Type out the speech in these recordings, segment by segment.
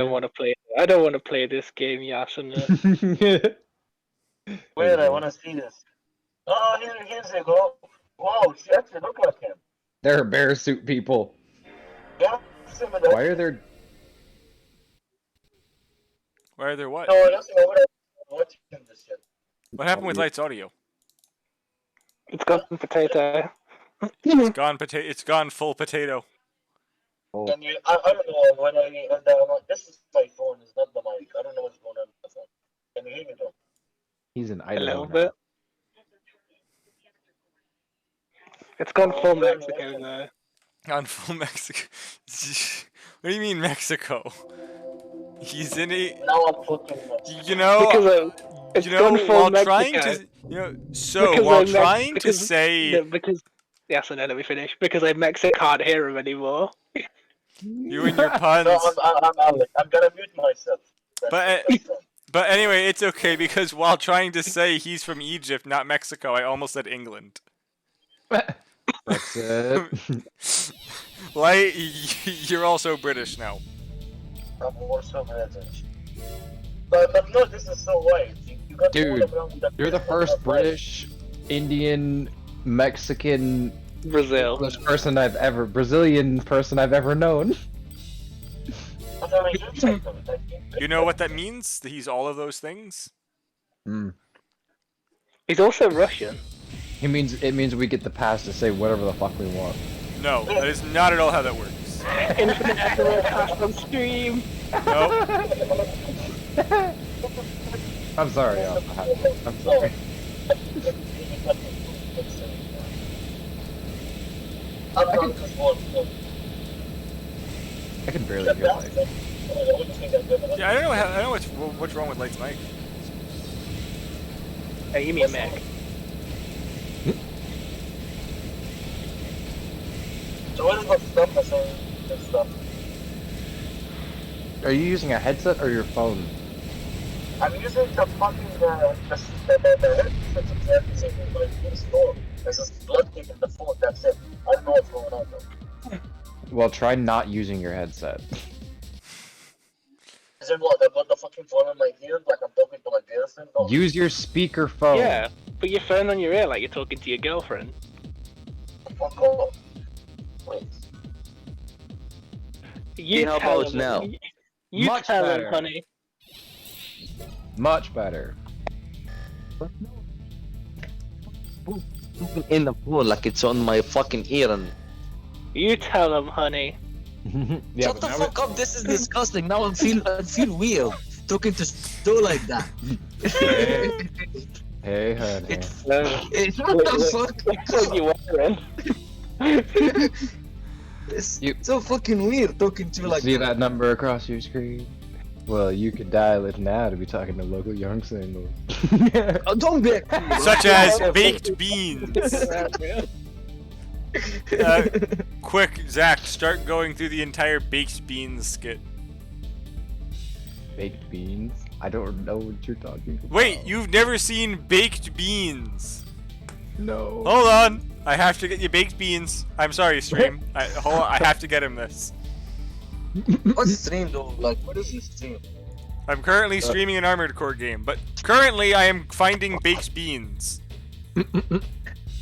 don't want to play. I don't want to play this game, Yasuna. Wait, I want to see this. Oh, here's they go. Wow, she actually look like him. They're bear suit people. Yeah, similar. Why are there? Why are there what? No, that's not what I'm watching this shit. What happened with Lights Audio? It's got some potato. It's gone potato. It's gone full potato. Oh, Can you, I don't know when I'm like, this is my phone, it's not the mic. I don't know what's going on with the phone. Can you hear me though? he's an A Idaho. little now. bit. It's gone full Mexico though. On full Mexico. What do you mean Mexico? He's in a. Now I'm fucking You know. Because it's You know, gone full while Mexico. trying to. You know. So Because while I'm Mex- trying to because- say. No, because Yasuna, let me finish. Because I Mexican can't hear him anymore. You and your puns. No, I'm gonna mute myself. But anyway, it's okay because while trying to say he's from Egypt, not Mexico, I almost said England. That's it. Like, you're also British now. I'm also British. But no, this is so white. You got Dude, all around that You're the first British, Indian, Mexican, Brazil. English person Brazilian person I've ever known. But I mean, you check them, like, You know what that means? That he's all of those things? Mm. He's also Russian. It means we get the pass to say whatever the fuck we want. No, that is not at all how that works. Infinite Emerald cast on stream. No. I'm sorry, I'm sorry. I'm not this one. I can barely hear like. Yeah, I don't know what's wrong with Light's mic. Oh, you mean Mac? So what is the stuff that's on this stuff? Are you using a headset or your phone? I'm using the fucking the headset exactly same thing like in the store. There's this blood cake in the phone, that's it. I don't know what's going on though. Well, try not using your headset. Is it what? I got the fucking phone in my ear like I'm talking to my girlfriend? No. Use your speaker phone. Yeah, put your phone on your ear like you're talking to your girlfriend. Fuck off. Wait. You how tell about him. now? You Much tell better. him, honey. Much better. In the phone like it's on my fucking ear and You tell him, honey. Yeah, shut but the now fuck up, this is disgusting. Now I feel weird talking to Stu like that. Hey, honey. It's No. what the fuck? What you wearing? It's You- so fucking weird talking to you like See that number across your screen? Well, you could dial it now to be talking to local young singles. Oh, don't be a Such as baked beans. Quick, Zach, start going through the entire baked beans skit. Baked beans? I don't know what you're talking about. Wait, you've never seen baked beans? No. Hold on, I have to get you baked beans. I'm sorry, stream. Hold on, I have to get him this. What's stream though? Like what is this stream? I'm currently streaming an Armored Core game, but currently I am finding baked beans.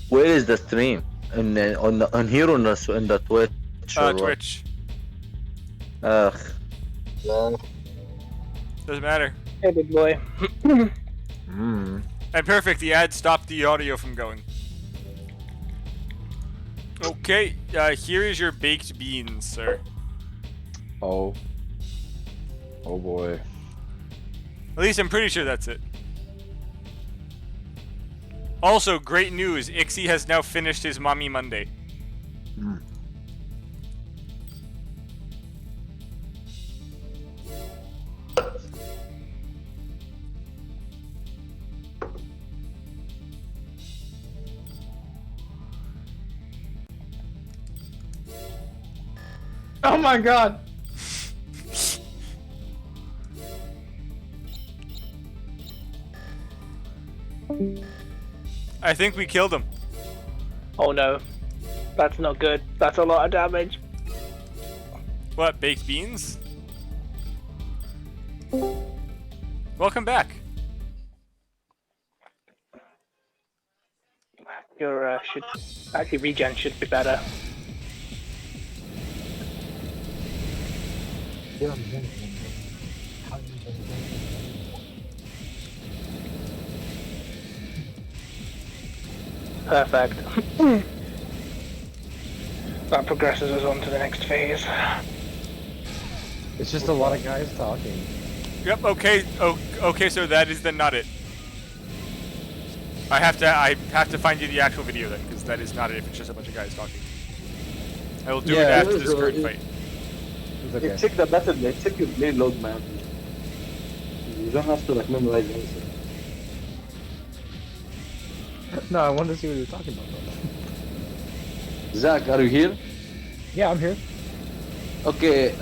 Where is the stream? On here on the Twitch. or what? Twitch. Ugh. Doesn't matter. Hey, big boy. Mm. And perfect, the ad stopped the audio from going. Okay, here is your baked beans, sir. Oh. Oh boy. At least I'm pretty sure that's it. Also, great news, Ixie has now finished his Mommy Monday. Mm. Oh my god! I think we killed him. Oh no. That's not good. That's a lot of damage. What, baked beans? Welcome back. Your should actually regen should be better. Perfect. That progresses us on to the next phase. It's just a lot of guys talking. Yep. Okay. Okay. So that is then not it. I have to find you the actual video then, because that is not it. If it's just a bunch of guys talking, I will do it Yeah, after this current fight. It's okay. Check the battle blade, check your blade log, man. You don't have to like memorize anything. No, I wanted to see what you were talking about. Zach, are you here? Yeah, I'm here. Okay,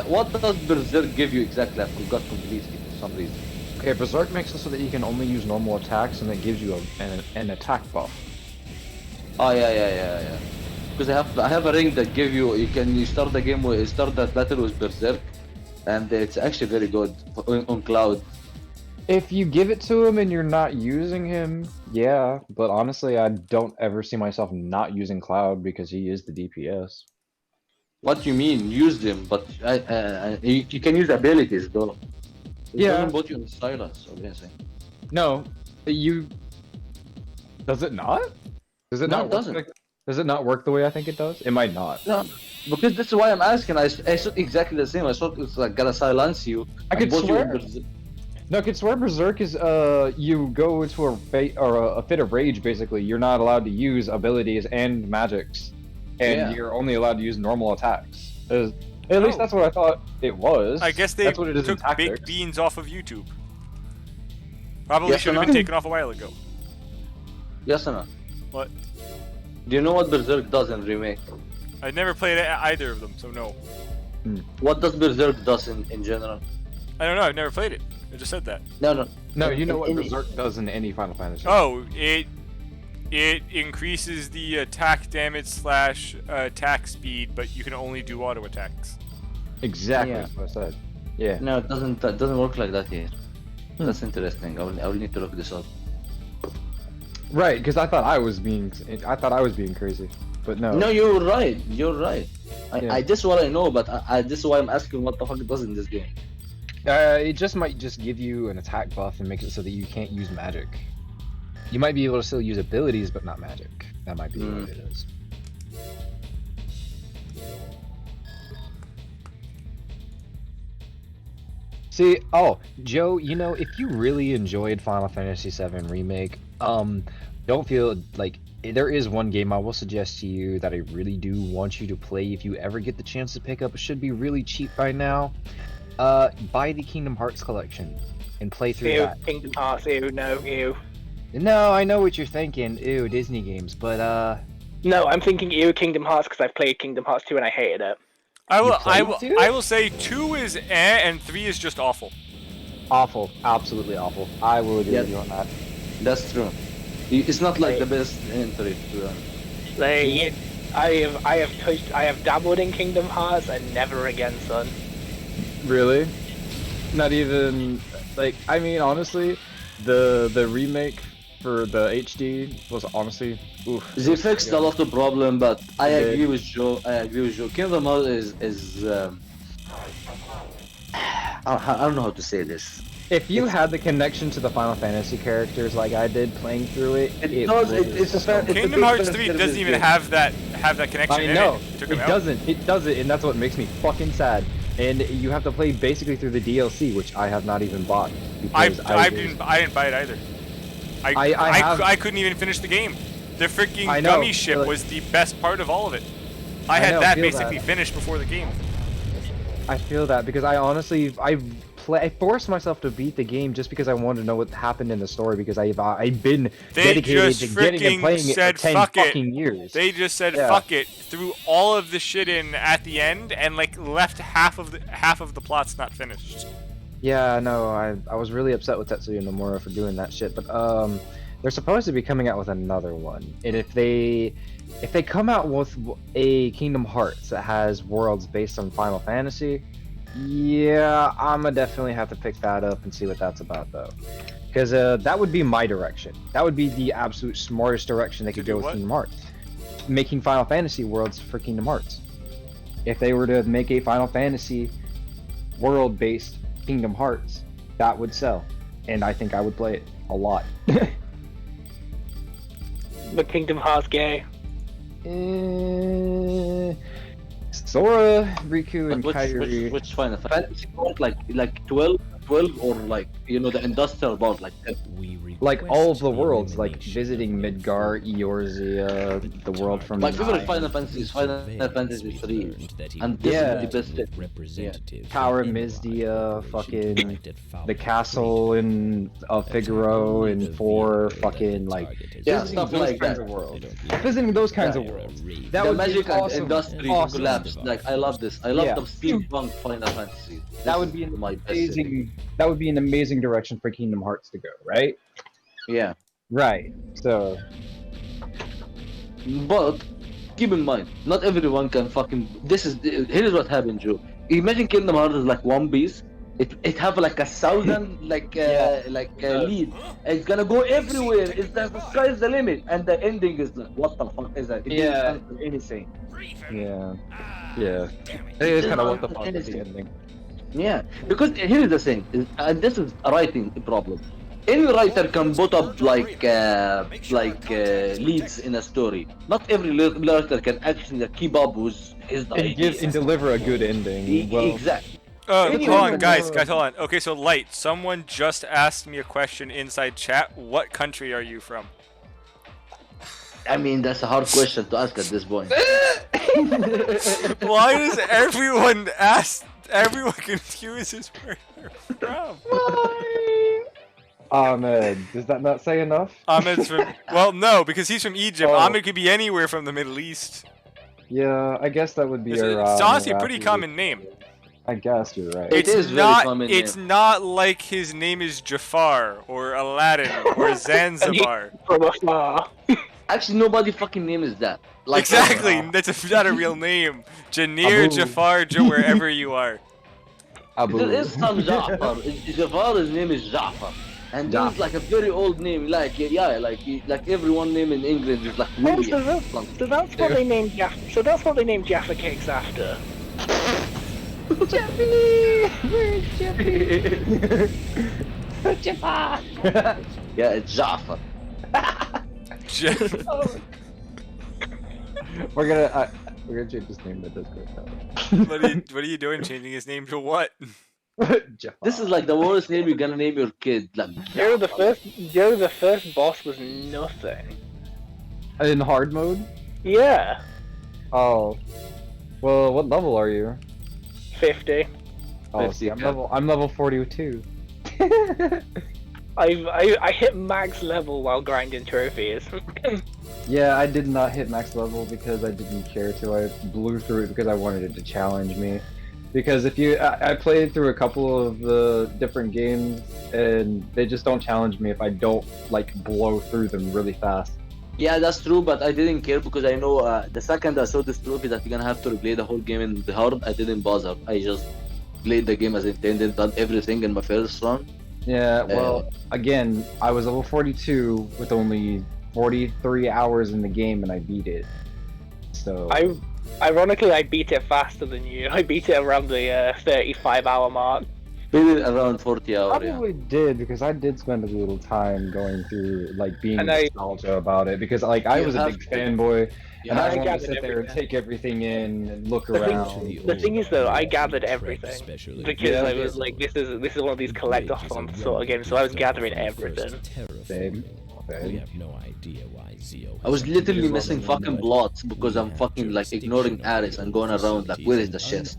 what does Berserk give you exactly? I forgot completely for some reason. Okay, Berserk makes it so that you can only use normal attacks, and it gives you an attack buff. Oh yeah. Because I have a ring that give you start the game with start that battle with Berserk, and it's actually very good on Cloud. If you give it to him and you're not using him, yeah. But honestly, I don't ever see myself not using Cloud because he is the DPS. What you mean? Use them, but you can use abilities though. It Yeah. doesn't put you in silence, obviously. No, you. Does it not? Does it No, not? it doesn't. Does it not work the way I think it does? It might not. No, because that's why I'm asking. I thought exactly the same. I thought it's like gotta silence you. I could and put you in swear. Berserk. No, I could swear Berserk is you go into a fit of rage basically. You're not allowed to use abilities and magics, and Yeah. you're only allowed to use normal attacks. At least that's what I thought it was. I guess they that's what it is in took tactics. baked beans off of YouTube. Probably Yes should or have been no? taken off a while ago. Yes or no? What? Do you know what Berserk does in remake? I never played either of them, so no. What does Berserk does in general? I don't know. I've never played it. I just said that. No. No, you know what In- Berserk does in any Final Fantasy. Oh, it increases the attack damage / attack speed, but you can only do auto attacks. Exactly, Yeah. that's what I said. Yeah. No, it doesn't work like that here. That's interesting. I will need to look this up. Right, because I thought I was being crazy, but no. No, you're right. You're right. Yeah. I this is what I know, but this is why I'm asking what the fuck it does in this game. It just might just give you an attack buff and make it so that you can't use magic. You might be able to still use abilities, but not magic. That might be what it is. See, Joe, you know, if you really enjoyed Final Fantasy VII Remake, don't feel like there is one game I will suggest to you that I really do want you to play if you ever get the chance to pick up. It should be really cheap by now. Buy the Kingdom Hearts collection and play through Ew, that. Kingdom Hearts, ew, no, ew. No, I know what you're thinking. Ew, Disney games, but No, I'm thinking ew Kingdom Hearts because I've played Kingdom Hearts 2 and I hated it. I will say 2 is and 3 is just awful. awful, absolutely awful. I will agree Yeah. with you on that. That's true. It's not like the best entry. Like, I have dabbled in Kingdom Hearts and never again, son. Really? Not even like I mean honestly, the remake for the HD was honestly oof. They fixed a lot of problem, but I They did. agree with Joe. Kingdom Hearts is I don't know how to say this. If you had the connection to the Final Fantasy characters like I did playing through it, It does. was It's a fair. It's a Kingdom big Hearts fan 3 service doesn't even game. have that connection I in know it. They took it them out. doesn't. It doesn't, and that's what makes me fucking sad. And you have to play basically through the DLC, which I have not even bought. I Because I didn't buy it either. I couldn't even finish the game. The freaking I know, gummy ship like- was the best part of all of it. I I had know, that feel basically that. finished before the game. I feel that because I honestly I forced myself to beat the game just because I wanted to know what happened in the story because I've been They dedicated just to getting and freaking playing it for said, 10 "Fuck it." fucking years. They just said Yeah. fuck it, threw all of the shit in at the end, and like left half of the plots not finished. Yeah, no, I was really upset with Tetsuya Nomura for doing that shit, but they're supposed to be coming out with another one, and if they come out with a Kingdom Hearts that has worlds based on Final Fantasy, Yeah, I'ma definitely have to pick that up and see what that's about though. Because that would be my direction. That would be the absolute smartest direction they could do go with what? Kingdom Hearts. Making Final Fantasy worlds for Kingdom Hearts. If they were to make a Final Fantasy world-based Kingdom Hearts, that would sell. And I think I would play it a lot. The Kingdom Hearts gay. Sora, Riku, and Like Kairi. which Final Fantasy part? Like 12 or like you know the industrial part like Like all of the worlds, like visiting Midgar, Eorzea, the world from my favorite Nine, Final Fantasy is Final Fantasy 3, and this Yeah. is the best. Tower of Mizdia, fucking the castle in Figaro and 4, fucking like Yeah, visiting stuff those like kinds that. of worlds. Visiting those kinds of worlds. That The would magic be and awesome. industry Awesome. collapse. Like I love this. I love Yeah. the steampunk Final Fantasy. That This would is be an my best. amazing. That would be an amazing direction for Kingdom Hearts to go, right? Yeah, Right. So but keep in mind, not everyone can fucking. Here's what happened, Joe. Imagine Kingdom Hearts is like One Piece. It have like 1,000 lead. It's gonna go everywhere. The sky's the limit, and the ending is like, what the fuck is that? It Yeah. doesn't answer anything. yeah. It is kind of what the fuck is the ending. Yeah, because here's the thing, and this is a writing problem. Any writer can put up leads in a story. Not every writer can actually keep up with his idea. And deliver a good ending. Well, Exactly. Hold Anyway, on, guys, hold on. Okay, so Light, someone just asked me a question inside chat. What country are you from? I mean, that's a hard question to ask at this point. Why does everyone ask? Everyone confuses where they're from. Ahmed, does that not say enough? Ahmed's from. Well, no, because he's from Egypt. Oh. Ahmed could be anywhere from the Middle East. Yeah, I guess that would be It's, your. it's honestly a pretty Marathi- common name. I guess you're right. It It's is very not. common It's name. not like his name is Jafar or Aladdin or Zanzibar. From afar. Actually, nobody fucking name is that. Like, Exactly. That's not a real name. Janir, Abu. Jafar, wherever you are. Abu. There is some Ja'far. Jafar's name is Ja'far. And this is like a very old name, like everyone name in England is like Oh, William. so that's what they named Jaffa. So that's what they named Jaffa cakes after. Yeah, it's Ja'far. We're gonna change his name to Discord. What are you doing? Changing his name to what? Jafar. This is like the worst name you're gonna name your kid. Like, Joe, the first boss was nothing. In hard mode. Yeah, Oh. Well, what level are you? 50. Oh, 50, see, I'm yeah. level 42. I hit max level while grinding trophies. Yeah, I did not hit max level because I didn't care to. I blew through it because I wanted it to challenge me. Because I played through a couple of the different games and they just don't challenge me if I don't like blow through them really fast. yeah, that's true, but I didn't care because I know the second I saw this trophy that you're gonna have to replay the whole game in the hard, I didn't bother. I just played the game as intended, done everything in my first run. Yeah, well, again, I was level 42 with only 43 hours in the game and I beat it. So Ironically, I beat it faster than you. I beat it around the 35-hour mark. Beat it around 40 hours. Yeah. probably did because I did spend a little time going through like being And I- nostalgia about it because like I You was a have big to. fanboy You and have I to wanted to gather sit there and everything. take everything in and look The thing- around. The thing is, though, I gathered everything because Yeah. I was like, this is one of these collect-a-thon sort of games, so I was gathering everything. Same. We have no idea why Zio I was literally missing fucking plots because I'm fucking like ignoring Aris and going around like, where is the chest?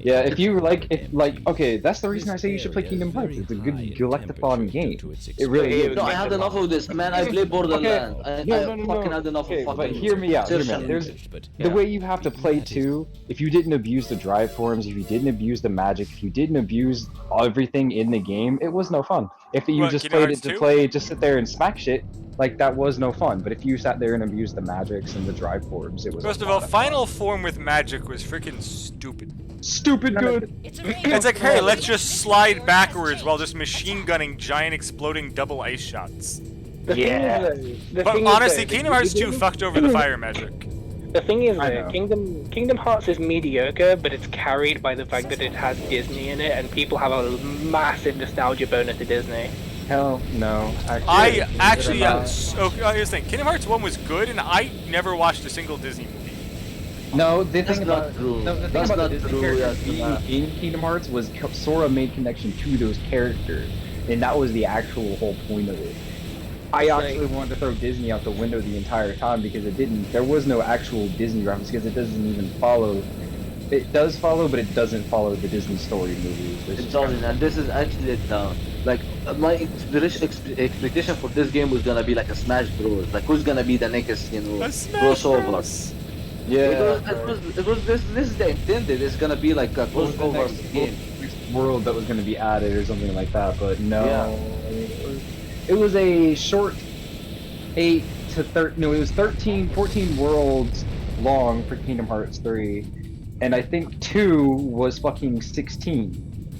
Yeah, if you okay, that's the reason I say you should play Kingdom Hearts. It's a good collect-a-thon game. It really is. No, I had enough of this, man. I play Borderlands. I fucking had enough Okay, of but fucking. hear me out. Searching. There's the way you have to play too. If you didn't abuse the drive forms, if you didn't abuse the magic, if you didn't abuse everything in the game, it was no fun. If you What, just Kingdom played Hearts it to 2? play, just sit there and smack shit, like that was no fun. But if you sat there and abused the magics and the drive forms, it was. First a of all, lot Final Form with magic was freaking stupid. Stupid good. It's like, hey, let's just slide backwards while just machine gunning giant exploding double ice shots. Yeah. But honestly, Kingdom Hearts 2 fucked over the fire magic. The thing is, I though, know. Kingdom Hearts is mediocre, but it's carried by the fact that it has Disney in it, and people have a massive nostalgia bonus to Disney. Hell no. I actually, so here's the thing, Kingdom Hearts 1 was good, and I never watched a single Disney movie. No, the That's thing not about true. the thing That's about not the Disney true, characters that's being not. in Kingdom Hearts was Sora made connection to those characters, and that was the actual whole point of it. I actually wanted to throw Disney out the window the entire time because it didn't. There was no actual Disney reference because it doesn't even follow. It does follow, but it doesn't follow the Disney story movies. It doesn't, and this is actually down. Like my expectation for this game was gonna be like a Smash Bros. Like who's gonna be the next, crossover? Yeah. It was this is the intended. It's gonna be like a crossover game. World that was going to be added or something like that, but no. Yeah. It was a short 8 to 13. No, it was 14 worlds long for Kingdom Hearts 3, and I think 2 was fucking 16.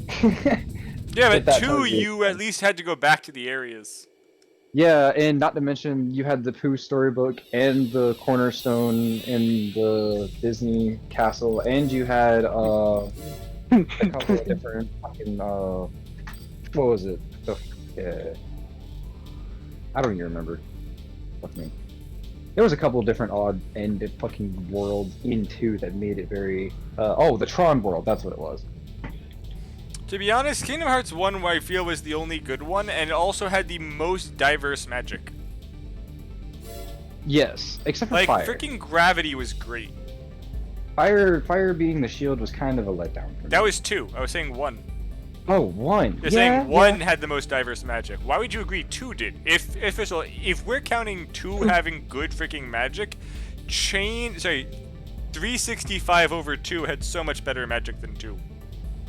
Yeah, but that 2, tells you. you at least had to go back to the areas. Yeah, and not to mention you had the Pooh storybook and the Cornerstone in the Disney castle, and you had a couple of different fucking what was it? I don't even remember. Fuck me. There was a couple of different odd end fucking worlds in 2 that made it very the Tron world, that's what it was. To be honest, Kingdom Hearts 1 I feel was the only good one, and it also had the most diverse magic. Yes, except for Like, fire. freaking gravity was great. Fire being the shield was kind of a letdown for me. That was 2. I was saying 1. Oh, 1. You're saying 1 had the most diverse magic. Why would you agree 2 did? If we're counting 2 having good freaking magic, 365 over 2 had so much better magic than 2.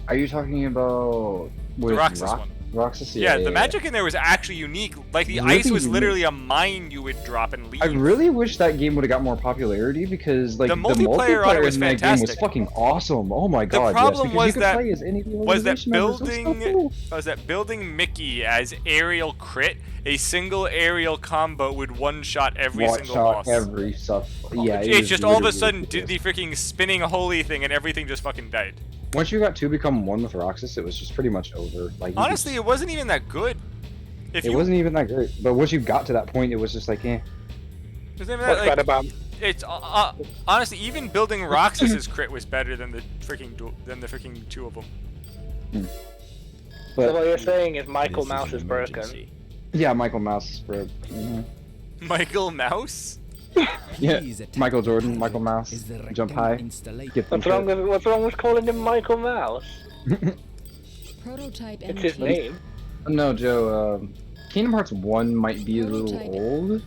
Are you talking about The Roxas one. Roxas? Yeah, the magic in there was actually unique. Like, the Really ice was unique. literally a mine you would drop and leave. I really wish that game would have got more popularity because like The multiplayer on it was in that game was fantastic. fucking awesome. Oh my god! problem yes, was you could that- play as any of the was that organization members. That's so cool. building Mickey as aerial crit, a single aerial combo would one-shot every single boss. Every stuff. Yeah, It was just all of a literally sudden ridiculous. did the freaking spinning holy thing and everything just fucking died. Once you got 2 become 1 with Roxas, it was just pretty much over. Like you Honestly, it wasn't even that good. it wasn't even that great. But once you got to that point, it was just like, eh. It wasn't even What's that, that about? It's honestly, even building Roxas's crit was better than the freaking 2 of them. But So what you're saying is Michael This Mouse an is broken. emergency. yeah, Michael Mouse spread. Michael Mouse? Yeah, Please attend Michael the Jordan, time. Michael Mouse, Is the jump rectangle high, installation- get them What's wrong with calling him Michael Mouse? Prototype It's his MT. name. No, Joe, Kingdom Hearts 1 might be a little Prototype. old.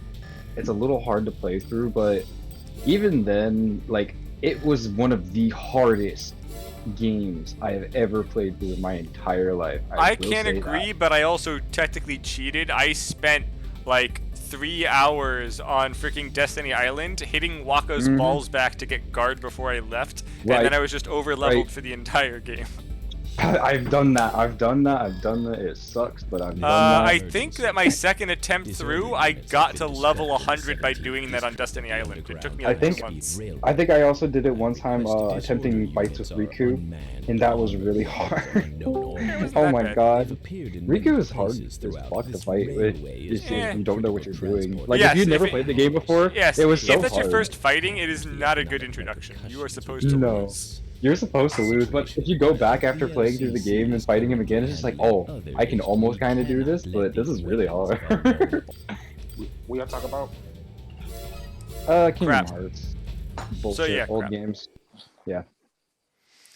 It's a little hard to play through, but even then, like, it was one of the hardest games I have ever played through in my entire life. I will can't say agree, that. but I also technically cheated. I spent like 3 hours on freaking Destiny Island hitting Waka's Mhm. balls back to get guard before I left, and Right. then I was just over leveled Right. for the entire game. I've done that. It sucks, but I've done that. I think that my second attempt through, I got to level 100 by doing that on Destiny Island. It took me I like 2 think- months. I think I also did it one time attempting fights with Riku, and that was really hard. Oh that my bad. god. Riku is hard as fuck to fight with. It's just, Yeah. you don't know what you're doing. Like, Yes, if you've never if it- played the game before, Yes, it was so if that's hard. your first fighting, it is not a good introduction. You are supposed to No. lose. You're supposed to lose, but if you go back after playing through the game and fighting him again, it's just like, oh, I can almost kind of do this, but this is really hard. We gotta talk about. Kingdom Crap. Hearts. Bullshit, yeah, old crap. games.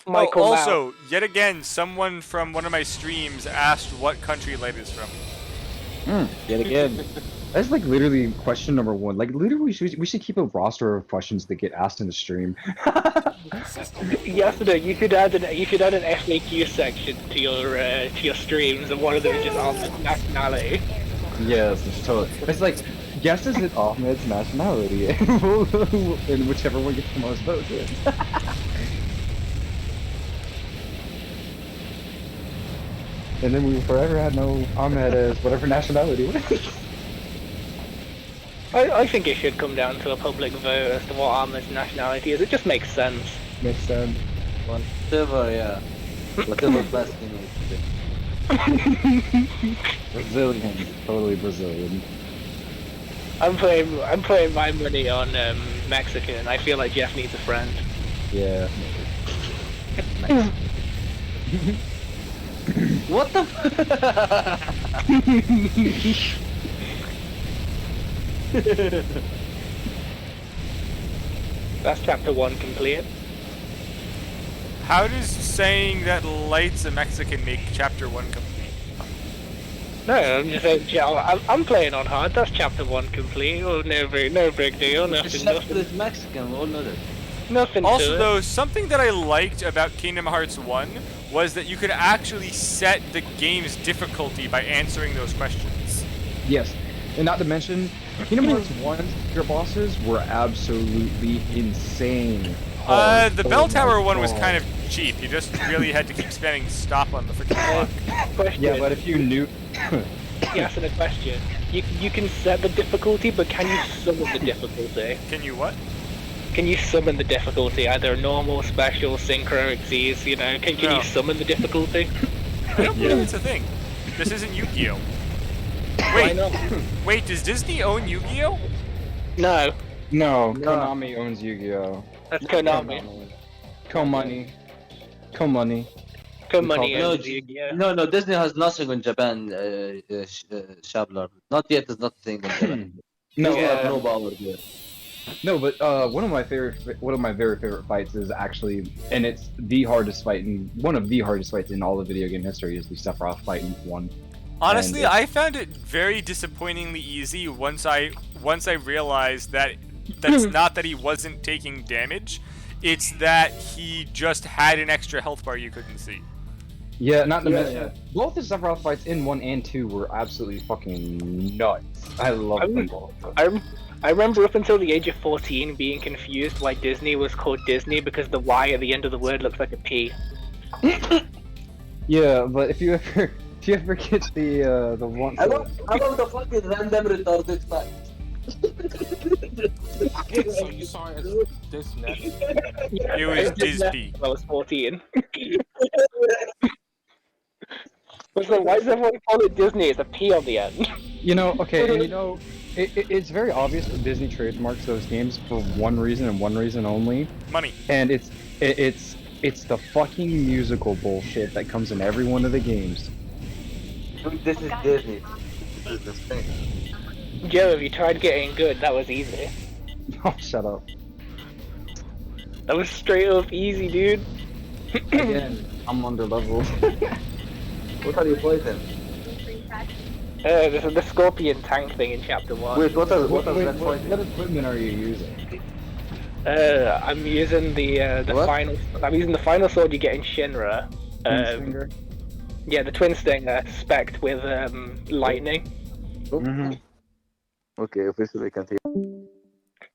Michael Mouse. Also, yet again, someone from one of my streams asked what country Light is from. Yet again. That's like literally question number 1. Like literally, we should keep a roster of questions that get asked in the stream. Yesterday, you should add an FAQ section to your streams, and one of them is just answer nationality. Yes, it's totally. It's like, guess is it Ahmed's nationality, and whichever one gets the most votes wins. and then we forever had no Ahmed as whatever nationality. I think it should come down to a public vote as to what Ahmed's nationality is. It just makes sense. Makes sense. Whatever, yeah. Whatever best thing is. Brazilian, totally Brazilian. I'm putting my money on Mexican. I feel like Jeff needs a friend. Yeah. What the That's chapter 1 complete. How does saying that Light's a Mexican make chapter 1 complete? No, I'm just saying, I'm playing on hard. That's chapter 1 complete. Oh, no big deal. The Nothing, chapter is Mexican, we all know that. nothing Also, to it. though, something that I liked about Kingdom Hearts 1 was that you could actually set the game's difficulty by answering those questions. Yes, and not to mention, Kingdom Hearts 1's secret bosses were absolutely insane. The Bell Oh my Tower one was God. kind of cheap. You just really had to keep spamming stop on the freaking clock. Question. Yeah, but if you knew... You answer the question. You can set the difficulty, but can you summon the difficulty? Can you what? Can you summon the difficulty? Either normal, special, synchro, Xyz, you know? Can No. you summon the difficulty? I don't believe it's a thing. This isn't Yu-Gi-Oh! Why Wait, not? wait, does Disney own Yu-Gi-Oh? No, No, Konami owns Yu-Gi-Oh! that's Konami. Konami. Konami. Konami No, owns Yu-Gi-Oh! no, Disney has nothing in Japan, Shablar. Not yet is not a thing in Japan. No, Disney have no power there. no, but one of my very favorite fights is actually, and it's the hardest fight in one of the hardest fights in all of video game history, is the Sephiroth fight in one. Honestly, And I found it very disappointingly easy once I realized that that's not that he wasn't taking damage, it's that he just had an extra health bar you couldn't see. Yeah, not to Yeah, mention, both the Sephiroth fights in 1 and 2 were absolutely fucking nuts. I love them both. I remember up until the age of 14 being confused why Disney was called Disney because the Y at the end of the word looks like a P. Yeah, but if you ever get the one, I love the fucking random retarded fact. So you saw it as this next. It was Disney. I was 14. So why does everyone call it Disney? It's a P on the end. you know, okay, and you know, it's very obvious that Disney trademarks those games for one reason and one reason only, Money. and it's the fucking musical bullshit that comes in every one of the games. Dude, this is Disney. This is the thing. Joe, if you tried getting good, that was easy. Oh, shut up. That was straight up easy, dude. Again, I'm under leveled. What are you fighting? This is the Scorpion tank thing in chapter 1. Wait, what are What that fighting? equipment are you using? I'm using the What? final. I'm using the final sword you get in Shinra. Finger? Yeah, the twin stinger, spec'd with lightning, Mm-hmm. Okay, officially continue.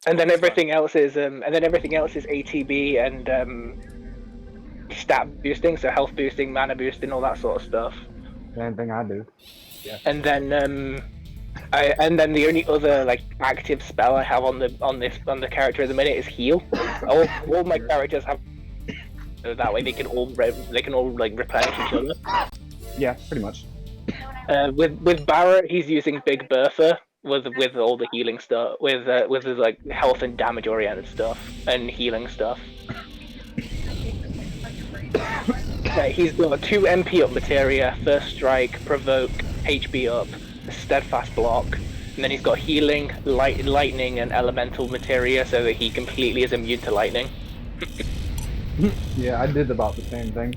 and then everything else is ATB and stat boosting, so health boosting, mana boosting, all that sort of stuff. Same thing I do. And then the only other like active spell I have on the character at the minute is heal. all my characters have. So that way they can all like replenish each other. Yeah, pretty much. With Barrett, he's using Big Bertha with all the healing stuff, with his like health and damage oriented stuff and healing stuff. He's got 2 MP up materia, first strike, provoke, HP up, steadfast block, and then he's got healing, lightning, and elemental materia, so that he completely is immune to lightning. Yeah, I did about the same thing.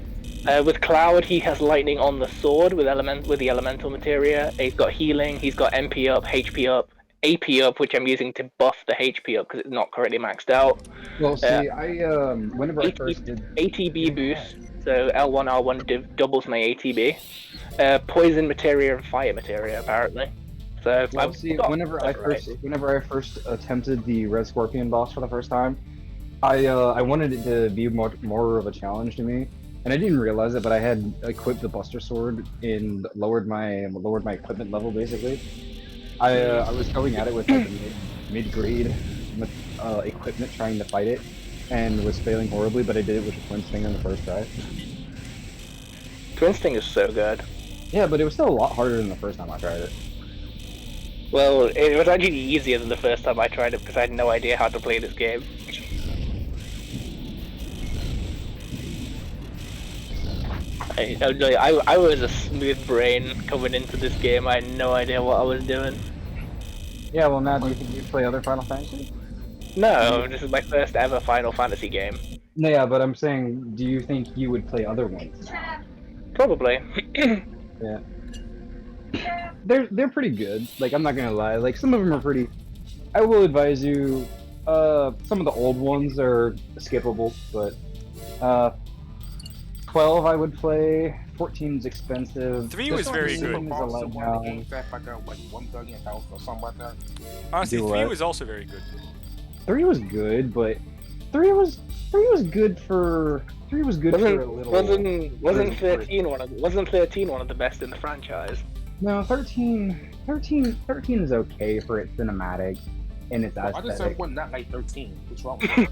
With Cloud, he has lightning on the sword with the elemental materia. He's got healing. He's got MP up, HP up, AP up, which I'm using to buff the HP up because it's not currently maxed out. Well, see, I whenever I first did ATB boost, so L1 R1 doubles my ATB. Poison materia and fire materia apparently. So well, see, whenever I first attempted the Red Scorpion boss for the first time, I wanted it to be more of a challenge to me, and I didn't realize it, but I had equipped the Buster Sword and lowered my equipment level basically. I was going at it with like a mid grade equipment trying to fight it, and was failing horribly. But I did it with the Twin Stinger in the first try. Twin Sting is so good. Yeah, but it was still a lot harder than the first time I tried it. Well, it was actually easier than the first time I tried it because I had no idea how to play this game. I was a smooth brain coming into this game. I had no idea what I was doing. Yeah, well, now do you think you play other Final Fantasy? No, this is my first ever Final Fantasy game. No, yeah, but I'm saying, do you think you would play other ones? Probably. Yeah. They're pretty good. Like, I'm not gonna lie. Like, some of them are pretty. I will advise you. Some of the old ones are skippable, but 12 I would play. 14's expensive. 3 was very good. Is a letdown. I got like 1 billion health or something like that. Honestly, Do 3 what? was also very good. 3 was good, but 3 was good for a little. Wasn't 13 one of the best in the franchise? No, 13 is okay for its cinematic and its I just said aesthetic. one, not like 13. What's wrong with that?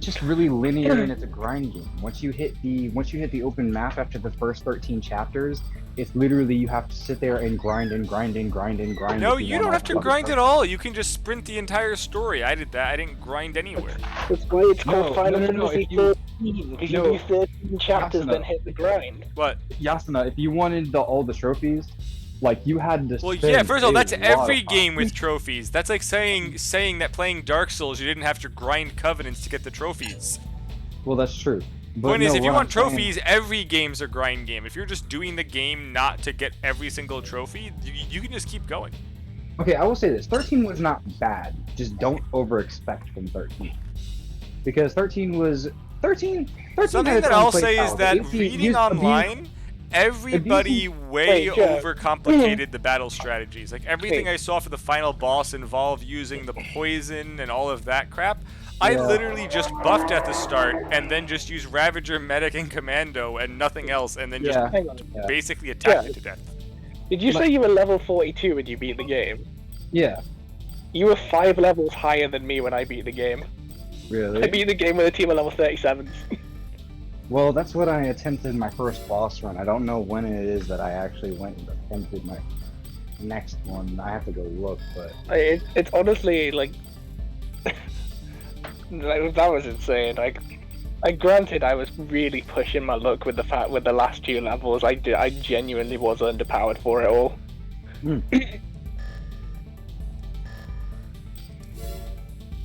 Just really linear and it's a grind game. Once you hit the open map after the first 13 chapters, it's literally you have to sit there and grind and grind and grind and grind. No, if you want don't have to all the grind fucking at all. You can just sprint the entire story. I did that. I didn't grind anywhere. That's why it's called Final Fantasy if you- 13, because you no, do 13 chapters, Yasuna. then hit the grind. What? Yasuna, if you wanted all the trophies, like you had to. Well, spend yeah. First of all, that's a lot every of game time. with trophies. That's like saying that playing Dark Souls, you didn't have to grind covenants to get the trophies. Well, that's true. But Point is, no, if you what want I'm saying- trophies, every game's a grind game. If you're just doing the game not to get every single trophy, you can just keep going. Okay, I will say this: 13 was not bad. Just don't over expect from 13, because 13 was 13. Something had its that own I'll play say is style. that Abuse- reading online, everybody way Wait, Jeff. overcomplicated the battle strategies. Like everything I saw for the final boss involved using the poison and all of that crap. I Yeah. literally just buffed at the start and then just used Ravager, Medic, and Commando and nothing else, and then just Yeah. Hang on. Yeah. basically attacked Yeah. it to death. Did you say you were level 42 when you beat the game? Yeah, You were 5 levels higher than me when I beat the game. really. I beat the game with a team of level 37s. Well, that's what I attempted my first boss run. I don't know when it is that I actually went and attempted my next one. I have to go look, but It's honestly like, that was insane. Like, granted, I was really pushing my luck with the last 2 levels. I genuinely was underpowered for it all.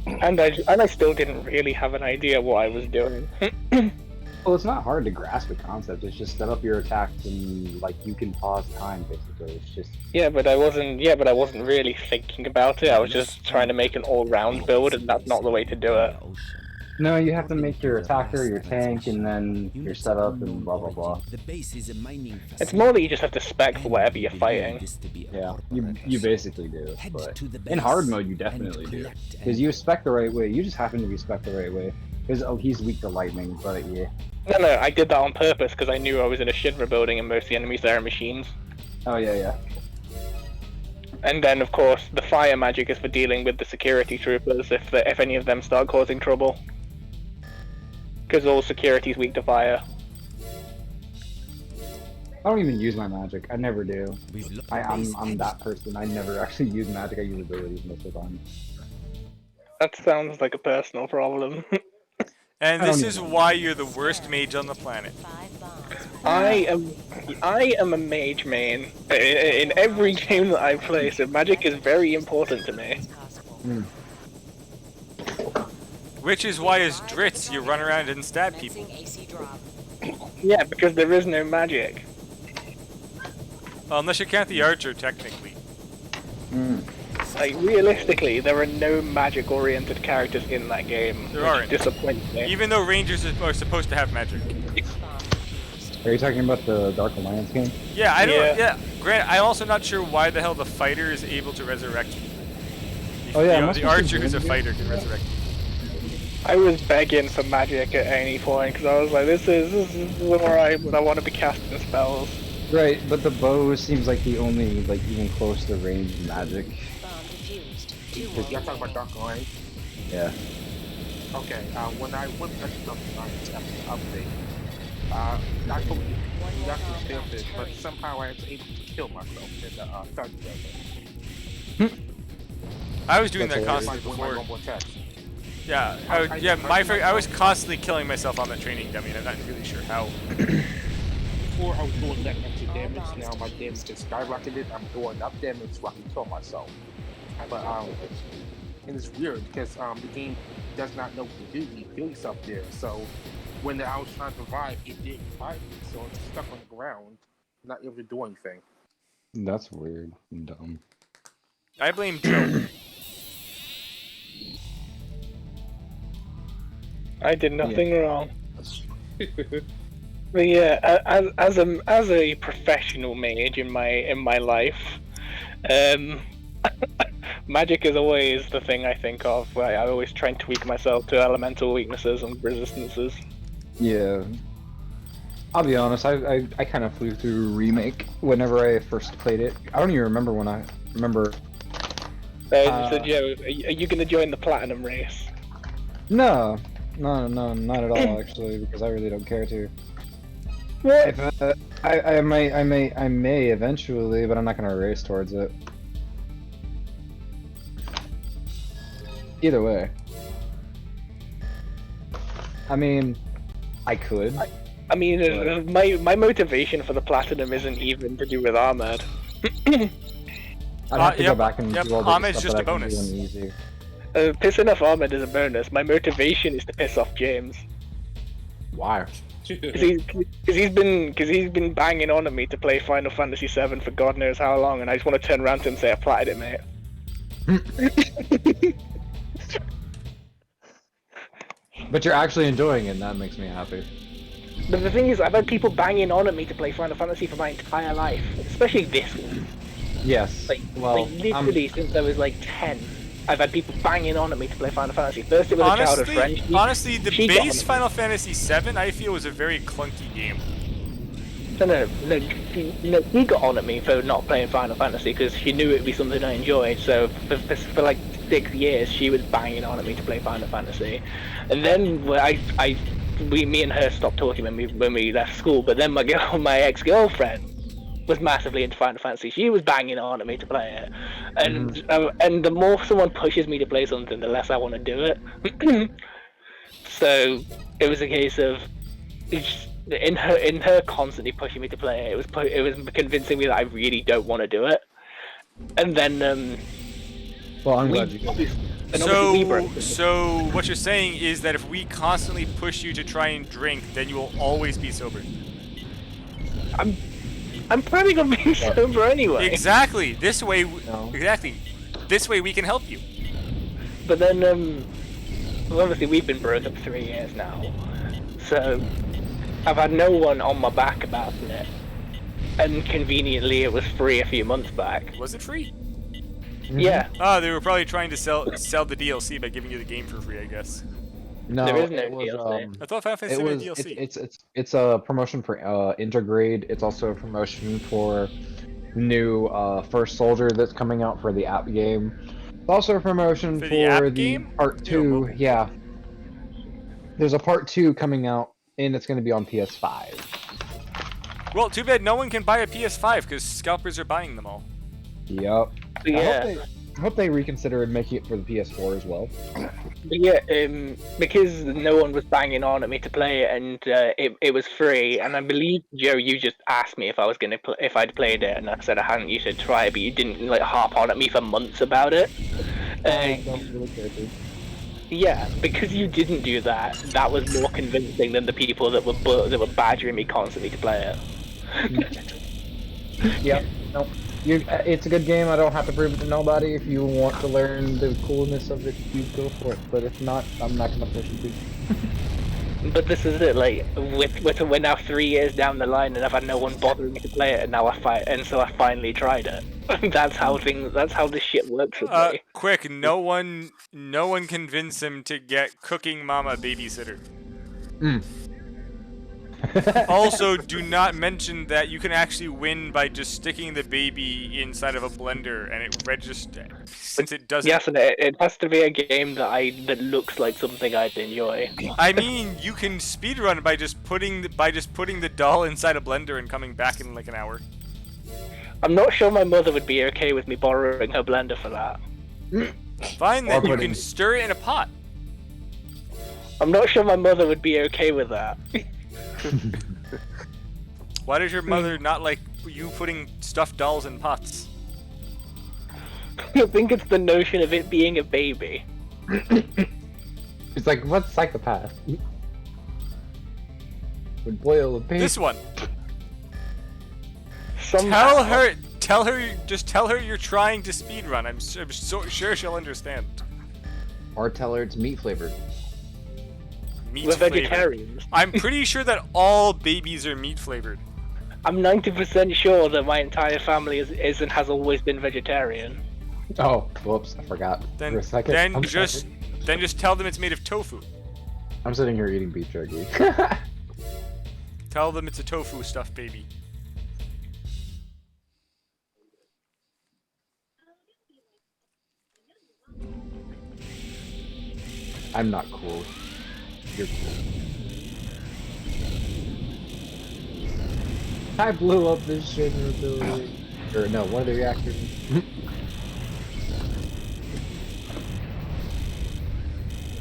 And I still didn't really have an idea what I was doing. well, it's not hard to grasp the concept. It's just set up your attacks and like you can pause time. Basically, it's just Yeah, but I wasn't really thinking about it. I was just trying to make an all-round build, and that's not the way to do it. no. You have to make your attacker, your tank, and then your setup and blah blah blah. The base is a mining It's more that you just have to spec for whatever you're fighting. Yeah, you basically do. But in hard mode, you definitely do. Because you spec the right way. You just happen to be spec the right way. Because he's weak to lightning, but yeah. No, I did that on purpose because I knew I was in a Shinra building and most of the enemies there are machines. Oh yeah. And then, of course, the fire magic is for dealing with the security troopers if any of them start causing trouble. Because all security's weak to fire. I don't even use my magic. I never do. I'm that person. I never actually use magic. I use abilities most of the time. That sounds like a personal problem. And I this don't is even- why you're the worst mage on the planet. I am a mage main in every game that I play, so magic is very important to me. Which is why as Dritz you run around and stab people. Yeah, because there is no magic. Well, unless you count the archer, technically. Like, realistically, there are no magic-oriented characters in that game. There which aren't. disappoints me. Even though rangers are supposed to have magic. Are you talking about the Dark Alliance game? Yeah, I don't. Yeah. Yeah. Grant, I'm also not sure why the hell the fighter is able to resurrect people. Oh, yeah, it You know, must the be archer who's a some fighter can resurrect people. I was begging for magic at any point because I was like, this is where I want to be casting spells. Right, but the bow seems like the only like even close to range magic. Bomb defused. Y'all talking about Dark Line? Yeah. Okay, when I went back to Dark Line after the update, I told you not to stay up there, but somehow I was able to kill myself in the third level. I was doing that That's constantly Like when my before. normal attacks. Yeah, I was constantly killing myself on that training dummy, and I'm not really sure how. Before I was doing that extra damage, now my damage is skyrocketed. I'm doing enough damage so I can kill myself. But and it's weird because the game does not know what to do when you kill yourself there. So when I was trying to revive, it didn't revive me, so I'm just stuck on the ground, not able to do anything. That's weird and dumb. I blame Joe. I did nothing wrong. But yeah, as a professional mage in my life, magic is always the thing I think of. Right? I always try and tweak myself to elemental weaknesses and resistances. Yeah. I'll be honest, I kind of flew through Remake whenever I first played it. I don't even remember when I remember. So Joe, are you going to join the platinum race? No, not at all actually, because I really don't care to. What? If, I may eventually, but I'm not gonna race towards it. Either way. I mean, I could. I mean, my motivation for the platinum isn't even to do with Ahmed. I'd have to yep, go back and yep, do all the Ahmed's stuff just that a I can do bonus. on easy. Pissing off Ahmed is a bonus. My motivation is to piss off James. Why? Because he's been banging on at me to play Final Fantasy VII for God knows how long, and I just want to turn around to him and say I platted it, mate. But you're actually enjoying it, and that makes me happy. But the thing is, I've had people banging on at me to play Final Fantasy for my entire life, especially this one. Yes. Like well, literally since I was like 10, I've had people banging on at me to play Final Fantasy. First it was a childhood friend. Honestly, the she got on base me. Final Fantasy VII I feel was a very clunky game. No, he got on at me for not playing Final Fantasy because she knew it'd be something I enjoyed. So for like 6 years, she was banging on at me to play Final Fantasy, and then me and her stopped talking when we left school. But then my ex-girlfriend was massively into Final Fantasy. She was banging on at me to play it, and the more someone pushes me to play something, the less I want to do it. So it was a case of in her constantly pushing me to play it. It was convincing me that I really don't want to do it, and then well, I'm glad you did. So what you're saying is that if we constantly push you to try and drink, then you will always be sober. I'm planning on being sober anyway. Exactly. This way, No. exactly. This way we can help you. But then, well, obviously we've been broke up 3 years now, so I've had no one on my back about it. And conveniently, it was free a few months back. Was it free? Yeah. Oh, they were probably trying to sell the DLC by giving you the game for free, I guess. No, There is no it was, DLC. I thought Final Fantasy it had a was DLC. it's a promotion for Intergrade. It's also a promotion for new First Soldier that's coming out for the app game. It's also a promotion For for the app the game? part Ew, 2. mobile. Yeah, there's a part 2 coming out, and it's going to be on PS5. Well, too bad no one can buy a PS5 because scalpers are buying them all. Yep. Yeah. I hope they reconsider and make it for the PS4 as well. But yeah, because no one was banging on at me to play it, and it was free. And I believe Joe, you just asked me if I was if I'd played it, and I said I hadn't. You said try it, but you didn't like harp on at me for months about it. I don't really care to. Yeah, because you didn't do that. That was more convincing than the people that were badgering me constantly to play it. Yep. No. It's a good game. I don't have to prove it to nobody. If you want to learn the coolness of it, you go for it. But if not, I'm not gonna push you to. But this is it. Like we're now 3 years down the line, and I've had no one bothering me to play it, and now so I finally tried it. That's how this shit works with me. Quick! No one convince him to get Cooking Mama babysitter. Also, do not mention that you can actually win by just sticking the baby inside of a blender and it registers. Since it doesn't. Yes, and it has to be a game that looks like something I'd enjoy. I mean, you can speedrun by just putting the doll inside a blender and coming back in like an hour. I'm not sure my mother would be okay with me borrowing her blender for that. Fine, then you can stir it in a pot. I'm not sure my mother would be okay with that. Why does your mother not like you putting stuffed dolls in pots? I think it's the notion of it being a baby. It's like, what psychopath would boil a baby? This one. Somehow. Tell her you're trying to speedrun. I'm so sure she'll understand. Or tell her it's meat flavored. Meat We're flavored. vegetarians. I'm pretty sure that all babies are meat flavored. I'm 90% sure that my entire family is and has always been vegetarian. Oh, whoops, I forgot Then for a second. then I'm just tell them it's made of tofu. I'm sitting here eating beef jerky. Tell them it's a tofu stuffed baby. I'm not cool. You're cool. I blew up this shit in the building. Or no, one of the reactors.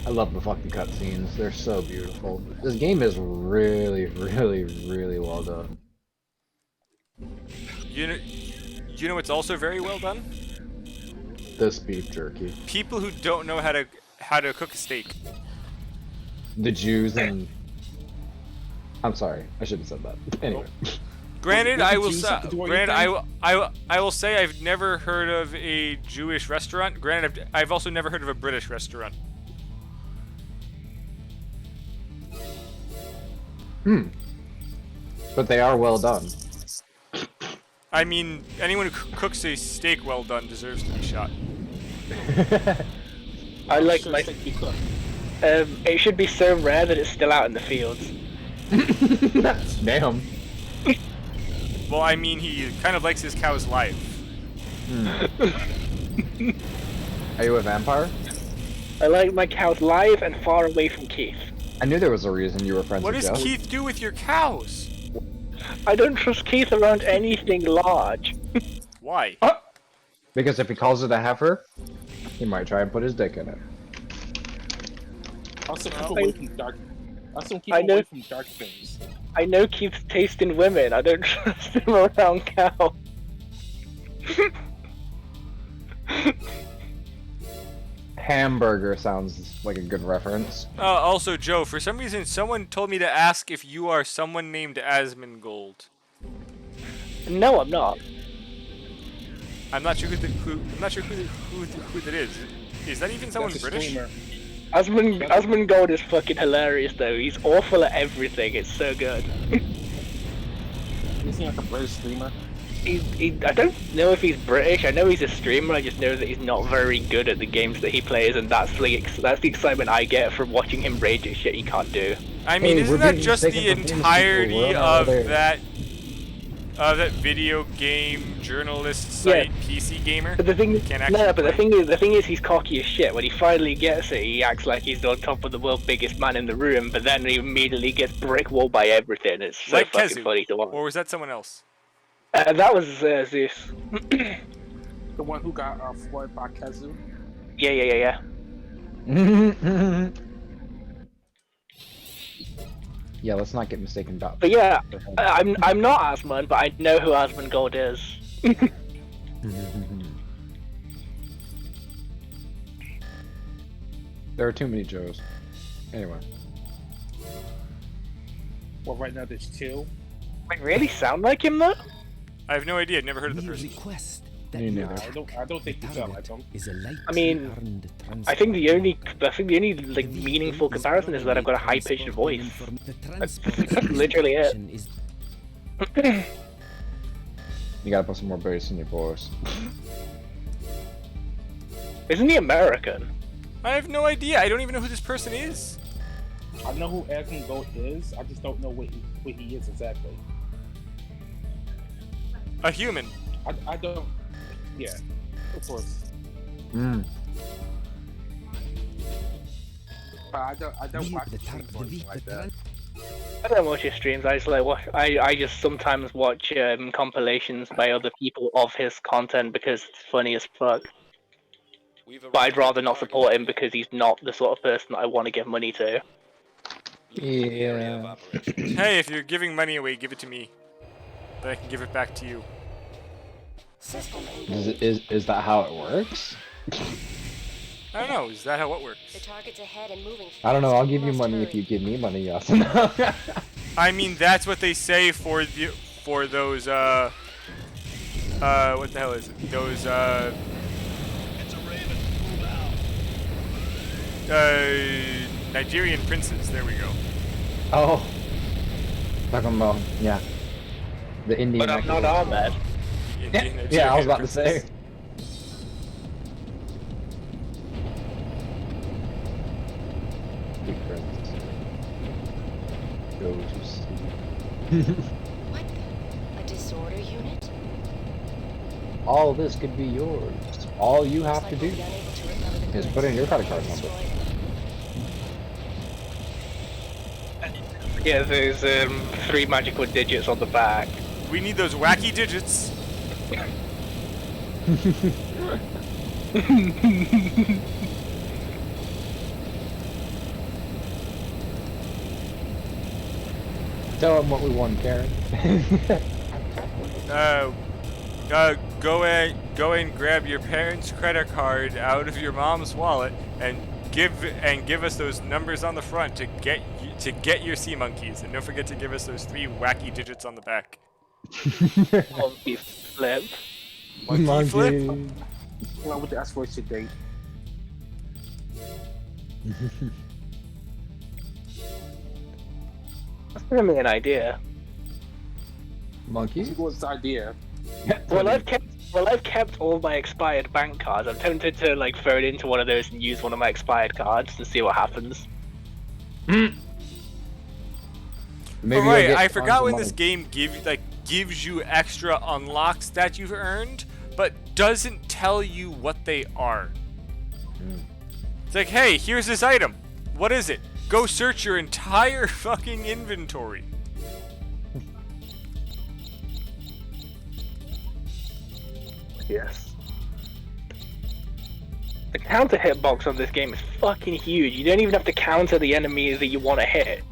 I love the fucking cutscenes. They're so beautiful. This game is really, really, really well done. You know it's also very well done? This beef jerky. People who don't know how to cook a steak. The Jews and... I'm sorry, I shouldn't have said that. Anyway. Granted, What I the will Jews say, have to do granted, anything? I will say I've never heard of a Jewish restaurant. Granted, I've also never heard of a British restaurant. But they are well done. I mean, anyone who cooks a steak well done deserves to be shot. I like Sure, my. steak be cooked. It should be so rare that it's still out in the fields. Damn. Well, I mean, he kind of likes his cows live. Are you a vampire? I like my cows live and far away from Keith. I knew there was a reason you were friends What with does Joe. Keith do with your cows? I don't trust Keith around anything large. Why? Because if he calls it a heifer, he might try and put his dick in it. Also, keep away from dark. Also, keep I know- away from dark things. I know Keith's taste in women. I don't trust him around cows. Hamburger sounds like a good reference. Also, Joe, for some reason, someone told me to ask if you are someone named Asmongold. No, I'm not. I'm not sure who that is. Is that even someone That's a British? streamer. Asmongold is fucking hilarious though. He's awful at everything. It's so good. Isn't he like a British streamer? I don't know if he's British. I know he's a streamer. I just know that he's not very good at the games that he plays, and that's the excitement I get from watching him rage at shit he can't do. I mean, Hey, isn't we're that being just the taken from famous entirety people. We're of over that video game journalist site, PC Gamer? But the thing, Can't actually no, but play. the thing is, he's cocky as shit. When he finally gets it, he acts like he's on top of the world's biggest man in the room. But then he immediately gets brick walled by everything. It's so Like fucking Kezu, funny to watch. or was that someone else? That was Zeus. The one who got floored by Kezu? Yeah. Yeah, let's not get mistaken about. But yeah, I'm not Asmon, but I know who Asmongold is. There are too many Joes. Anyway. Well, right now there's two. Wait, really sound like him though? I have no idea. I've never heard of the New person. request. Me neither. I don't think you felt like them. I mean, I think the only like meaningful comparison is that I've got a high-pitched voice. That's literally it. You gotta put some more bass in your voice. Isn't he American? I have no idea. I don't even know who this person is. I know who Asmund Goat is. I just don't know what he is exactly. A human. I don't. Yeah, of course. Mm. But I don't watch the streams or anything like that. I don't watch his streams. I just like watch. I just sometimes watch compilations by other people of his content because it's funny as fuck. But I'd rather not support him because he's not the sort of person that I want to give money to. Yeah. Hey, if you're giving money away, give it to me. Then I can give it back to you. Is that how it works? I don't know. Is that how it works? The target's ahead and moving fast. I don't know. I'll give you must money hurry. if you give me money, yes. I mean, that's what they say for those what the hell is it? Those It's a raven. Move out. Nigerian princes. There we go. Oh. Talking about, yeah. The Indian. But I'm not Mexican. Ahmed. Yeah, I was about to Nigerian say. Big friends. Go to sleep. What the? A disorder unit? All this could be yours. All you have Looks to like do we'll be unable to recover the is goods. put in your credit card number. Destroy them. Yeah, there's 3 magical digits on the back. We need those wacky digits. Tell them what we won, Karen. Go and grab your parents' credit card out of your mom's wallet and give us those numbers on the front to get your sea monkeys, and don't forget to give us those 3 wacky digits on the back. Monkey flip. Monkey flip. Well, with the aspiration date. That's giving me an idea. Monkey? What's the idea? Well, I've kept all my expired bank cards. I'm tempted to like throw it into one of those and use one of my expired cards and see what happens. Maybe Oh, right, you'll get I forgot tons when of this money. game gives you extra unlocks that you've earned, but doesn't tell you what they are. It's like, hey, here's this item. What is it? Go search your entire fucking inventory. Yes. The counter hitbox on this game is fucking huge. You don't even have to counter the enemies that you want to hit.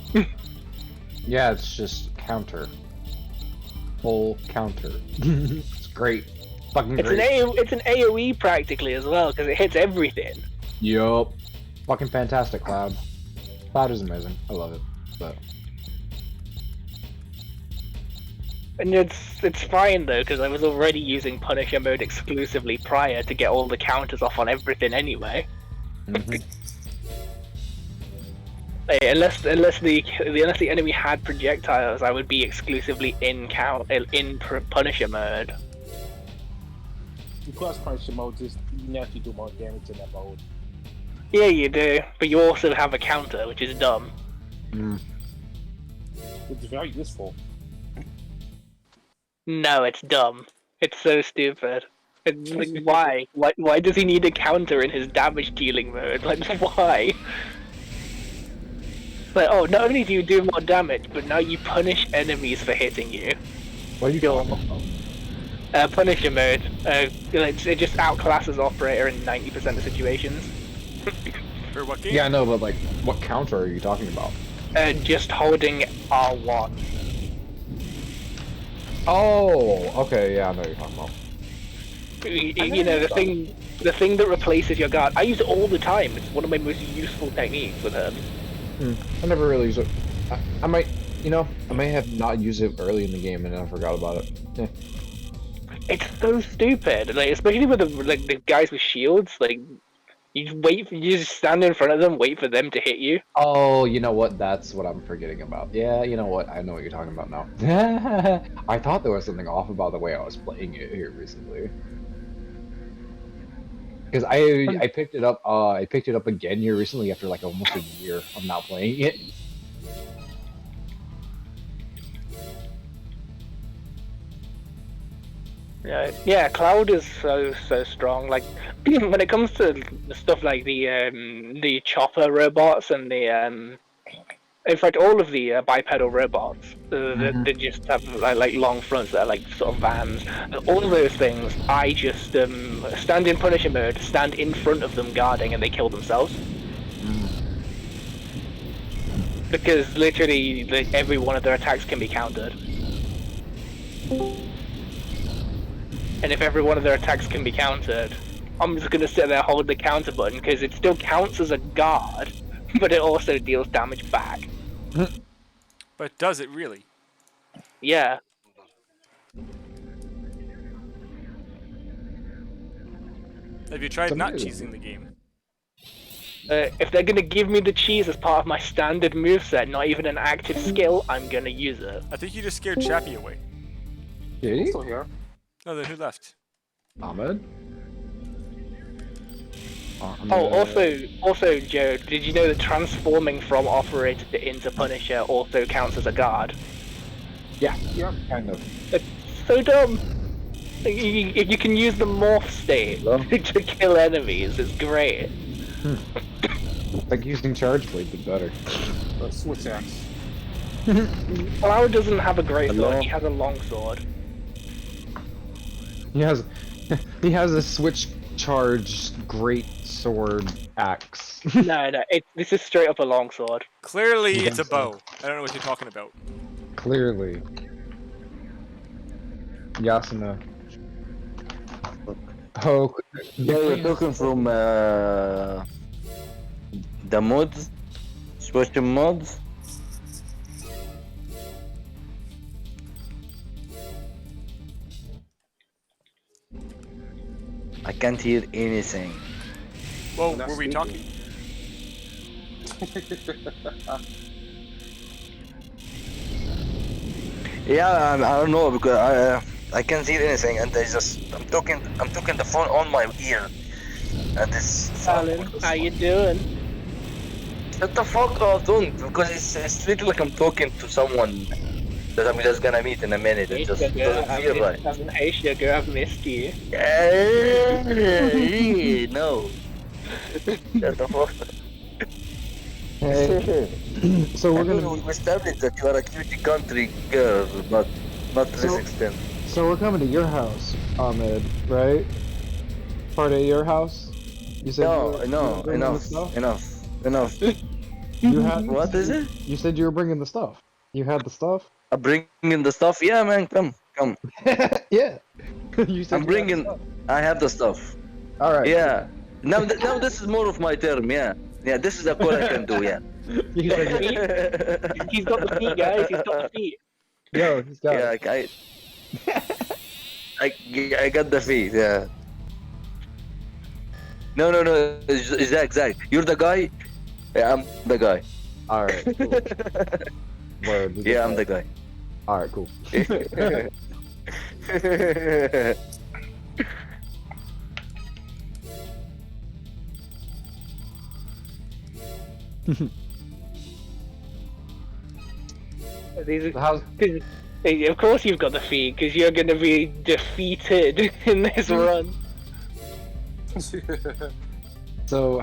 Yeah, it's just counter. Full counter. It's great. Fucking It's great. it's an AOE practically as well because it hits everything. Yup. Fucking fantastic, Cloud. Cloud is amazing. I love it. But And it's fine though because I was already using Punisher mode exclusively prior to get all the counters off on everything anyway. Like, unless the enemy had projectiles, I would be exclusively in Punisher mode. Because Punisher mode, just you naturally do more damage in that mode. Yeah, you do, but you also have a counter, which is dumb. It's very useful. No, it's dumb. It's so stupid. It's like, why? Why does he need a counter in his damage dealing mode? Like, why? But oh, not only do you do more damage, but now you punish enemies for hitting you. what are you doing? Punisher mode. It just outclasses Operator in 90% of situations. For what game? Yeah, I know, but like, what counter are you talking about? Just holding R1. Oh, okay, yeah, I know what you're talking about. You know, the thing that replaces your guard. I use it all the time. It's one of my most useful techniques with him. I never really use it. I might, I may have not used it early in the game and I forgot about it. Yeah. It's so stupid. Like especially with the guys with shields. Like you just you just stand in front of them, wait for them to hit you. Oh, you know what? That's what I'm forgetting about. Yeah, you know what? I know what you're talking about now. I thought there was something off about the way I was playing it here recently. Because I picked it up again here recently after like almost a year of not playing it. Yeah, Cloud is so strong. Like when it comes to stuff like the chopper robots and in fact all of the bipedal robots, they just have like long fronts that are like sort of vans. All of those things, I just stand in Punisher mode, stand in front of them guarding, and they kill themselves. Because literally, like, every one of their attacks can be countered. And if every one of their attacks can be countered, I'm just gonna sit there, hold the counter button, because it still counts as a guard, but it also deals damage back. But does it really? Yeah. Have you tried not Somebody- cheesing the game? If they're gonna give me the cheese as part of my standard moveset, not even an active skill, I'm gonna use it. I think you just scared Chappie away. Did I'm he? still here. Oh, then who left? Ahmed? Oh, also, Joe, did you know that transforming from Operator into Punisher also counts as a guard? Yeah, Yep. kind of. It's so dumb. You can use the morph state to kill enemies. It's great. It's like using Charge Blade, but better. Switch axe. Cloud doesn't have a great Hello? sword. He has a long sword. He has a Switch Charge Great Sword Axe. No, this is straight up a long sword. Clearly, You it's a think so? bow. I don't know what you're talking about. Clearly. Yasuna. Oh, Yeah, we're talking from the mods, switching mods. I can't hear anything. Whoa, Not were we speaking. talking? Yeah, I don't know because I can't hear anything, and I'm talking the phone on my ear, and it's. Alan, how you doing? Shut the fuck up, don't, because it's literally like I'm talking to someone that I'm just gonna meet in a minute. It just doesn't feel right. Hey sugar, I've missed you. No. Shut the fuck up. hey. So we're gonna. We established that you are a cutie country girl, but not to this So- extent. So we're coming to your house, Ahmed, right? Part of your house? You said No, you were no, bringing the enough, stuff? enough. You had What is it? You said you were bringing the stuff. You had the stuff. I'm bringing the stuff. Yeah, man, come. Yeah. You said I'm bringing. I have the stuff. All right. Yeah. Now this is more of my term. Yeah. Yeah. This is a call I can do. Yeah. You said, He's got the feet, guys. He's got the feet. yo, he's got Yeah. it. I got the feet. Yeah. No. Zach. You're the guy. Yeah, I'm the guy. All right. Cool. Word, we get Yeah, I'm the that. guy. All right. Cool. These are, How's of course you've got the feet, because you're going to be defeated in this run.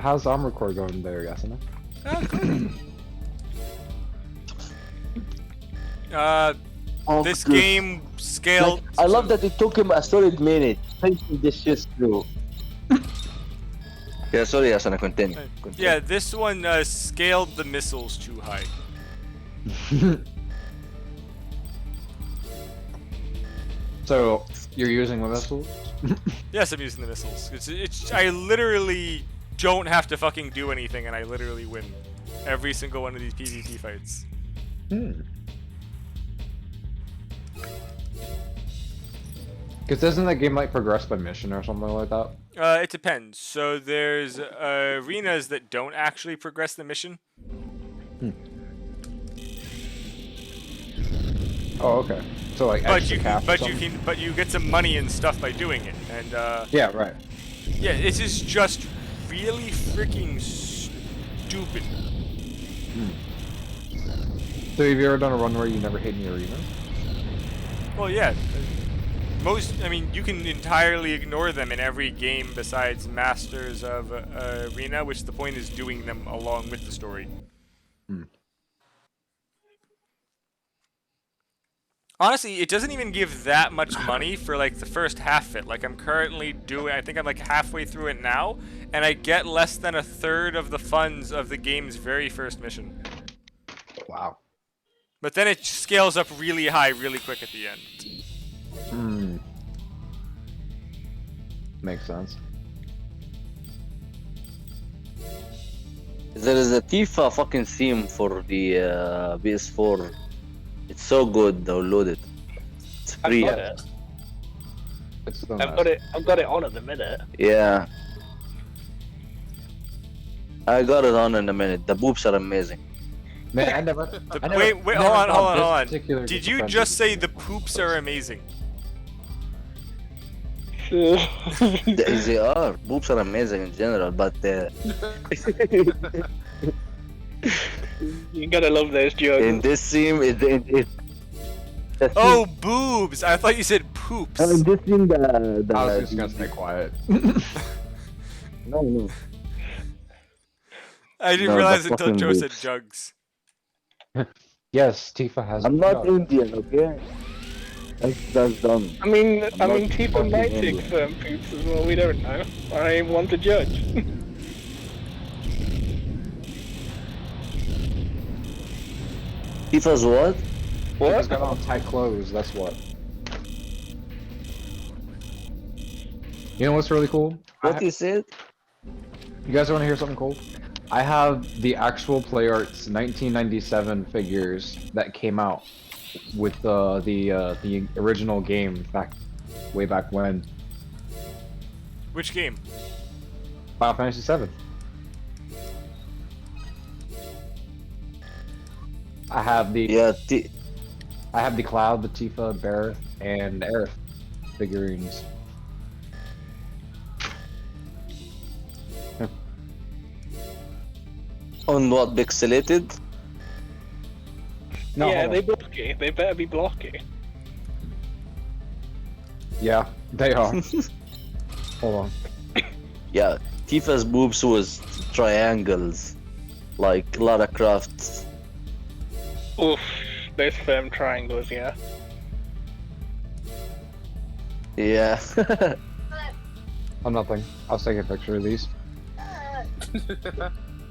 how's Armor Core going there, Yasuna? This game scaled. I love that it took him a solid minute thinking this shit through. Yeah, sorry, Asana, continue. Yeah, this one scaled the missiles too high. So you're using the missiles? Yes, I'm using the missiles. I literally don't have to fucking do anything, and I literally win every single one of these PvP fights. Because doesn't that game like progress by mission or something like that? It depends. So there's arenas that don't actually progress the mission. Oh, okay. So like But extra you cash or something? but you get some money and stuff by doing it. And Yeah, right. yeah, this is just really freaking stupid. So have you ever done a run where you never hit any arenas? Well, yeah. I mean, you can entirely ignore them in every game besides Masters of Arena, which the point is doing them along with the story. Honestly, it doesn't even give that much money for like the first half of it. Like I'm currently doing, I think I'm like halfway through it now, and I get less than a third of the funds of the game's very first mission. Wow. But then it scales up really high really quick at the end. Makes sense. There is a Tifa fucking theme for the PS4. It's so good. Download it. It's free. I've got it. It's so I've got it. I've got it on at the minute. Yeah. I got it on in a minute. The boobs are amazing. Man, I never. Wait, hold on. Did you just say the poops are amazing? They are. Boobs are amazing in general, but You gotta love those jokes. in this scene, Oh, boobs! I thought you said poops. in this scene, I was just gonna stay quiet. no. I didn't No, realize the until fucking Joe said boobs. jugs. Yes, Tifa has. I'm not no. Indian, okay? That's dumb. I mean, I'm not Tifa fucking might take Indian. firm poops as well. We don't know. I ain't one to judge. Tifa's what? Tifa's got on tight clothes. That's what. You know what's really cool? What you said? You guys want to hear something cool? I have the actual PlayArts 1997 figures that came out with the original game way back when. Which game? Final Fantasy 7. I have the I have the Cloud, the Tifa, Barrett, and Aerith figurines. On what, pixelated? No, yeah, hold they on. blocky. They better be blocky. Yeah, they are. Hold on. Yeah, Tifa's boobs was triangles, like Lara Croft's. Oof, those firm triangles, yeah. Yeah. I'm nothing. I'll take a picture of these.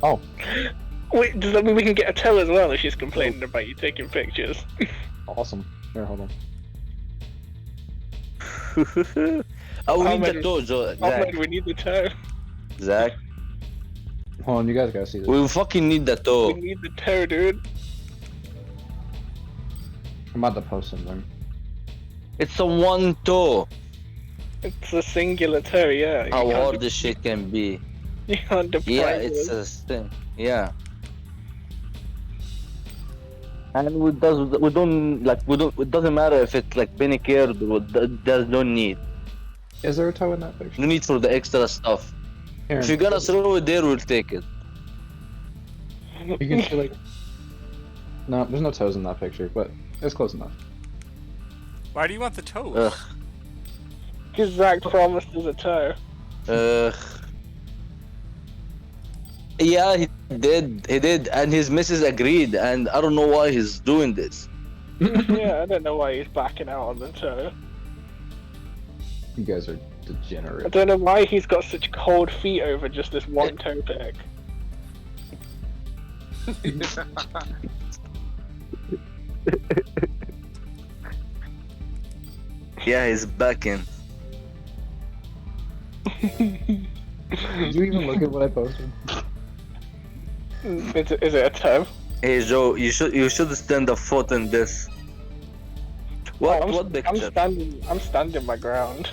Oh, Wait, does that mean we can get a toe as well if she's complaining about you taking pictures? awesome. Here, hold on. Oh, we How need many- the toe, Joe. Oh Zach. man, we need the toe. Zach. Hold on, you guys gotta see this. We fucking need the We toe. need the toe, dude. I'm about to post something. It's a one toe. It's a singular toe, yeah. You How can't hard de- this shit can be. You can't deprive Yeah, it. it's a thing. Yeah. And it doesn't matter if it's like Benny cared or there's no need. Is there a toe in that picture? No need for the extra stuff. Here, If you're gonna throw it there, we'll take it. you can see like. No, there's no toes in that picture, but it's close enough. Why do you want the toes? Ugh. Because Zach promised us a toe. Yeah, he did, and his missus agreed, and I don't know why he's doing this. Yeah, I don't know why he's backing out on the toe. You guys are I degenerate. don't know why he's got such cold feet over just this one toe pick. Yeah, he's backing. Did you even look at what I posted? Is it a toe? Hey Joe, you should stand a foot in this. What? I'm, What I'm picture? I'm standing my ground.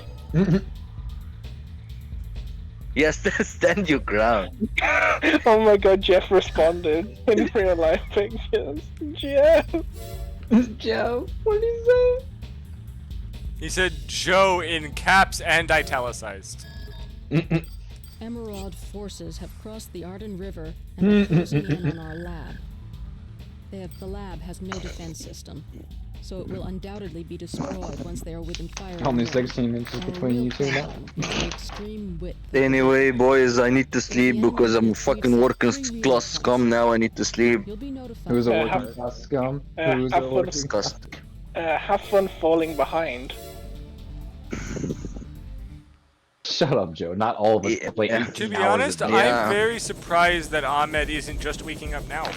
Yes, stand your ground. Oh my god, Jeff responded in real life pictures. Jeff! Joe, what did he He said Joe in caps and italicized. say? Emerald forces have crossed the Arden River and are closing in on our lab. The lab has no defense system, so it will undoubtedly be destroyed once they are within fire. Only of Rome. 16 inches Our between real you two now. problem is the extreme width of the Anyway, gap. boys, I need to At the sleep end because of I'm it, fucking we've working set 3 class relay scum points. now. I need to sleep. You'll be notified. Who's a have- working class scum? Who's have a fun. working class? Disgust. Have fun falling behind. Shut up, Joe. Not all of us Yeah, play yeah. 18 To be hours honest, a day. Yeah. I'm very surprised that Ahmed isn't just waking up now.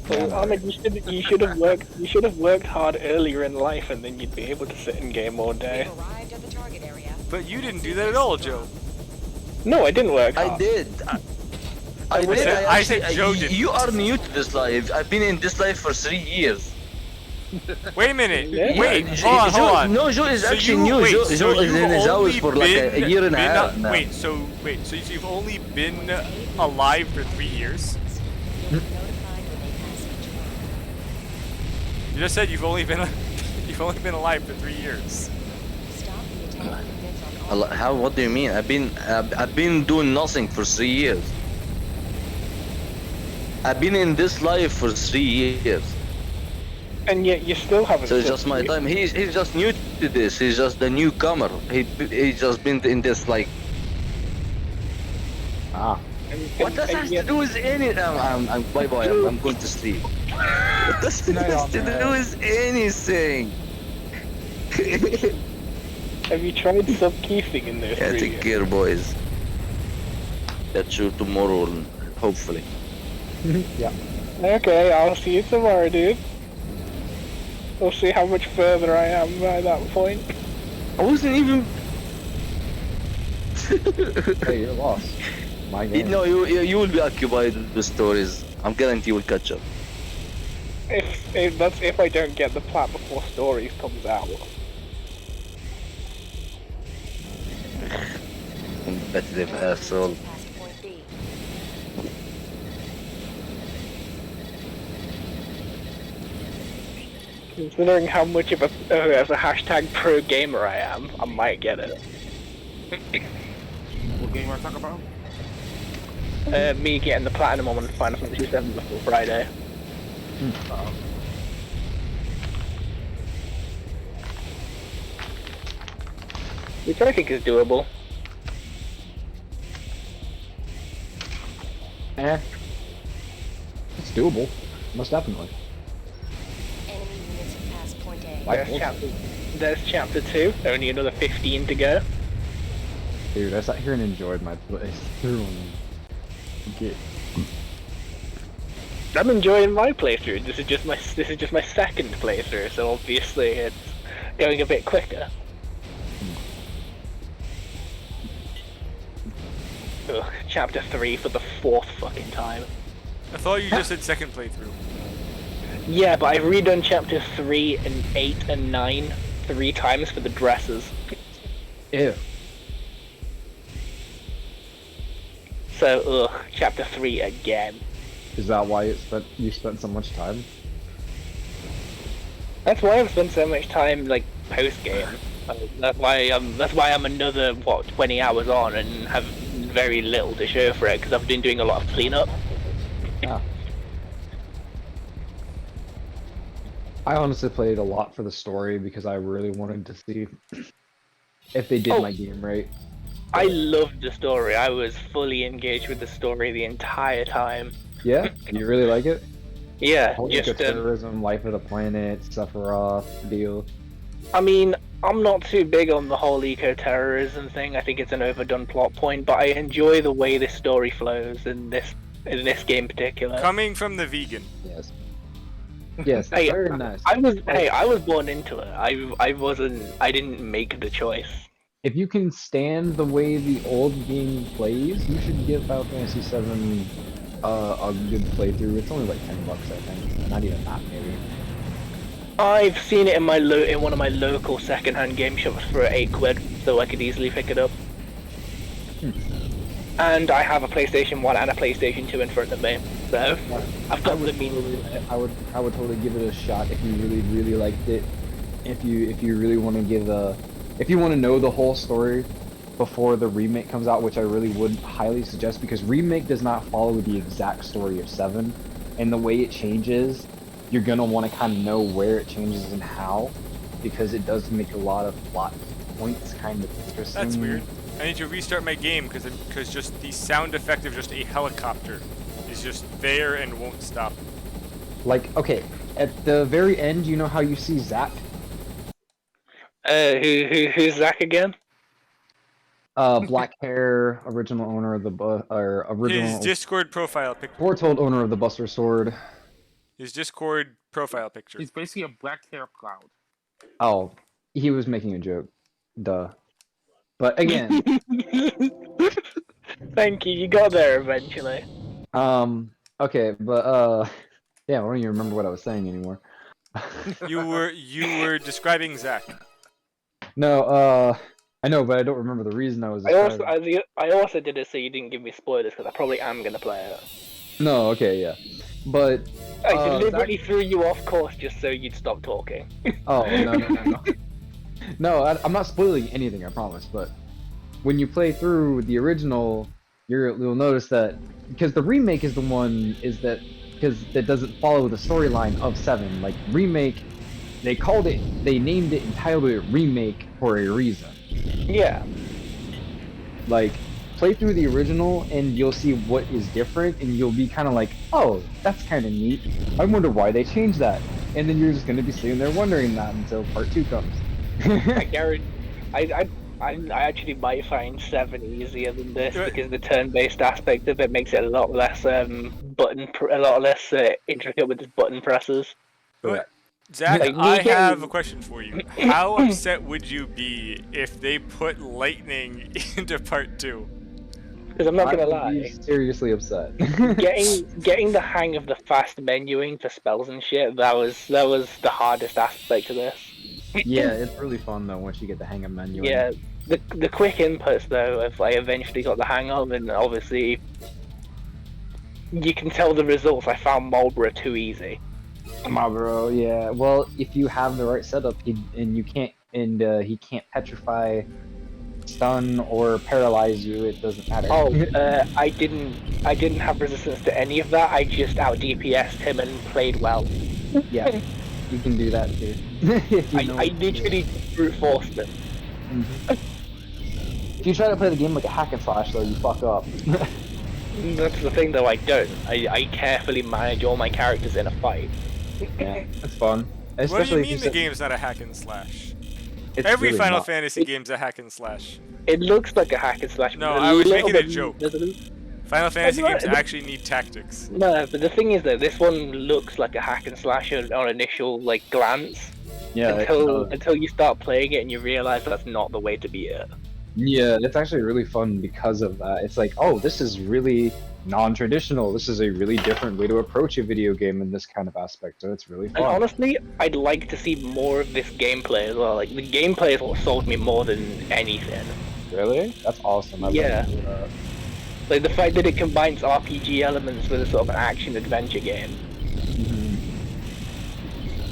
Well, Ahmed, you should have worked hard earlier in life, and then you'd be able to sit in game all day. We've arrived at the target area. But you didn't do that at all, Joe. No, I didn't work hard. I did. I was- did. I said actually- Joe didn't. You are new to this life. I've been in this life for 3 years. Wait a minute. Yeah. Wait, Joe- hold on. No, Joe is So actually you- new. wait, Joe, so Joe is you've in his only house for like a been- year and a been half now. Wait, so you've only been alive for 3 years? You'll be notified when they pass each one. You just said you've only been alive for 3 years. Stop the attack units on all How? What do you mean? I've been doing nothing for 3 years. I've been in this life for 3 years. And yet you still haven't. So it's just my time. He's just new to this. He's just the newcomer. He's just been in this like. Ah. What does that have to do with any? I'm bye bye. I'm going to sleep. What does this have to do with anything? Have you tried sub-keefing in this? Yeah, take care, boys. Catch you tomorrow, hopefully. Yeah. Okay, I'll see you tomorrow, dude. We'll see how much further I am by that point. I wasn't even. Hey, you're lost. My game. No, you will be occupied with the stories. I'm guarantee you will catch up. If I don't get the plat before stories comes out. Competitive asshole. past point B. Considering how much of a hashtag pro gamer I am, I might get it. What game I talk about? Me getting the platinum on Final Fantasy VII before Friday. Which I think is doable. It's doable. Most definitely. Enemy units have passed point A. There's chapter 2, only another 15 to go. Dude, I sat here and enjoyed my playthrough. Okay. I'm enjoying my playthrough. This is just my second playthrough, so obviously it's going a bit quicker. Ugh, chapter 3 for the 4th fucking time. I thought you just said second playthrough. Yeah, but I've redone chapter 3 and 8 and 9 3 times for the dresses. Ew. So, chapter 3 again. Is that why you spent so much time? That's why I've spent so much time, like, post-game. That's why I'm another, 20 hours on and have very little to show for it, because I've been doing a lot of cleanup. Ah. I honestly played a lot for the story because I really wanted to see if they did my game right. I loved the story. I was fully engaged with the story the entire time. Yeah? You really like it? Yeah, Whole just terrorism, life of the planet, Sephiroth, deal. I mean, I'm not too big on the whole eco-terrorism thing. I think it's an overdone plot point, but I enjoy the way this story flows in this game in particular. Coming from the vegan. Yes. Yes, Hey, very nice. I was born into it. I didn't make the choice. If you can stand the way the old game plays, you should give Final Fantasy VII a good playthrough. It's only like $10, I think. Not even that, maybe. I've seen it in my in one of my local second-hand game shops for £8, so I could easily pick it up. And I have a PlayStation 1 and a PlayStation 2 in front of me, so I've got the means. I would totally give it a shot if you really liked it. If you really want to if you want to know the whole story before the remake comes out, which I really would highly suggest, because remake does not follow the exact story of 7, and the way it changes, you're gonna want to kind of know where it changes and how, because it does make a lot of plot points kind of interesting. That's weird. I need to restart my game because just the sound effect of just a helicopter is just there and won't stop. Like, okay, at the very end, you know how you see Zach? Who's Zach again? Black hair, original owner of the original. His Discord profile picture. Foretold owner of the Buster Sword. His Discord profile picture. He's basically a black hair cloud. Oh, he was making a joke. Duh. But again. Thank you. You got there eventually. Okay, but yeah, I don't even remember what I was saying anymore. You were describing Zach. No, I know, but I don't remember the reason I was. I also did it so you didn't give me spoilers because I probably am gonna play it. No, okay, yeah, but I deliberately threw you off course just so you'd stop talking. Oh no. No, I'm not spoiling anything, I promise. But when you play through the original, you'll notice that because the remake is the one because that doesn't follow the storyline of 7. Like remake, they named it and titled it remake for a reason. Yeah. Like, play through the original and you'll see what is different, and you'll be kind of like, oh, that's kind of neat. I wonder why they changed that. And then you're just going to be sitting there wondering that until part 2 comes. I actually might find 7 easier than this because the turn-based aspect of it makes it a lot less intricate with the button presses. Zach, I have a question for you. How upset would you be if they put lightning into part 2? Because I'm not gonna lie, seriously upset. getting the hang of the fast menuing for spells and shit, that was the hardest aspect of this. Yeah, it's really fun though once you get the hang of menuing. Yeah, the quick inputs though, if I eventually got the hang of, and obviously you can tell the results. I found Marlborough too easy. Marlborough, yeah. Well, if you have the right setup, he can't petrify, stun, or paralyze you, it doesn't matter. Oh, I didn't have resistance to any of that. I just out DPS'd him and played well. Yeah, you can do that too. I literally brute forced him. If you try to play the game like a hack and slash, though, you fuck up. That's the thing, though. I don't. I carefully manage all my characters in a fight. Yeah, that's fun. What do you mean the game's not a hack and slash? Every really Final Fantasy game's a hack and slash. It looks like a hack and slash. No, I was making a joke. Final Fantasy games actually need tactics. No, but the thing is though, this one looks like a hack and slash on initial glance. Yeah. Until you start playing it and you realize that's not the way to be it. Yeah, it's actually really fun because of that. It's like, oh, this is really non-traditional. This is a really different way to approach a video game in this kind of aspect, so it's really fun. And honestly, I'd like to see more of this gameplay as well. Like, the gameplay is what sold me more than anything. Really? That's awesome. Yeah. Like, the fact that it combines RPG elements with a sort of an action-adventure game.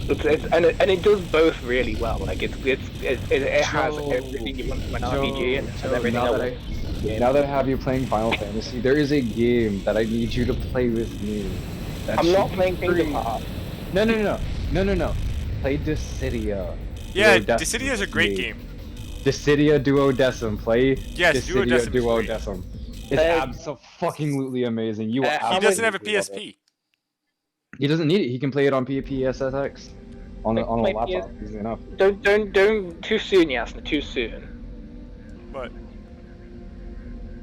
And it does both really well. Like it has everything you want from an RPG and has everything else. Now that I have you playing Final Fantasy, there is a game that I need you to play with me. I'm not playing Kingdom Hearts. No. Play Dissidia. Yeah, Dissidia is a great game. Dissidia Duodecim. Play Dissidia Duodecim. It's absolutely amazing. You will he doesn't have a PSP. He doesn't need it. He can play it on PSSX on a laptop. Easy enough. Don't too soon, Yasna. Too soon. What?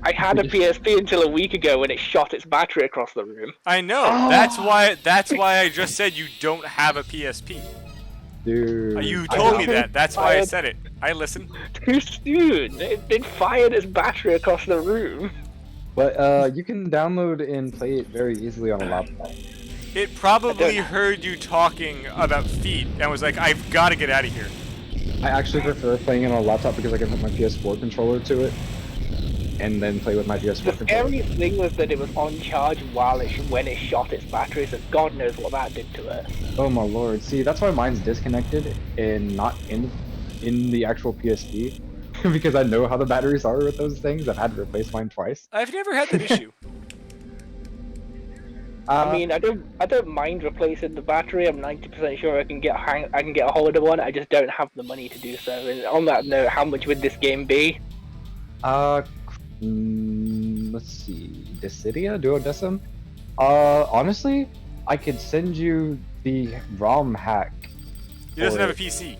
I had a PSP until a week ago when it shot its battery across the room. I know. Oh. That's why I just said you don't have a PSP. Dude. You told me that. That's why I said it. I listened. Too soon. It fired its battery across the room. But you can download and play it very easily on a laptop. It probably heard you talking about feet and was like, I've got to get out of here. I actually prefer playing it on a laptop because I can hook my PS4 controller to it, and then play with my PS4 The controller. scariest thing was that it was on charge when it shot its batteries, and God knows what that did to it. Oh my lord! See, that's why mine's disconnected and not in the actual PSP, because I know how the batteries are with those things. I've had to replace mine twice. I've never had that issue. I mean, I don't mind replacing the battery. I'm 90% sure I can get a hold of one. I just don't have the money to do so. And on that note, how much would this game be? Let's see, Dissidia, Duodecim. Honestly, I could send you the ROM hack. He doesn't have a PC.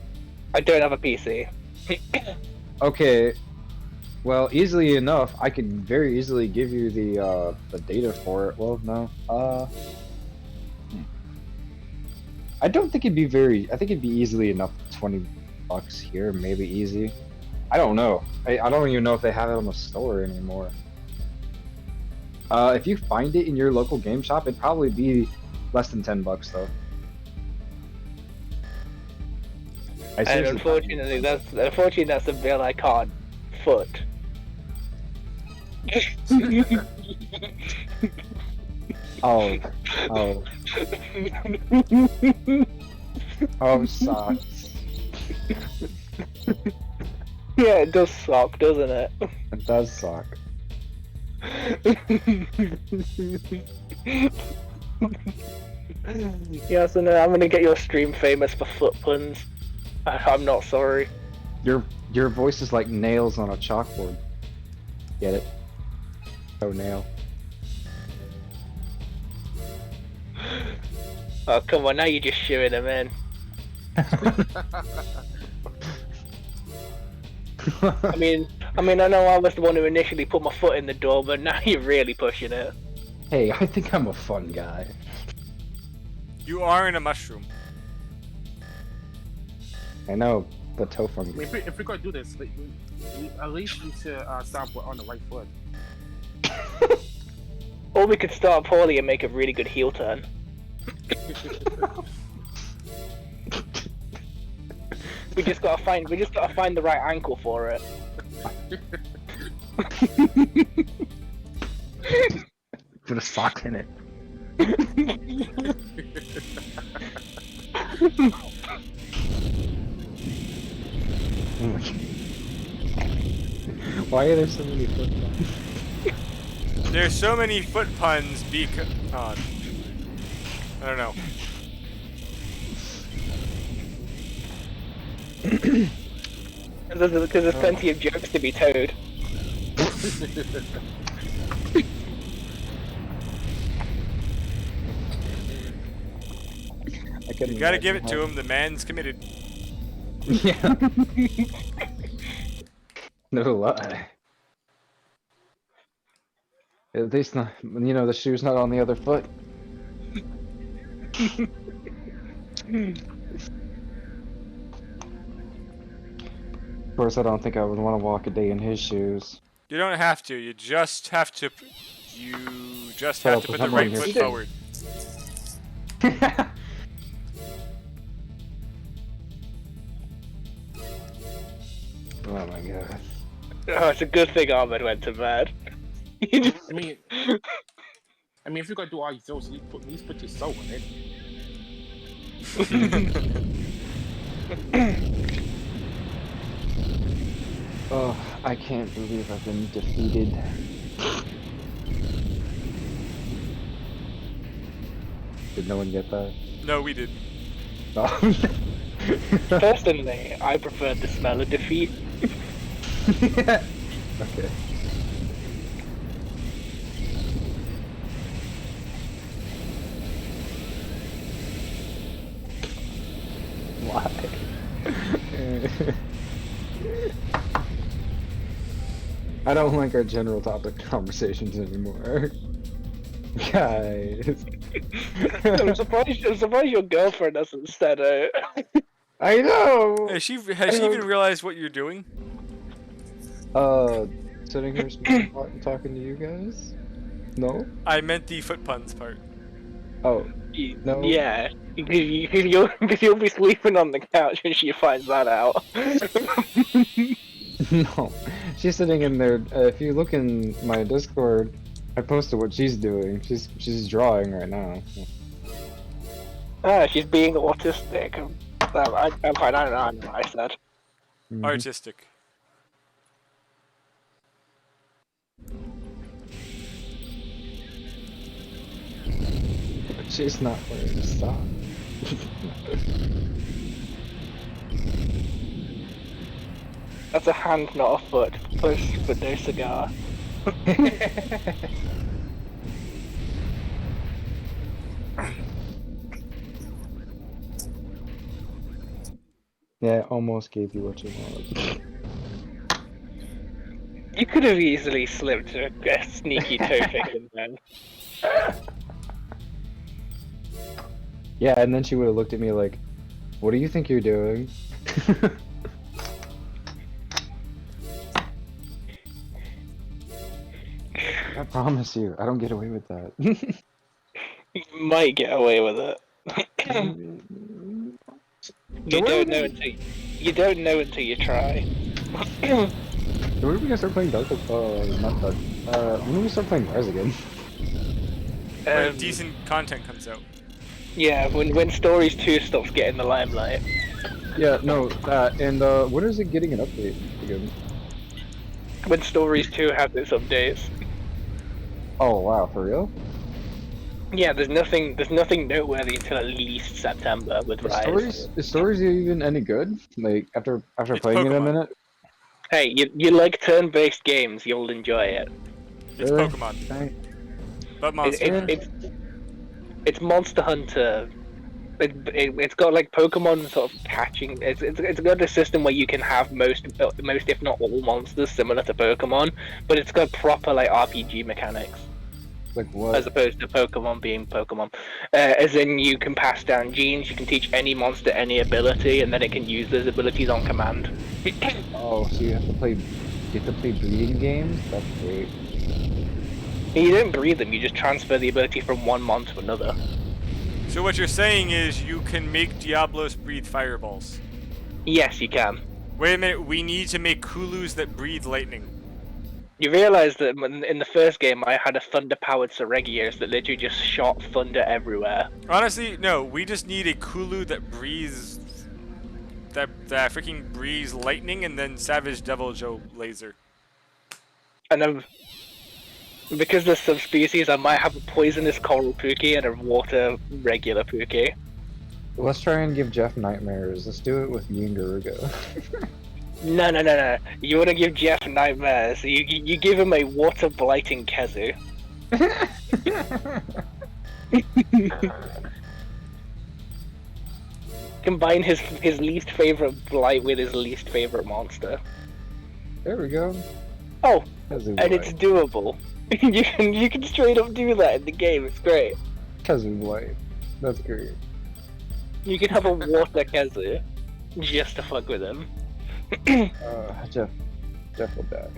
I don't have a PC. Okay. Well, easily enough, I could very easily give you the data for it. Well, no. I don't think it'd be I think it'd be easily enough. $20 here, maybe easy. I don't know. I don't even know if they have it on the store anymore. If you find it in your local game shop, it'd probably be less than $10 though. And unfortunately, that's a bill I can't foot. Oh. Oh, sucks. Yeah, it does suck, doesn't it? It does suck. Yeah, so no, I'm gonna get your stream famous for foot puns. I'm not sorry. Your voice is like nails on a chalkboard. Get it? Oh, nail. Oh, come on, now you're just shooing him in. I mean, I know I was the one who initially put my foot in the door, but now you're really pushing it. Hey, I think I'm a fun guy. You are in a mushroom. I know, but Tofung. I mean, if we're gonna do this, at least we should start on the right foot. Or we could start poorly and make a really good heel turn. We just gotta find the right ankle for it. Put a sock in it. Oh my God. Why are there so many foot puns? There's so many foot puns because... I don't know. Because there's plenty of jokes to be told. You gotta give it to him, the man's committed. Yeah. No lie. At least not, the shoe's not on the other foot. Of course, I don't think I would want to walk a day in his shoes. You don't have to. You just have to. You just have to put the right foot forward. Oh my god. Oh, it's a good thing Ahmed went to bed. I mean, if you're gonna do all these jokes, at least put your soul in it. Oh, I can't believe I've been defeated. Did no one get that? No, we did. Oh. Personally, I prefer the smell of defeat. Okay. Why? I don't like our general topic conversations anymore. Guys. I'm surprised your girlfriend hasn't said it. I know! Has she even realized what you're doing? Sitting here speaking and talking to you guys? No? I meant the foot puns part. Oh. No. Yeah, because you'll be sleeping on the couch when she finds that out. No, she's sitting in there. If you look in my Discord, I posted what she's doing. She's drawing right now. She's being autistic. I'm fine. I don't know what I said. Mhm. Artistic. She's not wearing a sock. That's a hand, not a foot. Push, but no cigar. Yeah, I almost gave you what you wanted. You could have easily slipped a sneaky toe pick in then. Yeah, and then she would have looked at me like, "What do you think you're doing?" I promise you, I don't get away with that. You might get away with it. You don't know until you try. When are we gonna start playing Dark? Not Dark. When do we start playing Rise again? When decent content comes out. Yeah, when Stories 2 stops getting the limelight. Yeah, no, and when is it getting an update again? When Stories 2 has its updates. Oh wow, for real? Yeah, there's nothing noteworthy until at least September with Rise. Is Stories even any good? Like after It's playing it a Pokemon. minute? Hey, you like turn-based games, you'll enjoy it. It's Really? Pokemon. Dang. But Monster. It's Monster Hunter. It's got like Pokemon sort of catching. It's got a system where you can have most if not all monsters similar to Pokemon, but it's got proper like RPG mechanics. Like what? As opposed to Pokemon being Pokemon. As in, you can pass down genes, you can teach any monster any ability, and then it can use those abilities on command. Oh, so you have to play breeding games? That's great. You don't breed them, you just transfer the ability from one mon to another. So what you're saying is you can make Diablos breathe fireballs. Yes, you can. Wait a minute, we need to make Kulus that breathe lightning. You realise that in the first game I had a thunder-powered Seregios that literally just shot thunder everywhere. Honestly, no, we just need a Kulu that breathes... That freaking breathes lightning and then Savage Devil Joe laser. And because there's subspecies, I might have a poisonous coral Pookie and a water regular Pookie. Let's try and give Jeff nightmares. Let's do it with Yin Garuga. No. You want to give Jeff nightmares. You give him a water blighting Kezu. Combine his least favorite blight with his least favorite monster. There we go. Oh, Kezu and Blight. it's doable. you can straight up do that in the game. It's great. Kezu Blight. That's great. You can have a water Kezu just to fuck with him. Jeff will die.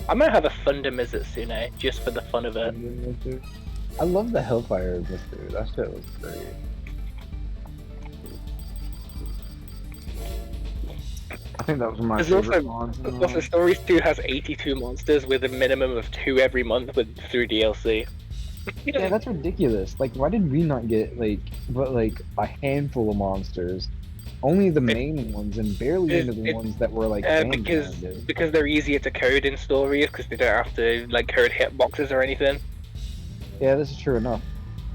I might have a Thunder Mizutsune just for the fun of it. I love the Hellfire Mister. That shit was great. I think that was my favorite monster. Also, Stories 2 has 82 monsters with a minimum of 2 every month through DLC. Yeah, that's ridiculous. Like, why did we not get but a handful of monsters? Only the main ones, and barely into the ones that were like because they're easier to code in Stories because they don't have to like code hitboxes or anything. Yeah, this is true enough.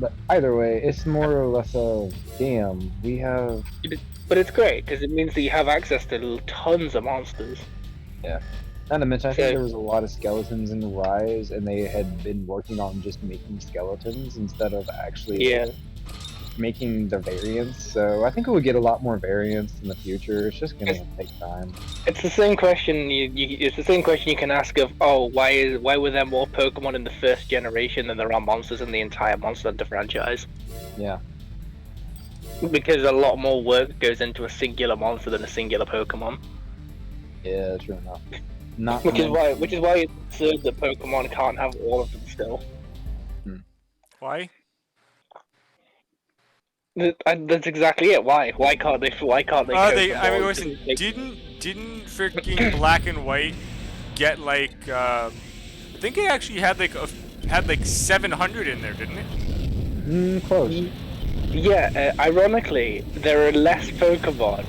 But either way, it's more or less a damn. We have. But it's great because it means that you have access to tons of monsters. Yeah. Not to mention, I think there was a lot of skeletons in Rise, and they had been working on just making skeletons instead of actually making the variants. So I think it would get a lot more variants in the future. It's just gonna take time. It's the same question. It's the same question you can ask of, why were there more Pokemon in the first generation than there are monsters in the entire Monster Hunter franchise? Yeah. Because a lot more work goes into a singular monster than a singular Pokemon. Yeah, true enough. Not Which is mentioned. why it's absurd that Pokemon can't have all of them still. Why? That's exactly it. Why? Why can't they? Why can't they? Oh, Code them I mean, all? listen, didn't freaking Black and White get like I think it actually had like 700 in there, didn't it? Close. Yeah. Ironically, there are less Pokemon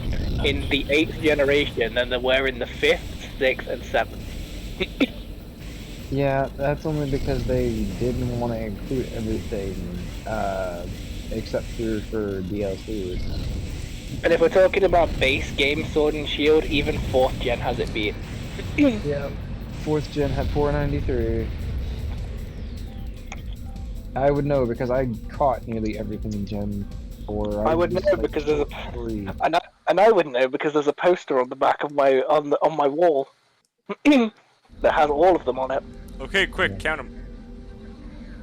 in the 8th generation than there were in the 5th, 6th, and 7th. Yeah, that's only because they didn't want to include everything, except for DLC. And if we're talking about base game Sword and Shield, even 4th gen has it beat. Yeah, 4th gen had 493. I would know because I caught nearly everything in Gen 4. I would know just, like, because there's a 3. and I would know because there's a poster on the back of my on my wall that has all of them on it. Okay, quick, count them.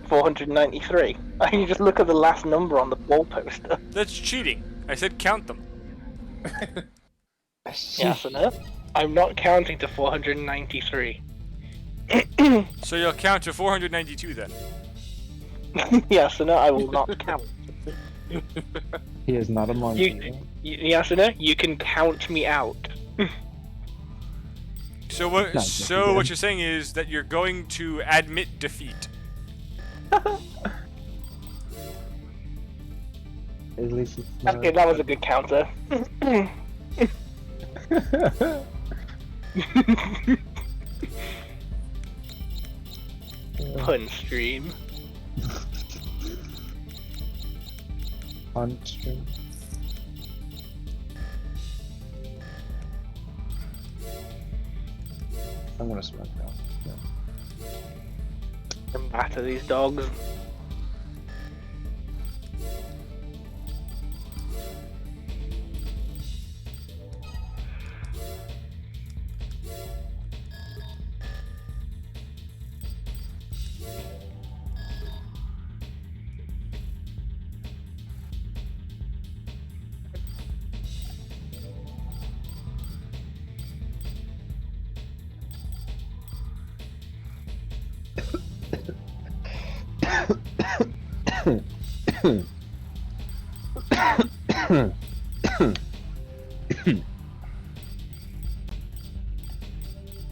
493. I can just look at the last number on the wall poster. That's cheating. I said count them. Yes, and I'm not counting to 493. So you'll count to 492 then. Yes, and I will not count. He is not a monkey. Yes, and you can count me out. So what? Not So what you're saying is that you're going to admit defeat. At least it's not. Okay, that was a good counter. Pun stream. On stream. I'm gonna smoke now. Yeah. I'm back to these dogs.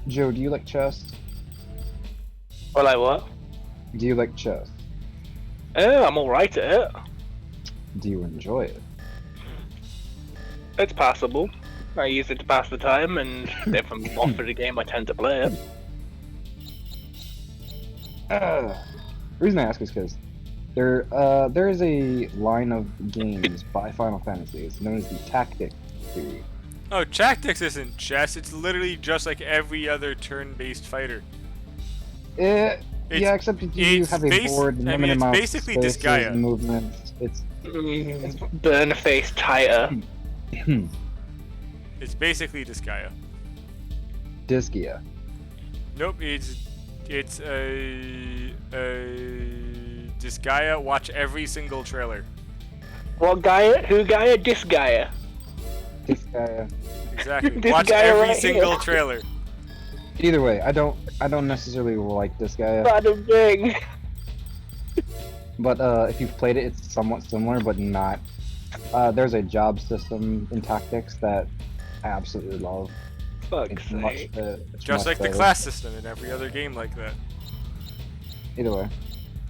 Joe, do you like chess? Well, I what? Do you like chess? Oh, I'm alright at it. Do you enjoy it? It's passable. I use it to pass the time, and if I'm offered a game, I tend to play it. The reason I ask is because there is a line of games by Final Fantasy. It's known as the Tactics series. Oh, tactics isn't chess. It's literally just like every other turn-based fighter. Yeah, except that you have a board, limited amount of basically spaces, Disgaea. movements. It's Burn face tighter. It's basically Disgaea. Disgaea. Nope, it's Disgaea. Watch every single trailer. What Gaia? Who Gaia? This Gaia. Disgaea. Exactly. This Watch guy every right single here. trailer. Either way, I don't necessarily like Disgaea. Bada bing. But if you've played it, it's somewhat similar, but not. There's a job system in Tactics that I absolutely love. Fuck's It's much, sake. it's Just much like the better. class system in every other game like that. Either way.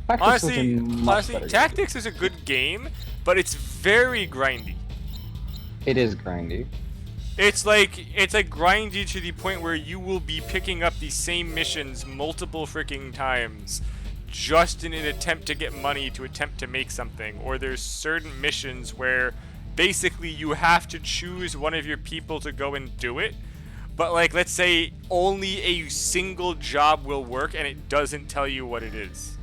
Tactics was a Honestly, much better game. Tactics is a good game, but it's very grindy. It is grindy. It's like grindy to the point where you will be picking up the same missions multiple freaking times just in an attempt to get money to attempt to make something. Or there's certain missions where basically you have to choose one of your people to go and do it. But like, let's say only a single job will work and it doesn't tell you what it is.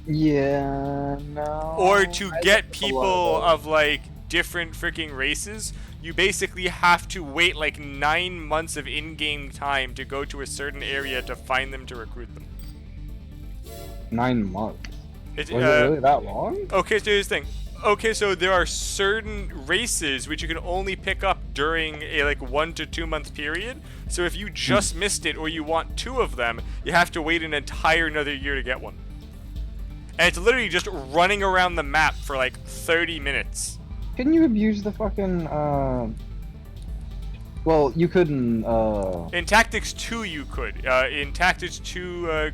Yeah, no. Or to I get like a lot people of of like different freaking races, you basically have to wait like 9 months of in-game time to go to a certain area to find them to recruit them. 9 months. It, Was it really that long? Okay, so here's the thing. Okay, so there are certain races which you can only pick up during a like 1 to 2 month period. So if you just missed it or you want 2 of them, you have to wait an entire another year to get one. And it's literally just running around the map for like 30 minutes. Couldn't you abuse the fucking Well, you couldn't In Tactics 2 you could. In Tactics 2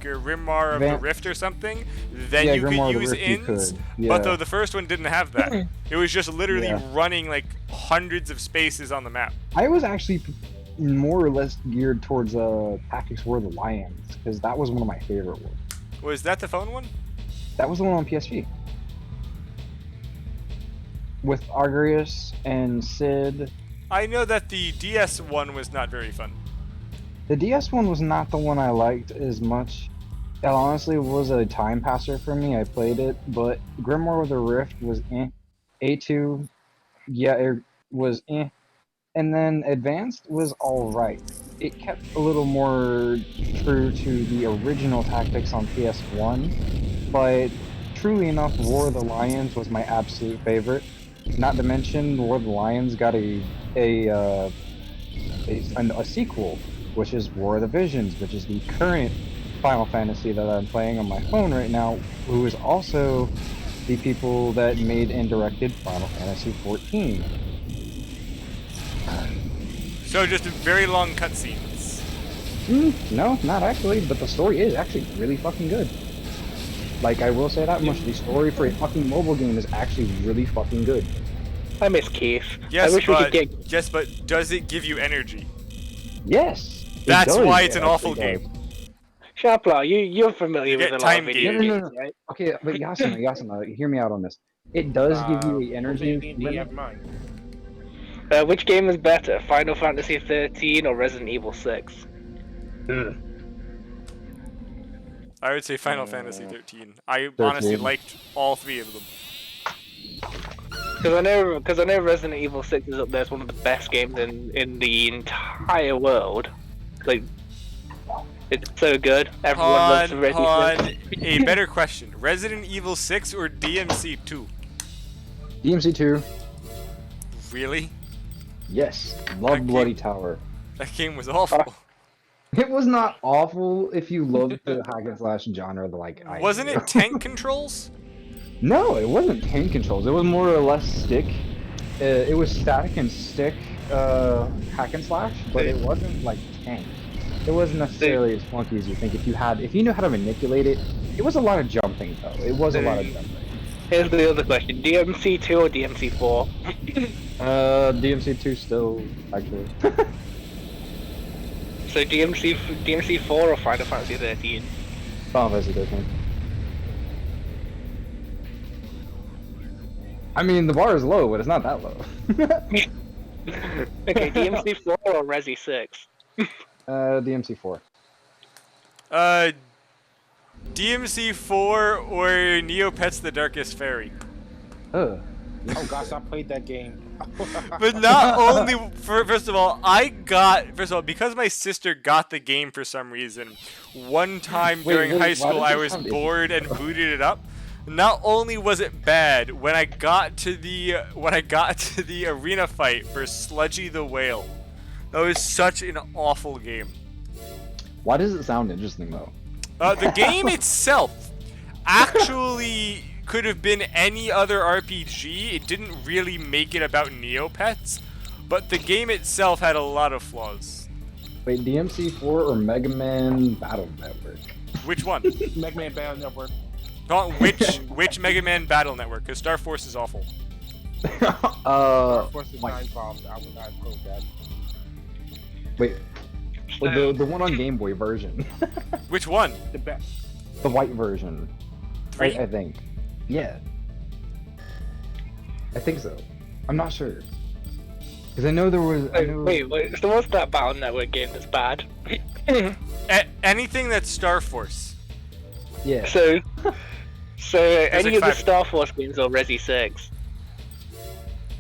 Grimoire of the Rift or something, then you Grimoire could of the use Rift you ins. could, But yeah. though the first one didn't have that. It was just literally Yeah. running like hundreds of spaces on the map. I was actually more or less geared towards Tactics War of the Lions, because that was one of my favorite ones. Was that the phone one? That was the one on PSP. With Argarius and Sid. I know that the DS one was not very fun. The DS one was not the one I liked as much. It honestly was a time passer for me. I played it, but Grimoire of the Rift was eh. A2, yeah, it was eh. And then Advanced was alright. It kept a little more true to the original tactics on PS1, but truly enough, War of the Lions was my absolute favorite. Not to mention, War of the Lions got a sequel, which is War of the Visions, which is the current Final Fantasy that I'm playing on my phone right now, who is also the people that made and directed Final Fantasy XIV. So just very long cutscenes. No, not actually, but the story is actually really fucking good. Like, I will say that much, the story for a fucking mobile game is actually really fucking good. I miss Keith. Yes, I wish we could get... yes, but does it give you energy? Yes! That's does, why it's it an awful actually game. Shapla, you're familiar You with get a lot time of video gating. games, right? Okay, but Yasuna, hear me out on this. It does give you the energy. Do you have mine? Which game is better, Final Fantasy 13 or Resident Evil 6? I would say Final Fantasy 13. I honestly liked all 3 of them. Because I know Resident Evil 6 is up there as one of the best games in the entire world. Like, it's so good. Everyone loves Resident Evil. A better question: Resident Evil 6 or DMC 2? DMC 2. Really? Yes. Love Bloody Tower. That game was awful. It was not awful if you loved the hack and slash genre like I Wasn't do. it tank controls? No, it wasn't tank controls. It was more or less stick. It was static and stick hack and slash, but it wasn't like tank. It wasn't necessarily as funky as you think. If you knew how to manipulate it, it was a lot of jumping though. It was a lot of jumping. Here's the other question: DMC 2 or DMC 4? DMC 2 still actually. So DMC 4 or Final Fantasy 13? Final Fantasy 13. I mean, the bar is low, but it's not that low. Okay, DMC 4 or Resi 6? DMC 4. DMC 4 or Neopets the Darkest Fairy. Oh gosh, I played that game. But not only, first of all, because my sister got the game for some reason, one time during high school I was bored and booted it up. Not only was it bad, when I got to the arena fight for Sludgy the Whale, that was such an awful game. Why does it sound interesting though? The game itself actually could have been any other RPG. It didn't really make it about Neopets, but the game itself had a lot of flaws. Wait, DMC 4 or Mega Man Battle Network? Which one? Mega Man Battle Network. Not which Mega Man Battle Network? Because Star Force is awful. Star Force is not involved. I would not include that. Wait, the one on Game Boy version. Which one? The best. The white version. 3? I think. Yeah. I think so. I'm not sure. Because I know there was. Wait. So what's that Battle Network game that's bad? Anything that's Star Force. Yeah. So any like of the 5. Star Force games or Resi 6?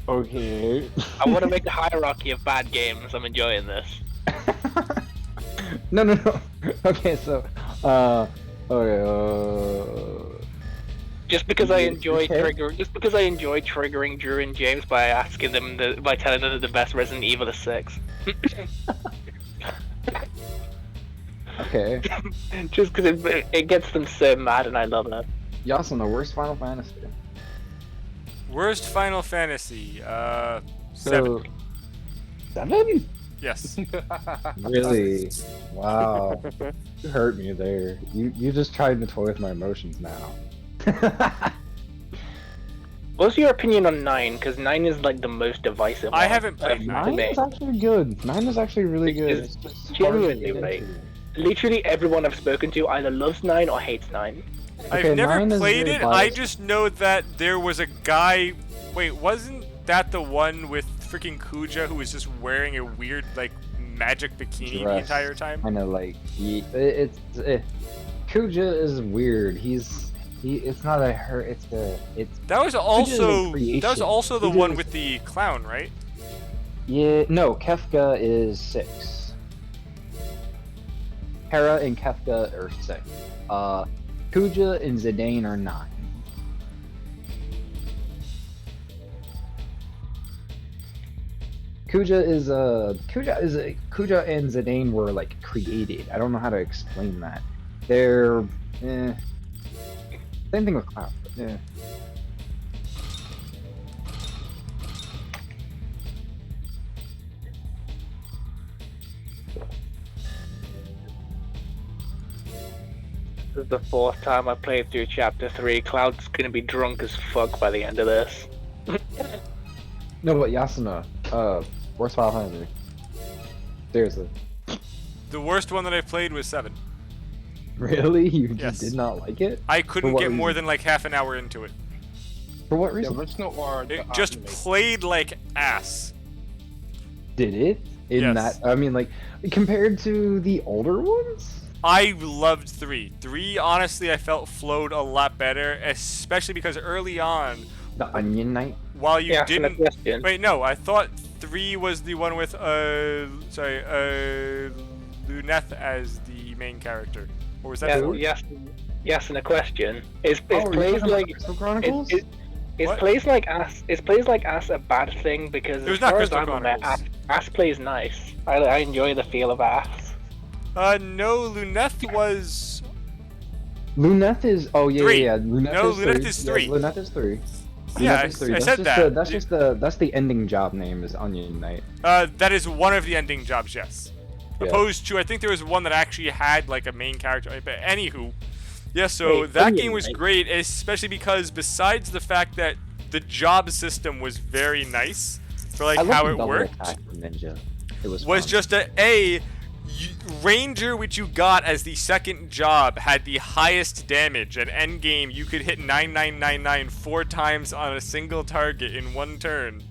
Okay. I want to make a hierarchy of bad games. I'm enjoying this. No. Okay, so. Okay. Just because I enjoy triggering Drew and James by asking them by telling them that the best Resident Evil is 6. Okay. Just because it gets them so mad, and I love it. Yasuna, worst Final Fantasy. Worst Final Fantasy. 7. So, 7? Yes. Really? Wow. You hurt me there. You just tried to toy with my emotions now. What's your opinion on 9? Because 9 is like the most divisive. I one, haven't played to 9 me. is actually good. 9 is actually really good. It's It's just genuinely, hard to get right? into. Literally everyone I've spoken to either loves 9 or hates 9. Okay, I've never 9 is played very it. I biased. just know that there was a guy. Wait, wasn't that the one with freaking Kuja who was just wearing a weird like magic bikini the Dress. entire time? I know, like Kuja is weird. It's not a her. It's That was Kuja is a also creation. the Kuja one is- with the clown, right? Yeah, no, Kefka is 6. Hera and Kefka are 6. Kuja and Zidane are 9. Kuja and Zidane were like created. I don't know how to explain that. They're same thing with Cloud. But, yeah. This is the 4th time I played through Chapter 3. Cloud's gonna be drunk as fuck by the end of this. No, but Yasuna, worst Final Fantasy. Seriously. The worst one that I played was 7. Really? You just Yes. did not like it? I couldn't what get more reason? than like half an hour into it. For what The reason? original or the It just remake? played like ass. Did it? In Yes. that, I mean, like, compared to the older ones? I loved 3. 3, honestly, I felt flowed a lot better, especially because early on, The Onion Knight? while you Yeah, asking a didn't. question. Wait, no, I thought 3 was the one with Luneth as the main character. Or was that Yeah, 4? yes, and a question. Is Oh, you're plays talking about like Crystal Chronicles? is What? plays like ass a bad thing? Because It was as not far as Crystal I'm aware, Chronicles. ass plays nice. I enjoy the feel of ass. No, Luneth was. Luneth is. Oh yeah, 3. yeah, yeah. Luneth No, is Luneth 3. is Yeah, 3. Luneth is 3. Yeah, Luneth is 3. I That's said just that. that's the ending job name is Onion Knight. That is one of the ending jobs, yes. Yeah. Opposed to, I think there was one that actually had like a main character. But anywho, yeah. So Wait, that Onion game was Knight? great, especially because besides the fact that the job system was very nice for like I love how the it double worked, attack from Ninja. It was was fun. just Ranger, which you got as the second job, had the highest damage. At endgame, you could hit 9999 4 times on a single target in one turn.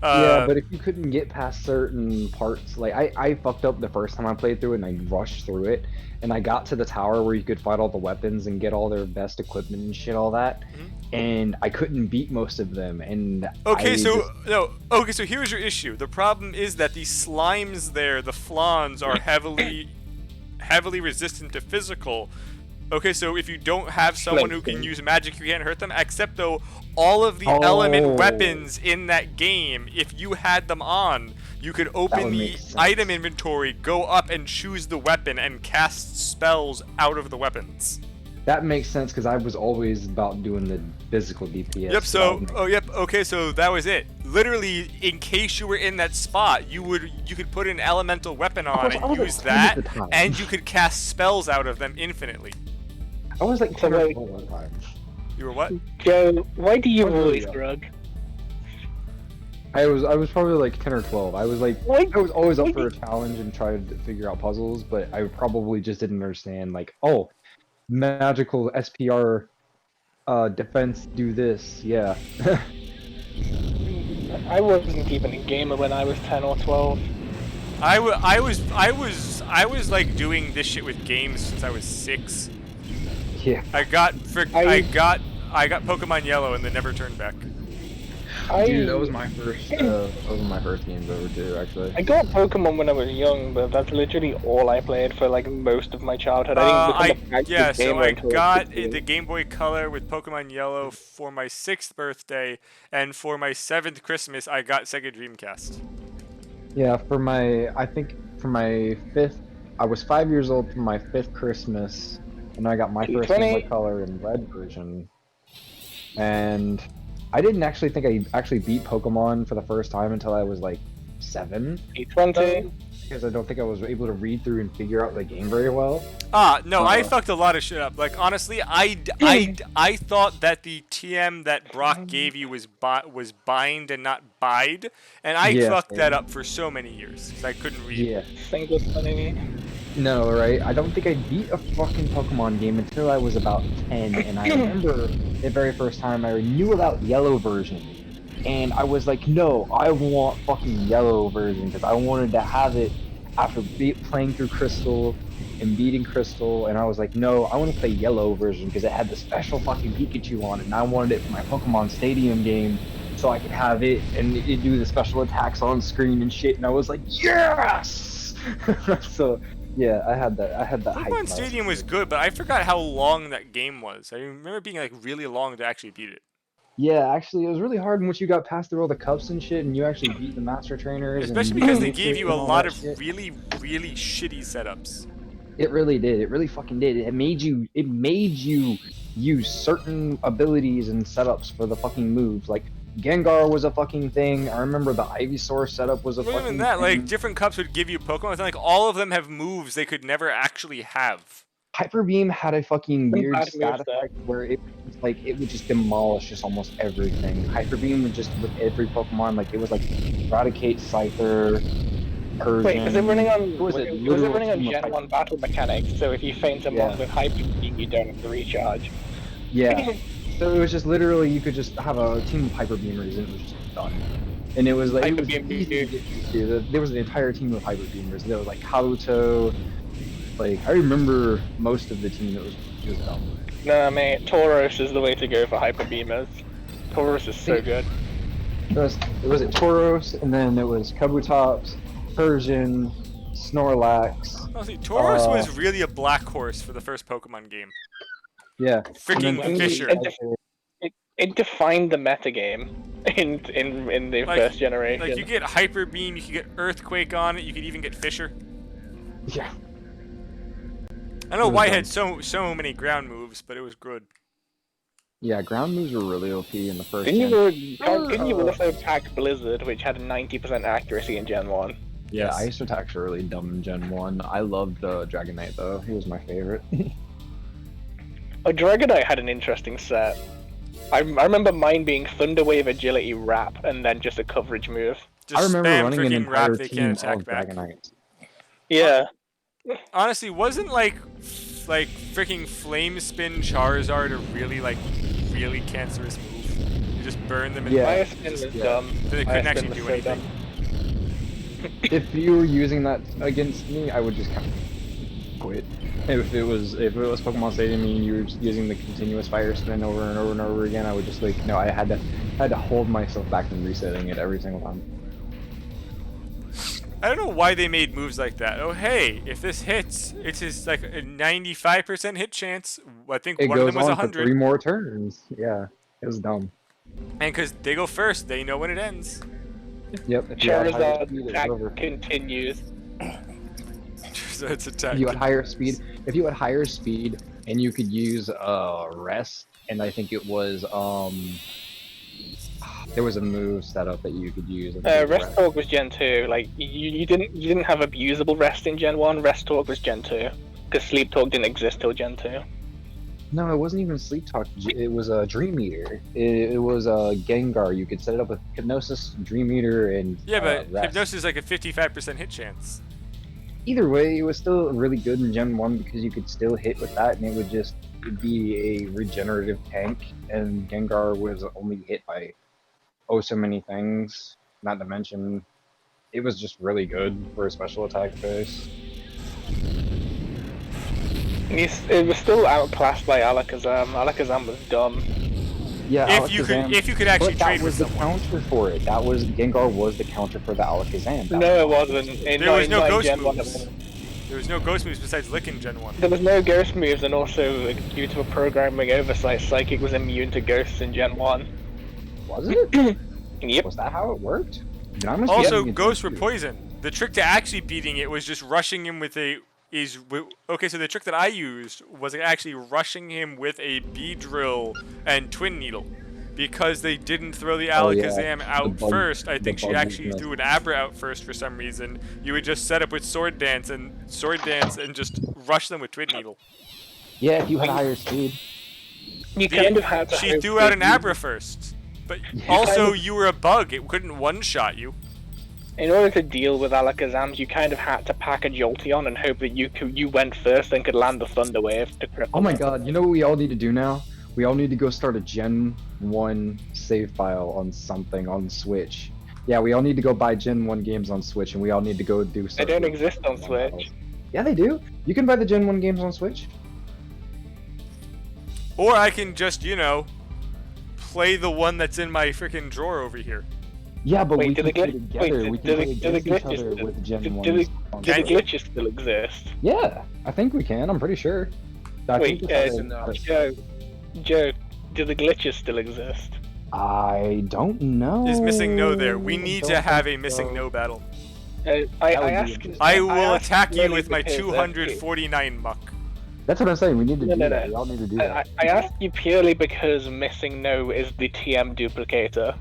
Yeah, but if you couldn't get past certain parts, like I fucked up the first time I played through it and I rushed through it, and I got to the tower where you could fight all the weapons and get all their best equipment and shit, all that, and I couldn't beat most of them. And Okay, I so just- so here's your issue. The problem is that the slimes there, the flans, are heavily resistant to physical. Okay, so if you don't have someone who can use magic, you can't hurt them. Except though, all of the element Oh. weapons in that game, if you had them on, you could open would the make sense. item inventory, go up and choose the weapon, and cast spells out of the weapons. that makes sense because I was always about doing the physical DPS. Yep. so that would make- Okay. So that was it. Literally, in case you were in that spot, you could put an elemental weapon on course, I and was use at 10 that, at the time. and you could cast spells out of them infinitely. I was like 10 or like- 12 at the time. You were what? Joe, why do you Oh, always yeah. drug? I was probably like 10 or 12. I was like, Why- I was always why up for a do- challenge and tried to figure out puzzles, but I probably just didn't understand, like, oh, magical SPR defense do this, yeah. I wasn't even a gamer when I was 10 or 12. I was like doing this shit with games since I was 6. Yeah. I got Pokemon Yellow and then never turned back. Dude, that was my first. Those were my first games ever too, actually. I got Pokemon when I was young, but that's literally all I played for like most of my childhood. I didn't become an active So gamer I until got like 16. the Game Boy Color with Pokemon Yellow for my 6th birthday, and for my 7th Christmas, I got Sega Dreamcast. Yeah, I think for my 5th, I was 5 years old for my 5th Christmas, and I got my first Game Boy Color in red version. And I didn't actually think I actually beat Pokemon for the first time until I was like 7. P20. Because I don't think I was able to read through and figure out the game very well. No, I fucked a lot of shit up. Like, honestly, I thought that the TM that Brock gave you was bind and not bide, and I fucked that up for so many years, because I couldn't read. Yeah. Single funny. No, right? I don't think I beat a fucking Pokemon game until I was about 10, and I remember the very first time I knew about Yellow version, and I was like, no, I want fucking Yellow version, because I wanted to have it after playing through Crystal and beating Crystal, and I was like, no, I want to play Yellow version, because it had the special fucking Pikachu on it, and I wanted it for my Pokemon Stadium game, so I could have it, and it do the special attacks on screen and shit, and I was like, yes! So... yeah, I had that. Pokemon Stadium was good, but I forgot how long that game was. I remember being like really long to actually beat it. Yeah, actually, it was really hard once you got past through all the cups and shit, and you actually beat the master trainers. Especially because they gave you a lot of really, really shitty setups. It really did. It really fucking did. It made you use certain abilities and setups for the fucking moves. Like Gengar was a fucking thing. I remember the Ivysaur setup was a fucking Even that, thing. like, different cups would give you Pokemon, and like all of them have moves they could never actually have. Hyper Beam had a fucking weird stat effect where it was like it would just demolish just almost everything. Hyper Beam would just with every Pokemon, like it was like Eradicate, Scyther, Persian. Wait, was it running on? Was it running on Gen 1 battle mechanics? So if you faint a mob with Hyper Beam, you don't have to recharge. Yeah. So it was just literally you could just have a team of Hyper Beamers and it was just done. And it was like it was easy to get used to. There was an entire team of Hyper Beamers. There was like Kabuto. Like I remember most of the team that was dumb. Nah, mate, Tauros is the way to go for Hyper Beamers. Tauros is so good. It was Tauros, and then it was Kabutops, Persian, Snorlax. Oh, see, Tauros was really a black horse for the first Pokemon game. Yeah. Freaking Fisher. It defined the metagame in the first generation. Like you get Hyper Beam, you could get Earthquake on it, you could even get Fisher. Yeah. I don't know why it had so many ground moves, but it was good. Yeah, ground moves were really OP in the first Didn't you also attack Blizzard, which had 90% accuracy in Gen 1? Yeah, Ice attacks were really dumb in Gen 1. I loved Dragonite though, he was my favorite. Oh, Dragonite had an interesting set. I remember mine being Thunder Wave, Agility, Wrap, and then just a coverage move. I remember running an entire team of Dragonites. Yeah. Honestly, wasn't like freaking Flame Spin Charizard a really cancerous move? You just burn them and Fire Spin was dumb. They couldn't actually do anything. If you were using that against me, I would just kind of quit. If it was Pokemon Stadium and you were using the continuous Fire Spin over and over and over again, I would just like no, I had to hold myself back from resetting it every single time. I don't know why they made moves like that. Oh hey, if this hits, it's just like a 95% hit chance. I think one of them was 100. It goes on for 3 more turns. Yeah, it was dumb. And because they go first, they know when it ends. Yep. Charizard attack continues. It's attack. If you had higher speed, and you could use rest, and I think it was there was a move setup that you could use. Rest Talk was Gen 2. Like you didn't have abusable rest in Gen 1. Rest Talk was Gen 2 because Sleep Talk didn't exist till Gen 2. No, it wasn't even Sleep Talk. It was a Dream Eater. It was a Gengar. You could set it up with Hypnosis, Dream Eater, and yeah, but rest. Hypnosis is like a 55% hit chance. Either way, it was still really good in Gen 1 because you could still hit with that, and it would just be a regenerative tank. And Gengar was only hit by so many things. Not to mention, it was just really good for a special attack base. It was still outclassed by Alakazam. Alakazam was dumb. Yeah, If you Alakazam. could actually But that trade with was the someone. counter for it. That was Gengar was the counter for the Alakazam. That No, it was- wasn't. There was no not in ghost Gen 1. moves. There was no ghost moves besides Lick in Gen 1. There was no ghost moves, and also due to a programming oversight, Psychic was immune to ghosts in Gen 1. Was it? Yep. Was that how it worked? Then I must be Also, having a ghosts were Gen 2. poison. The trick to actually beating it was just rushing him with a okay. So the trick that I used was actually rushing him with a Beedrill and Twin Needle, because they didn't throw the Oh, yeah. Alakazam out bug- first. I the think she bug actually weakness. threw an Abra out first for some reason. You would just set up with Sword Dance and just rush them with Twin Needle. Yeah, if you had higher speed. You kind of had to. She hope threw out that an you- Abra first, but Yeah. also you were a bug. It couldn't one-shot you. In order to deal with Alakazams, you kind of had to pack a Jolteon and hope that you went first and could land the Thunder Wave to cripple. Oh my them. god, you know what we all need to do now? We all need to go start a Gen 1 save file on something on Switch. Yeah, we all need to go buy Gen 1 games on Switch, and we all need to go do They something. don't exist on Switch. Yeah, they do. You can buy the Gen 1 games on Switch. Or I can just, play the one that's in my freaking drawer over here. Yeah, but Wait, we do can the play gl- together. wait, We do can the- play do the against each glitches- other with Gen do 1. the- Do Can the you? glitches still exist? Yeah, I think we can. I'm pretty sure. I Wait, think it's on Joe, do the glitches still exist? I don't know. Is missing no there? We need to Don't have a think missing so. no battle. I That would be asked. interesting. I will asked attack you mainly with my because, 249 muck. That's what I'm saying. We need to No, do no, that. no. We all need to do that. I asked you purely because missing no is the TM duplicator.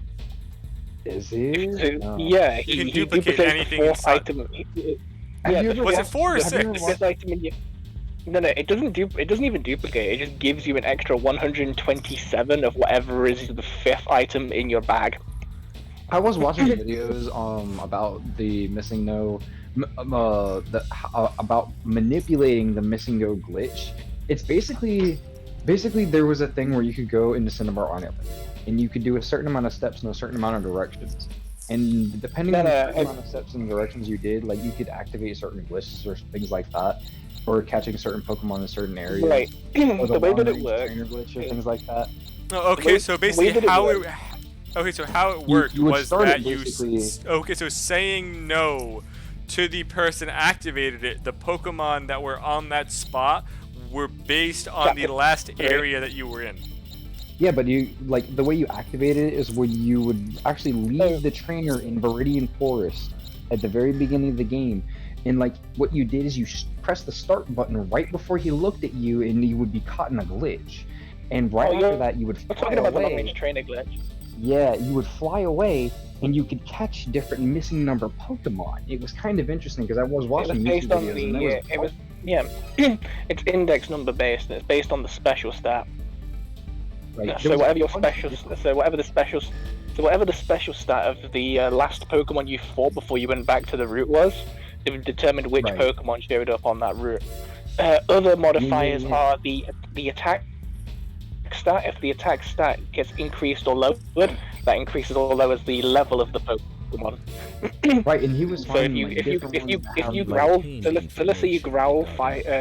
Is he? So, No. yeah, You can he duplicate duplicates anything the in fourth Sun. item. Have Yeah, you the ever Was it watched- 4 or have you ever 6? watched- fifth item in your. No, it doesn't it doesn't even duplicate. It just gives you an extra 127 of whatever is the fifth item in your bag. I was watching videos about the missing no, about manipulating the missing no glitch. It's basically there was a thing where you could go into Cinnabar on it, and you could do a certain amount of steps in a certain amount of directions. And depending on the amount of steps and directions you did, like you could activate certain glitches or things like that, or catching certain Pokemon in certain areas. Right. Or The way that it long-range works. trainer glitch or things like that. Oh, okay, way- so the way basically that it how it. works- Okay, so how it worked you would was start that it you. basically- Okay, so saying no to the person activated it, the Pokemon that were on that spot were based on the last area that you were in. Yeah, but you like the way you activated it is where you would actually leave the trainer in Viridian Forest at the very beginning of the game, and like what you did is you press the start button right before he looked at you, and you would be caught in a glitch. And right after that, you would We're fly talking about the away. long-range trainer glitch. Yeah, you would fly away, and you could catch different missing number Pokemon. It was kind of interesting because I was It watching was YouTube based on videos, the. and It was it's index number based, and it's based on the special stat. like, So whatever your special, so whatever the special stat of the last Pokemon you fought before you went back to the route was, it determined which Right. Pokemon showed up on that route. Other modifiers Yeah. are the attack stat. If the attack stat gets increased or lowered, that increases or lowers the level of the Pokemon. right, and he was So finding, if you like, different ones that have, like, growl, so let's say you growl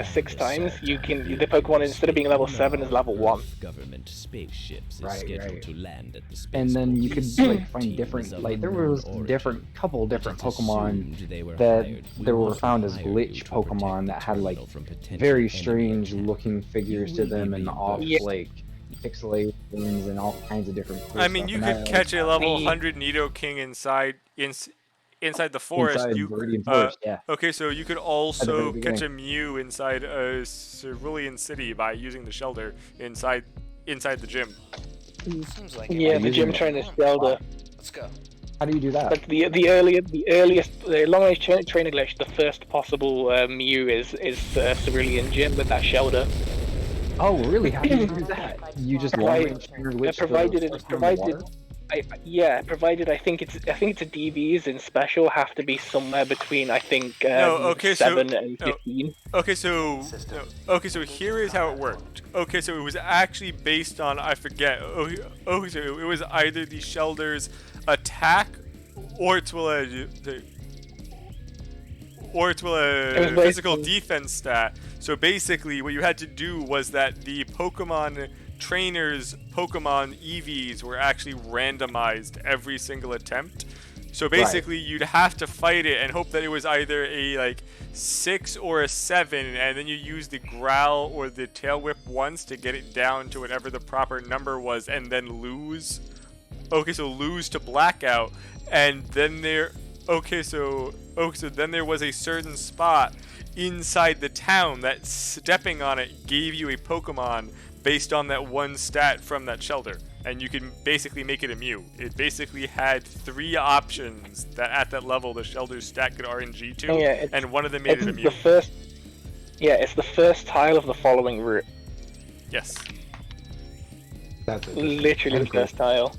6 times, you can the Pokemon instead of being level 7 is level 1. Government spaceships is Right, scheduled right. to land at the and then you could spaceport. like find Teams different of like there unknown was origin. couple different It's Pokemon assumed they were that hired. We there were must found as hire you glitch to Pokemon protect that the had like terminal from potential very enemy strange attack. looking figures to You will them be and off reimbursed. like pixelations and all kinds of different cool I mean, stuff. you And could I, catch a level the- 100 Nidoking inside the forest. inside You Viridian Forest, yeah. Okay, so you could very also catch beginning. a Mew inside a Cerulean City by using the shelter inside the gym. Seems like Yeah, it. the gym trainer's Zelda. Let's go. How do you do that? But the earliest long range trainer glitch, the first possible Mew is Cerulean Gym with that shoulder. Oh, really? How do you do that? You just long range trainer glitch provided the it first time in the provided water? provided I think it's a DVs in special have to be somewhere between I think No, okay, so- 7 and no. 15. Okay, so here is how it worked. Okay, so it was actually based on I forget. So it was either the Shelter's attack or its will a physical defense stat. So basically, what you had to do was that the Pokemon trainers' Pokemon EVs were actually randomized every single attempt. So basically, you'd have to fight it and hope that it was either a like 6 or a 7, and then you use the growl or the tail whip once to get it down to whatever the proper number was, and then lose. Okay, so lose to blackout, and then there. So then there was a certain spot inside the town that stepping on it gave you a Pokemon based on that one stat from that shelter. And you can basically make it a Mew. It basically had 3 options that at that level the shelter stat could RNG to, and one of them made it a Mew. It's the first tile of the following route. Yes. That's it. Literally the first tile.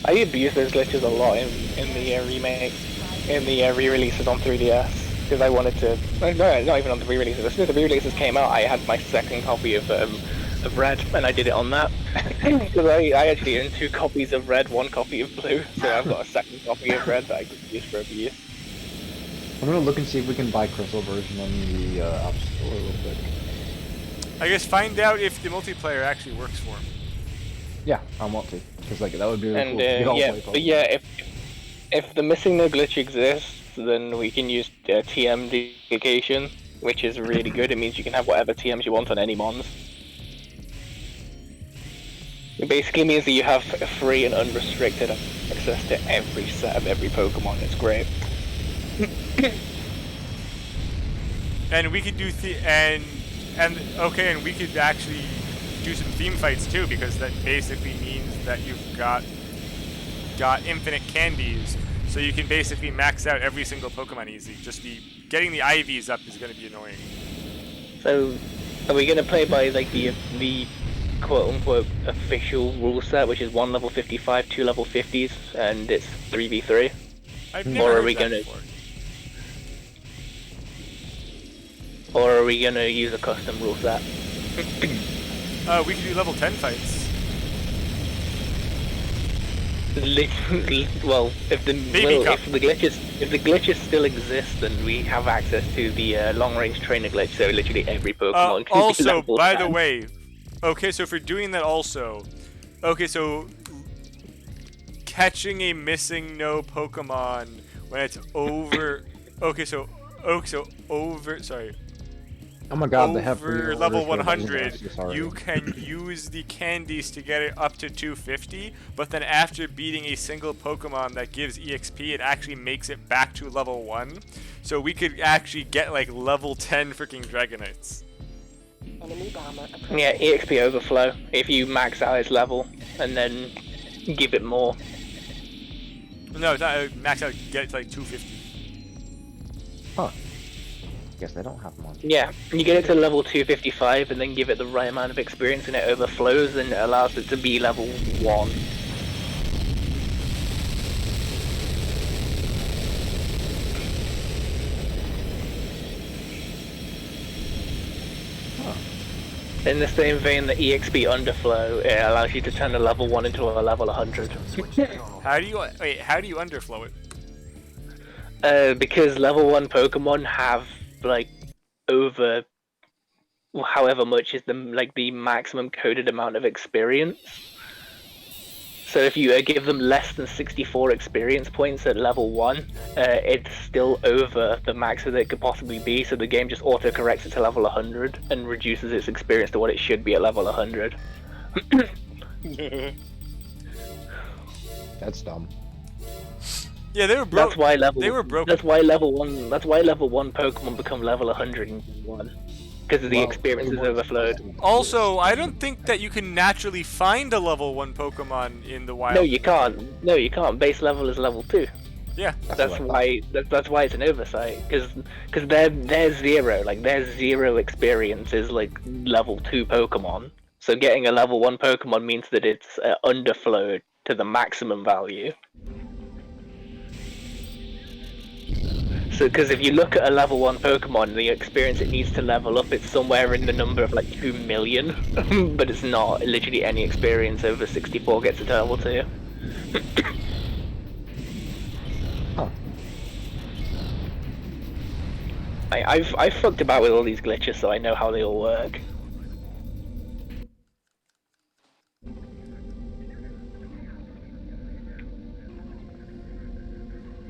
I abuse those glitches a lot in the remake, in the re-releases on 3DS. Because I wanted to, no, not even on the re-releases. As soon as the re-releases came out, I had my second copy of Red, and I did it on that. Because I actually own 2 copies of Red, 1 copy of Blue, so I've got a second copy of Red that I could use for abuse. I'm gonna look and see if we can buy Crystal version on the App Store real quick. I guess find out if the multiplayer actually works for him. Yeah, I want to, because like that would be really And cool. if the missing no glitch exists, then we can use TM dedication, which is really good. It means you can have whatever TMs you want on any mons. It basically means that you have free and unrestricted access to every set of every Pokemon. It's great. And we could do and we could actually do some theme fights too, because that basically means that you've got infinite candies. So you can basically max out every single Pokemon easy. Just getting the IVs up is going to be annoying. So, are we going to play by like the quote-unquote official rule set, which is 1 level 55, 2 level 50s, and it's 3v3? Or are we going to? Or are we going to use a custom rule set? We could do level 10 fights. Well, if the glitches still exist, then we have access to the long-range trainer glitch. So literally every Pokemon can also, be level by 10. the way, okay, so for doing that also, okay, so catching a missing no Pokemon when it's over, sorry. Oh my god, the over level 100, you can use the candies to get it up to 250, but then after beating a single Pokemon that gives EXP, it actually makes it back to level 1. So we could actually get like level 10 freaking Dragonites. Yeah, EXP overflow. If you max out its level and then give it more. No, it's not max out, get it to like 250. Huh. Guess they don't have one. Yeah, you get it to level 255 and then give it the right amount of experience and it overflows and it allows it to be level 1. In the same vein, the EXP underflow, it allows you to turn a level 1 into a level 100. How do you underflow it? Because level 1 Pokemon have like over however much is the maximum coded amount of experience. So if you give them less than 64 experience points at level 1, it's still over the max that it could possibly be, so the game just auto-corrects it to level 100 and reduces its experience to what it should be at level 100. That's dumb. Yeah, they were broke. That's why level. They were broken. That's why level 1. That's why level 1 Pokemon become level 101 because of the experience is overflowed. Also, I don't think that you can naturally find a level 1 Pokemon in the wild. No, you can't. No, you can't. Base level is level 2. Yeah. That's why it's an oversight. Because they're 0. Like their 0 experience is like level 2 Pokemon. So getting a level 1 Pokemon means that it's underflowed to the maximum value. So, because if you look at a level 1 Pokemon, the experience it needs to level up, it's somewhere in the number of like 2 million, but it's not. Literally any experience over 64 gets it to level 2. Huh. I've fucked about with all these glitches, so I know how they all work.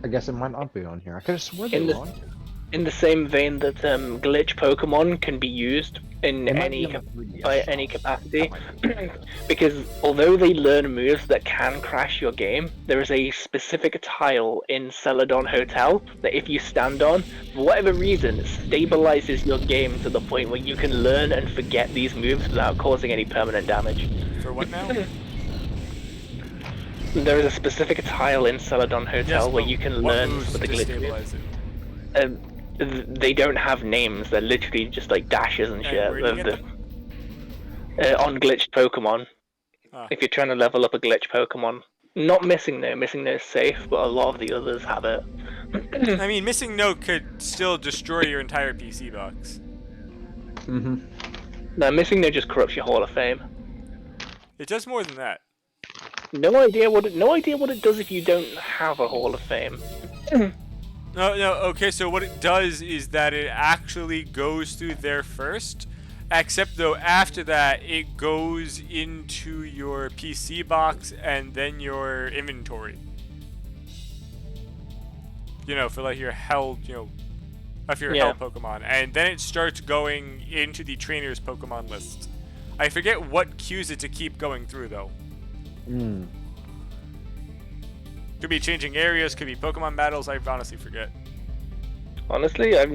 I guess it might not be on here. I could have sworn they In were the on here. in the same vein that glitch Pokemon can be used in They might any be on the 3DS by shop. any capacity, That might be. because although they learn moves that can crash your game, there is a specific tile in Celadon Hotel that if you stand on, for whatever reason, stabilizes your game to the point where you can learn and forget these moves without causing any permanent damage. For what now? There is a specific tile in Celadon Hotel Yes, where but you can what learn moves some of the glitch destabilize moves. it? They don't have names. They're literally just like dashes and shit. And where do you get them? On glitched Pokemon. Ah. If you're trying to level up a glitch Pokemon. Not Missing No. Missing No is safe, but a lot of the others have it. I mean, Missing Note could still destroy your entire PC box. Mm-hmm. No, Missing No just corrupts your Hall of Fame. It does more than that. No idea what it does if you don't have a Hall of Fame. No, okay, so what it does is that it actually goes through there first, except though after that it goes into your PC box and then your inventory. You know, for like your held, if your held Pokemon, and then it starts going into the trainer's Pokemon list. I forget what cues it to keep going through though. Could be changing areas, could be Pokemon battles, I honestly forget. Honestly, I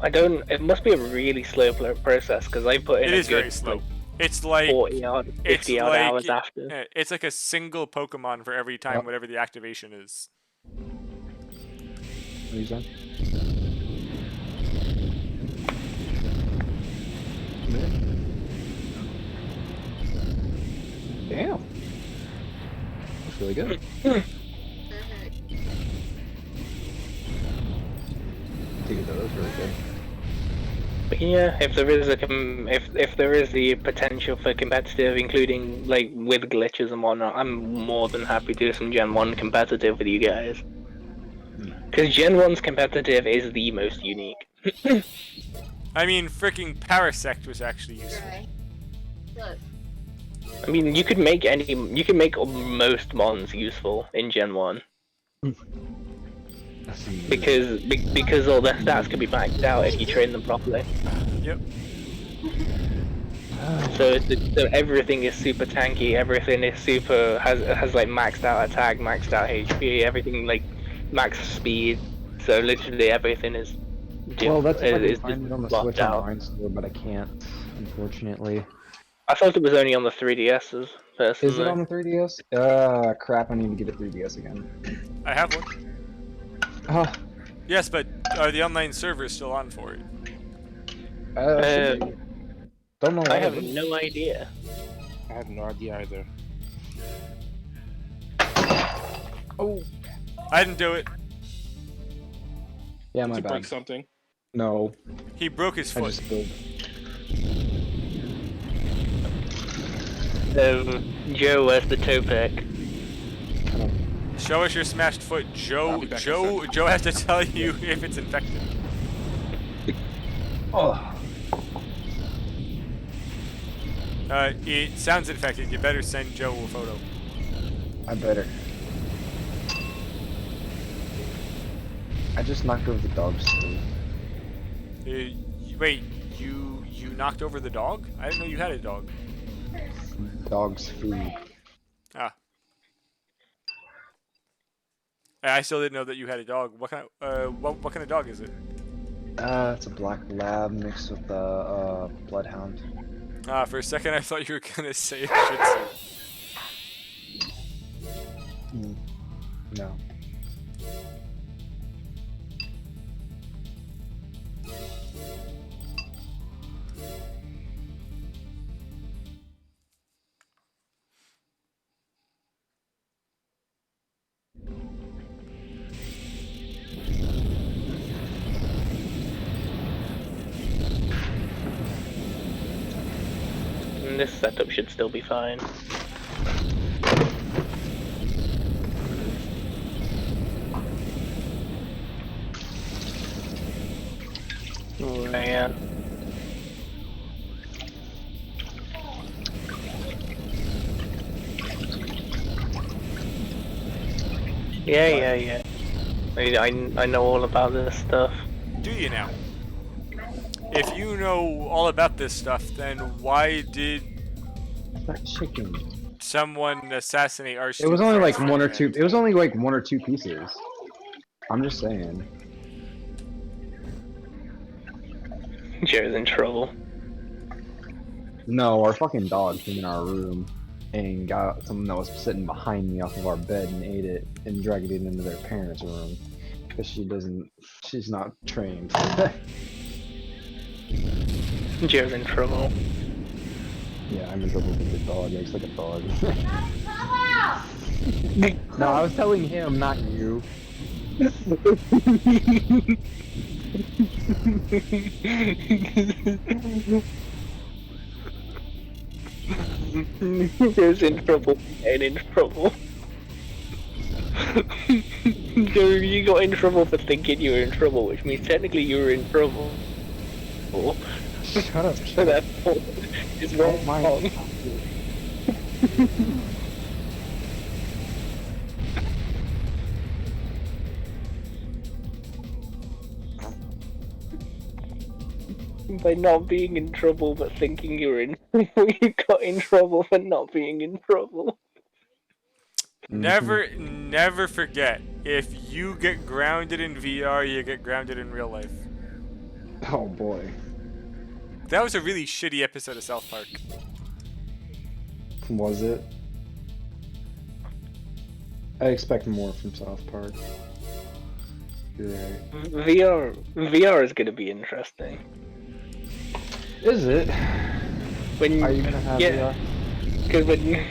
don't. It must be a really slow process because I put in. It is very slow. It's like 40 odd, 50 odd hours after. It's like a single Pokemon for every time, whatever the activation is. What are you saying? Damn. That's really good. Dude, that was really good. But yeah, if there is if there is the potential for competitive, including like with glitches and whatnot, I'm more than happy to do some Gen 1 competitive with you guys. Because Gen 1's competitive is the most unique. I mean, freaking Parasect was actually useful. Look. I mean, you could make most mons useful in Gen 1. Because all their stats can be maxed out if you train them properly. Yep. So everything is super tanky. Everything is super has like maxed out attack, maxed out HP. Everything like max speed. So literally everything is. Well, that's if I can find it on the Switch Online store, but I can't, unfortunately. I thought it was only on the 3DSs. Personally. Is it on the 3DS? Crap! I need to get a 3DS again. I have one. Oh. Yes, but are the online servers still on for it? Don't know. I have no idea. I have no idea either. Oh. I didn't do it. Yeah, my Did you bad. break something? No. He broke his foot. I just spilled. Joe, where's the toe pick? Show us your smashed foot, Joe. Joe has to tell you if it's infected. Oh. It sounds infected. You better send Joe a photo. I better. I just knocked over the dog's food. Wait, you knocked over the dog? I didn't know you had a dog. Dog's food. Ah. I still didn't know that you had a dog. What kind of what kind of dog is it? It's a black lab mixed with a bloodhound. For a second I thought you were gonna say a Shih Tzu. No. This setup should still be fine. Oh, man. Yeah. I know all about this stuff. Do you now? If you know all about this stuff, then why did That chicken. someone assassinate our It was student only friends like for one or the two. end? It was only like one or two pieces. I'm just saying. Joe's in trouble. No, our fucking dog came in our room and got something that was sitting behind me off of our bed and ate it and dragged it into their parents' room because she's not trained. Joe's in trouble. Yeah, I'm in trouble with the dog. He looks like a dog. No, I was telling him, not you. Joe's in trouble. And in trouble. Joe, you got in trouble for thinking you were in trouble, which means technically you were in trouble. Shut up. So therefore, it's wrong. By not being in trouble but thinking you were in trouble, you got in trouble for not being in trouble. Never forget, if you get grounded in VR, you get grounded in real life. Oh boy. That was a really shitty episode of South Park. Was it? I expect more from South Park. Yeah. VR is going to be interesting. Is it? When Are you gonna have yeah, because when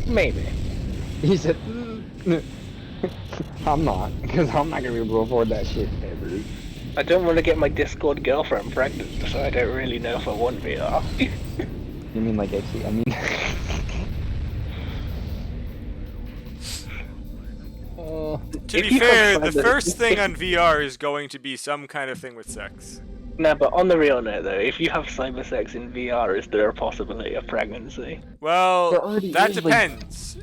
maybe He said, I'm not, because I'm not gonna be able to afford that shit ever. I don't want to get my Discord girlfriend pregnant, so I don't really know if I want VR. You mean like actually? I mean. To be fair, the first thing on VR is going to be some kind of thing with sex. No, but on the real note though, if you have cyber sex in VR, is there a possibility of pregnancy? Well, already that is, depends.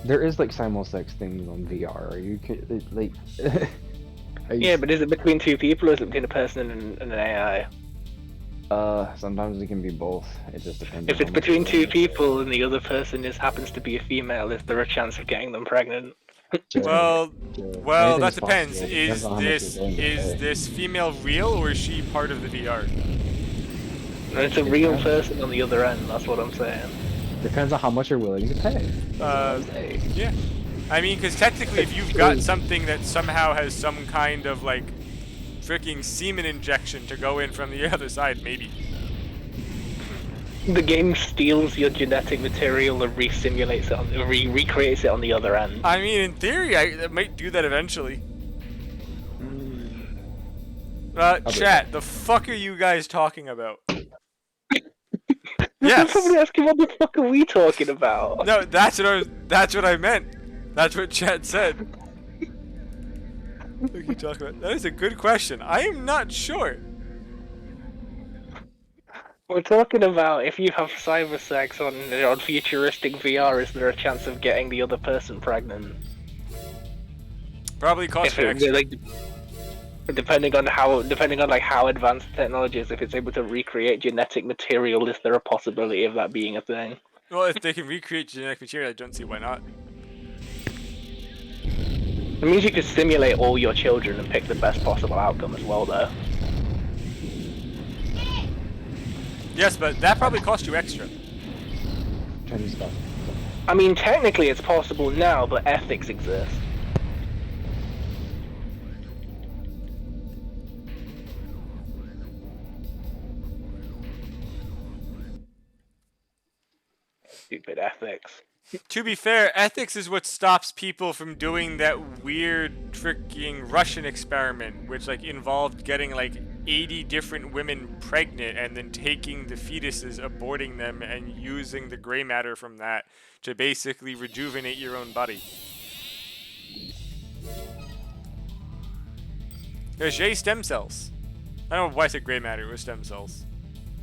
There is like simulsex things on VR. You can like. Yeah, but is it between two people or is it between a person and an AI? Sometimes it can be both. It just depends. If on it's how much between you're two into it. people and the other person happens to be a female, is there a chance of getting them pregnant? Well, that Anything's depends. possible. Is Depends on how much this you're willing to pay. female real or is she part of the VR? And it's a real person on the other end, that's what I'm saying. Depends on how much you're willing to pay. Yeah. I mean, because technically, if you've got something that somehow has some kind of like freaking semen injection to go in from the other side, maybe. The game steals your genetic material and recreates it on the other end. I mean, in theory, it might do that eventually. Chat, the fuck are you guys talking about? Yes. Somebody asking what the fuck are we talking about? No, that's what I meant. That's what chat said. What are you talking about? That is a good question. I am not sure. We're talking about if you have cyber sex on futuristic VR, is there a chance of getting the other person pregnant? Probably cost If you extra. depending on how advanced the technology is, if it's able to recreate genetic material, is there a possibility of that being a thing? Well, if they can recreate genetic material, I don't see why not. It means you could simulate all your children and pick the best possible outcome as well, though. Yes, but that probably cost you extra. Chinese stuff. I mean, technically it's possible now, but ethics exist. Stupid ethics. To be fair, ethics is what stops people from doing that weird freaking Russian experiment, which like involved getting like 80 different women pregnant and then taking the fetuses, aborting them, and using the gray matter from that to basically rejuvenate your own body. There's J stem cells. I don't know why I said gray matter. It was stem cells.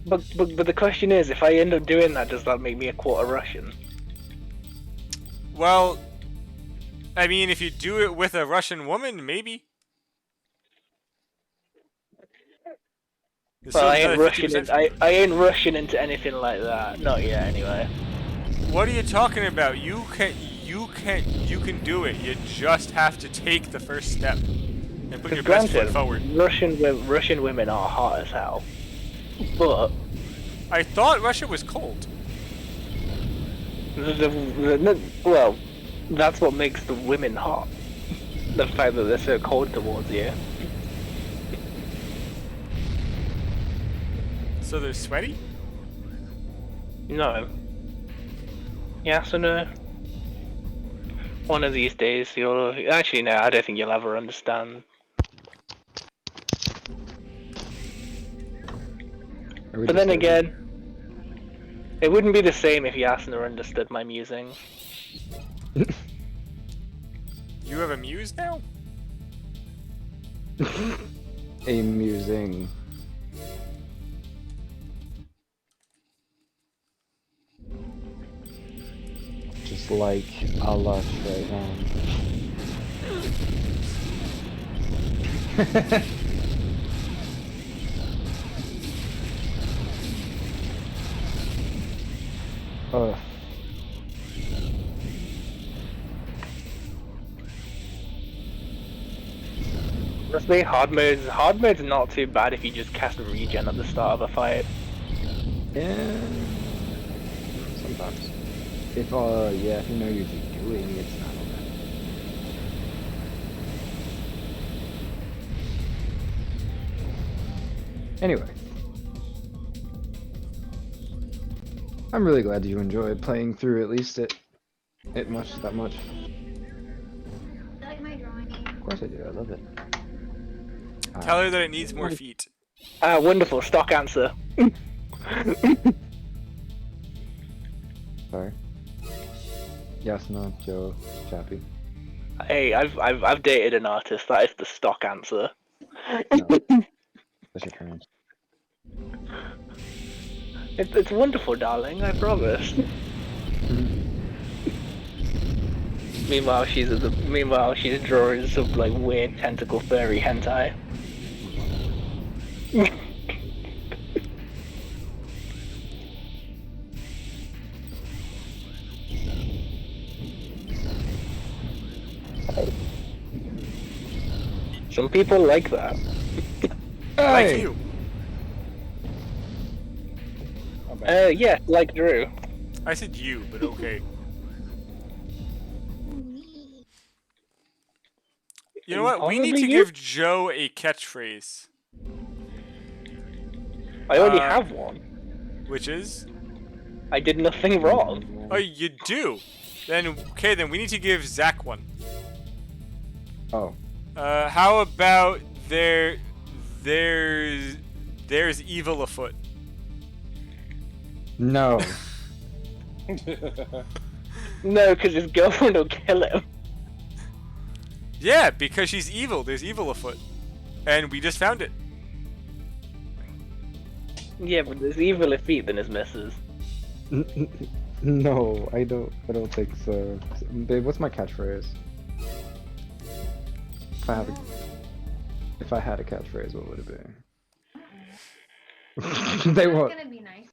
But the question is, if I end up doing that, does that make me a quarter Russian? Well, I mean, if you do it with a Russian woman, maybe. There's Well, still I ain't another rushing 50% in, I ain't rushing into anything like that. Not yet, anyway. What are you talking about? You can do it. You just have to take the first step and put your best foot Granted, forward. Russian women are hot as hell, but I thought Russia was cold. well, that's what makes the women hot. The fact that they're so cold towards you. So they're sweaty? No. Yes or no? One of these days you'll... Actually, no, I don't think you'll ever understand. But then again, it wouldn't be the same if Yasna understood my musings. You have a muse now? Amusing. Just like a lush right now. Ugh. Honestly, hard mode's not too bad if you just cast regen at the start of a fight. Yeah. Sometimes. If yeah, if you know you're doing, it's not all that. Anyway. I'm really glad you enjoyed playing through at least that much. Like my drawing. Of course I do, I love it. Tell her that it needs more feet. Ah, wonderful, stock answer. Sorry. Yes, no, Joe, Chappie. Hey, I've dated an artist, that is the stock answer. No. That's your turn. It's wonderful, darling, I promise. Meanwhile, she's drawing some like weird tentacle furry hentai. Some people like that. Like you. Yeah, like Drew. I said you, but okay. You know what? We need to give Joe a catchphrase. I already have one. Which is? I did nothing wrong. Oh, you do? Then, okay, then we need to give Zach one. Oh. How about there's evil afoot? No. No, because his girlfriend will kill him. Yeah, because she's evil. There's evil afoot. And we just found it. Yeah, but there's evil feet than his missus. No, I don't think so. Babe, what's my catchphrase? If I had a catchphrase, what would it be? They won't. It's gonna be nice.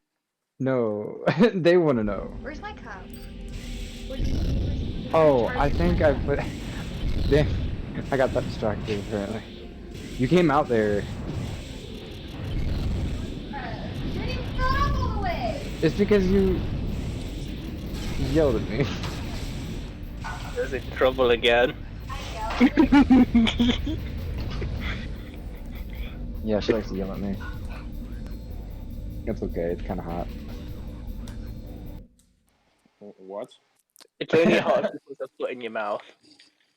No, they want to know. Where's my cup? Oh, I think I put. Damn, I got that distracted apparently. You came out there. You didn't even fill it up all the way. It's because you yelled at me. There's in trouble again. Yeah, she likes to yell at me. It's okay, it's kind of hot. What? It's only hot if you put a foot in your mouth.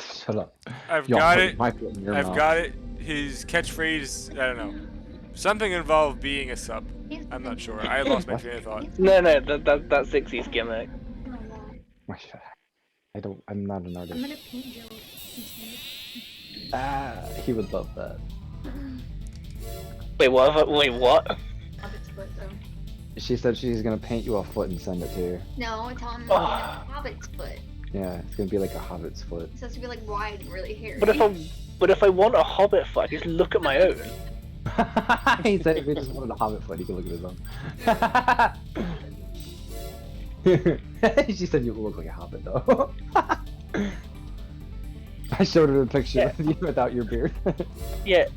Shut up. I've Y'all got put it. my foot in your I've mouth. got it. His catchphrase, I don't know. Something involved being a sub. I'm not sure. I lost my train of thought. No, that's Zixie's gimmick. I'm not an I'm artist. gonna paint Joe. Ah, he would love that. Wait, what? Wait, what? Hobbit's foot, though. She said she's gonna paint you a foot and send it to you. No, tell him it's gonna be Hobbit's foot. Yeah, it's gonna be like a hobbit's foot. It's supposed to be like wide and really hairy. But if I want a hobbit foot, I just look at my own. He said if he just wanted a hobbit foot, he could look at his own. She said you look like a hobbit though. I showed her a picture of you without your beard. Yeah.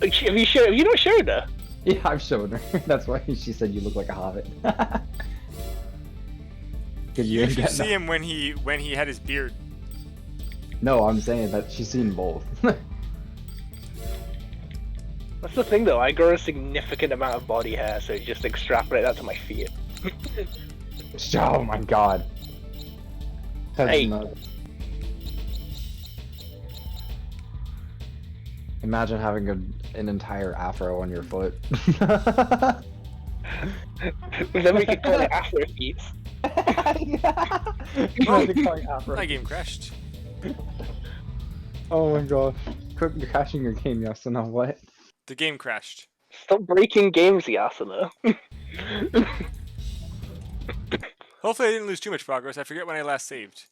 Have you not showed her? Yeah, I've shown her. That's why she said you look like a hobbit. You should see him when he had his beard. No, I'm saying that she's seen both. That's the thing though, I grow a significant amount of body hair, so just extrapolate that to my feet. Oh my god. That's Hey. nuts. Imagine having an entire afro on your foot. Then we could call it afro feet. My game crashed. Oh my gosh. Quit crashing your game, Yasuna. What? The game crashed. Stop breaking games, Yasuna. Hopefully I didn't lose too much progress. I forget when I last saved.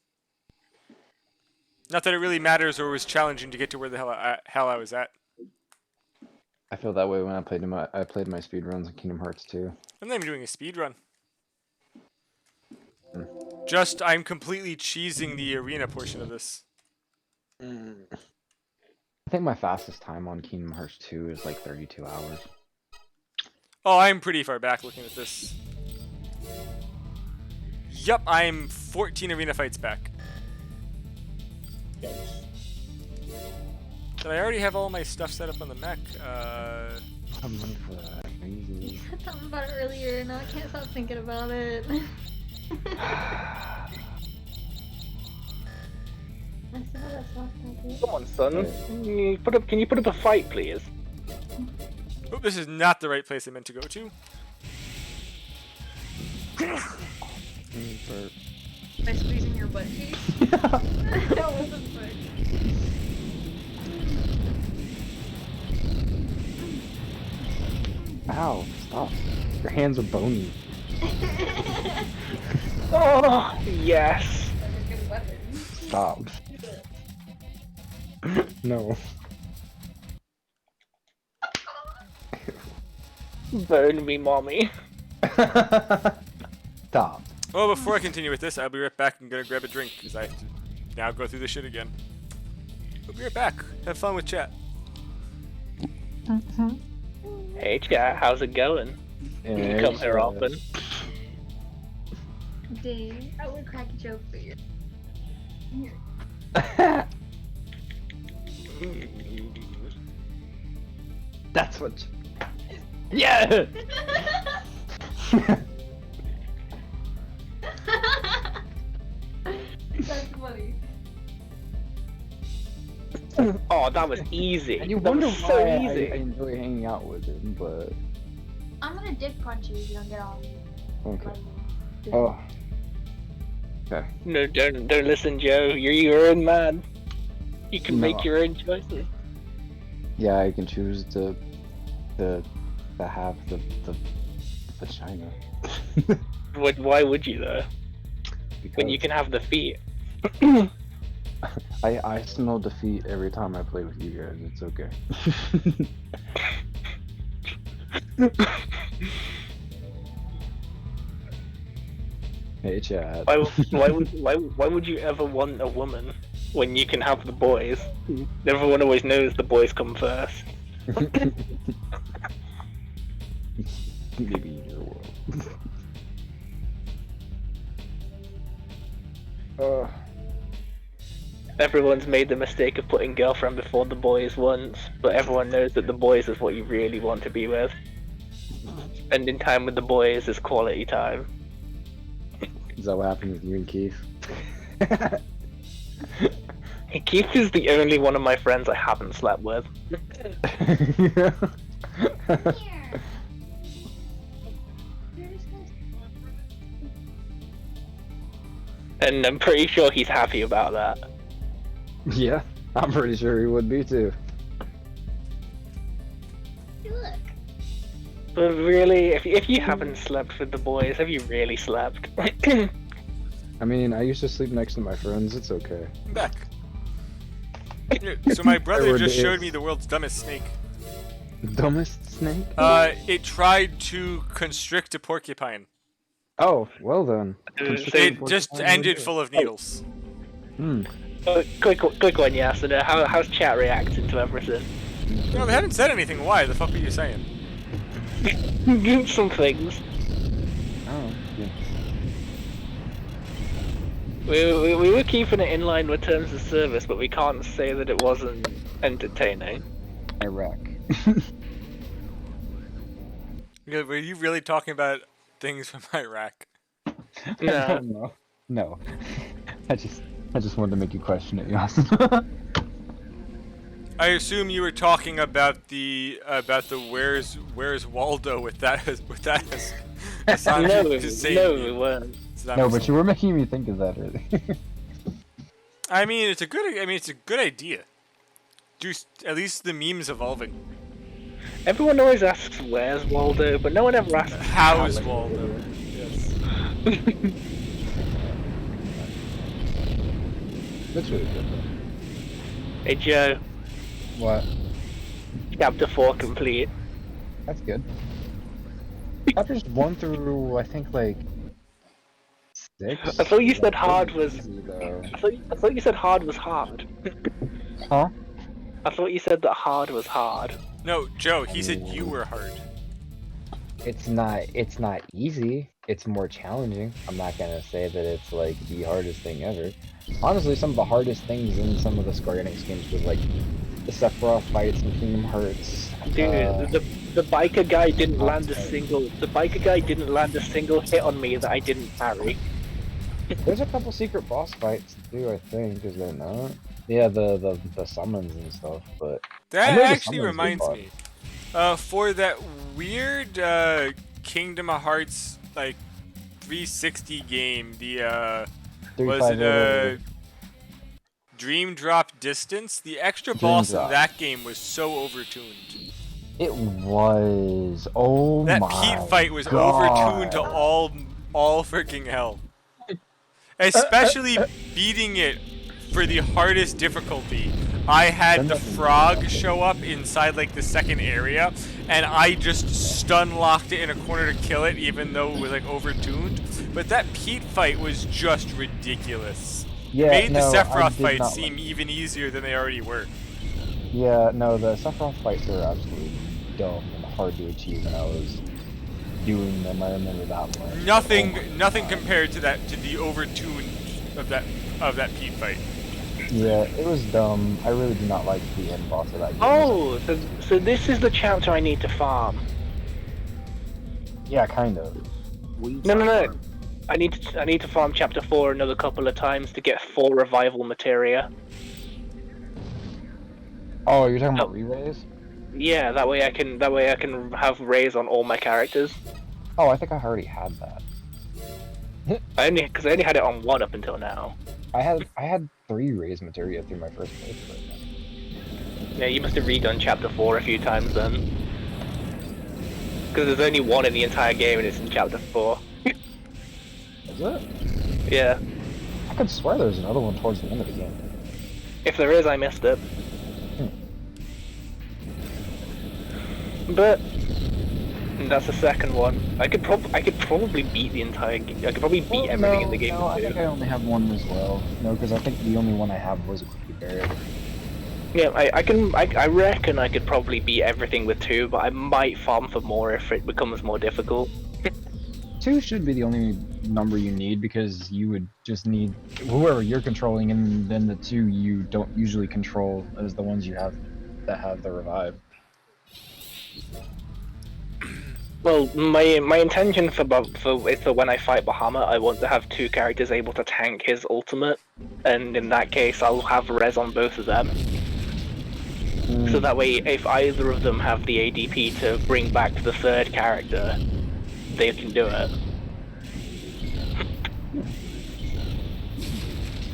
Not that it really matters or was challenging to get to where the hell I was at. I feel that way when I played my speedruns in Kingdom Hearts 2. I'm not even doing a speed run. Just, I'm completely cheesing the arena portion of this. I think my fastest time on Kingdom Hearts 2 is like 32 hours. Oh, I'm pretty far back looking at this. Yup, I'm 14 arena fights back. Did I already have all my stuff set up on the mech? I'm money for that. You said something about it earlier, and now I can't stop thinking about it. Come on, son. Can you put up a fight, please? Oh, this is not the right place I meant to go to. By squeezing your butt cheek? That wasn't fun. Ow, stop. Your hands are bony. Oh, yes. Stop. No. Burn me, mommy. Stop. Well, before I continue with this, I'll be right back and gonna grab a drink, because I have to now go through this shit again. We'll be right back. Have fun with chat. Hey, chat, how's it going? You come here often. Dave, I would crack a joke for you. That's what. Yeah. That's funny. Oh, that was easy. And you that wonder was why so I easy. enjoy hanging out with him, but I'm gonna dick punch you if you don't get off. okay. Oh. Okay. No, don't listen, Joe. You're your own man. You can No. make your own choices. Yeah, I can choose to have the vagina. Why would you though? Because When you can have the feet. I smell defeat every time I play with you guys. It's okay. Hey, Chad. Why would you ever want a woman when you can have the boys? Everyone always knows the boys come first. Maybe in your world. Everyone's made the mistake of putting girlfriend before the boys once, but everyone knows that the boys is what you really want to be with. Spending time with the boys is quality time. Is that what happened with you and Keith? Keith is the only one of my friends I haven't slept with. And I'm pretty sure he's happy about that. Yeah, I'm pretty sure he would be too. But really, if you haven't slept with the boys, have you really slept? I mean, I used to sleep next to my friends. It's okay. I'm back. Yeah, so my brother Everyone just showed is. me the world's dumbest snake. The dumbest snake? It tried to constrict a porcupine. Oh, well then. It just ended full of needles. Hmm. Quick one, yeah. So how's chat reacting to everything? No, they haven't said anything. Why? The fuck are you saying? Some things. Oh, yeah. We were keeping it in line with terms of service, but we can't say that it wasn't entertaining. Iraq. Yeah, were you really talking about things from Iraq? No. No. I just wanted to make you question it, Yasin. I assume you were talking about the where's Waldo with that Hassan Hussein. No, we weren't. No, but you were making me think of that earlier. I mean, it's a good idea. At least the meme's evolving. Everyone always asks where's Waldo, but no one ever asks how is Waldo. Yes. That's really good though. Hey Joe. What? Chapter 4 complete. That's good. Chapters 1 through, I think, like 6. I thought you said hard was. Easy, though. I thought you said hard was hard. Huh? I thought you said that hard was hard. No, Joe. He said you were hard. It's not easy. It's more challenging. I'm not gonna say that it's like the hardest thing ever. Honestly, some of the hardest things in some of the Square Enix games was like the Sephiroth fights in Kingdom Hearts. Dude, the biker guy didn't land a single. The biker guy didn't land a single hit on me that I didn't parry. There's a couple secret boss fights too, I think, is there not? Yeah, the summons and stuff, but that actually reminds me. For that weird Kingdom Hearts like 360 game, the was it Dream Drop Distance? The extra boss in that game was so overtuned. It was. Oh that my Pete fight was God. overtuned to all freaking hell. Especially beating it for the hardest difficulty. I had the frog show up inside like the second area, and I just stun locked it in a corner to kill it, even though it was like overtuned. But that Pete fight was just ridiculous. Yeah, Made the no, Sephiroth fights seem even easier than they already were. Yeah, no, the Sephiroth fights were absolutely dumb and hard to achieve, and I was doing them. I remember that one. Nothing compared to the overtuned of that Pete fight. Yeah, it was dumb. I really do not like the end boss of that game. Oh, so this is the chapter I need to farm. Yeah, kind of. No. I need to farm chapter 4 another couple of times to get 4 revival materia. Oh, you're talking about re-raise? Yeah, that way I can have raise on all my characters. Oh, I think I already had that. Because I only had it on 1 up until now. I had 3 raise materia through my first playthrough. Yeah, you must have redone chapter 4 a few times then. Because there's only 1 in the entire game and it's in chapter 4. Is it? Yeah. I could swear there's another one towards the end of the game. If there is, I missed it. But that's the second one. I could probably beat the entire game. I could probably beat everything in the game. No, I think I only have 1 as well. No, because I think the only one I have was a quickly buried. Yeah, I reckon I could probably beat everything with 2, but I might farm for more if it becomes more difficult. 2 should be the only number you need, because you would just need whoever you're controlling, and then the 2 you don't usually control as the ones you have that have the revive. Well, my intention for when I fight Bahamut, I want to have 2 characters able to tank his ultimate, and in that case, I'll have res on both of them. So that way, if either of them have the ADP to bring back the 3rd character, they can do it.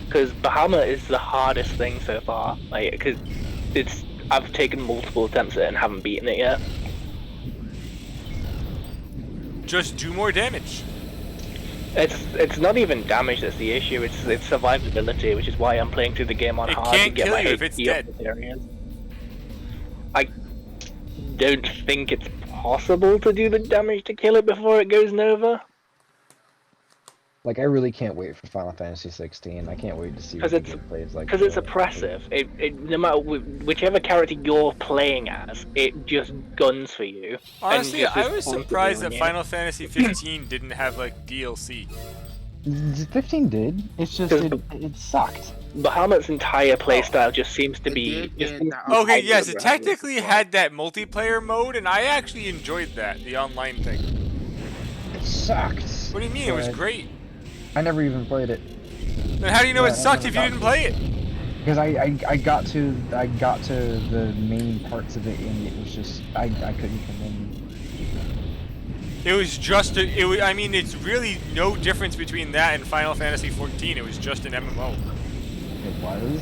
Because Bahamut is the hardest thing so far. Like, because I've taken multiple attempts at it and haven't beaten it yet. just do more damage. It's not even damage that's the issue. It's survivability, which is why I'm playing through the game on It hard to can't get kill my you if it's HP up dead. this area. I don't think it's possible to do the damage to kill it before it goes Nova. Like, I really can't wait for Final Fantasy 16. I can't wait to see what the gameplay is like. Because it's oppressive. No matter whichever character you're playing as, it just guns for you. Honestly, and just I is was constantly surprised on that you. Final Fantasy 15 didn't have like DLC. 15 did. It's just it sucked. Bahamut's entire playstyle just seems to be. Okay, yes, it technically had that multiplayer mode, and I actually enjoyed that, the online thing. It sucked. What do you mean? It was But great. I never even played it. Then how do you know Yeah, it sucked if you didn't play it? Because I got to the main parts of it and it was just I couldn't continue. It was just I mean, it's really no difference between that and Final Fantasy 14. It was just an MMO. It was.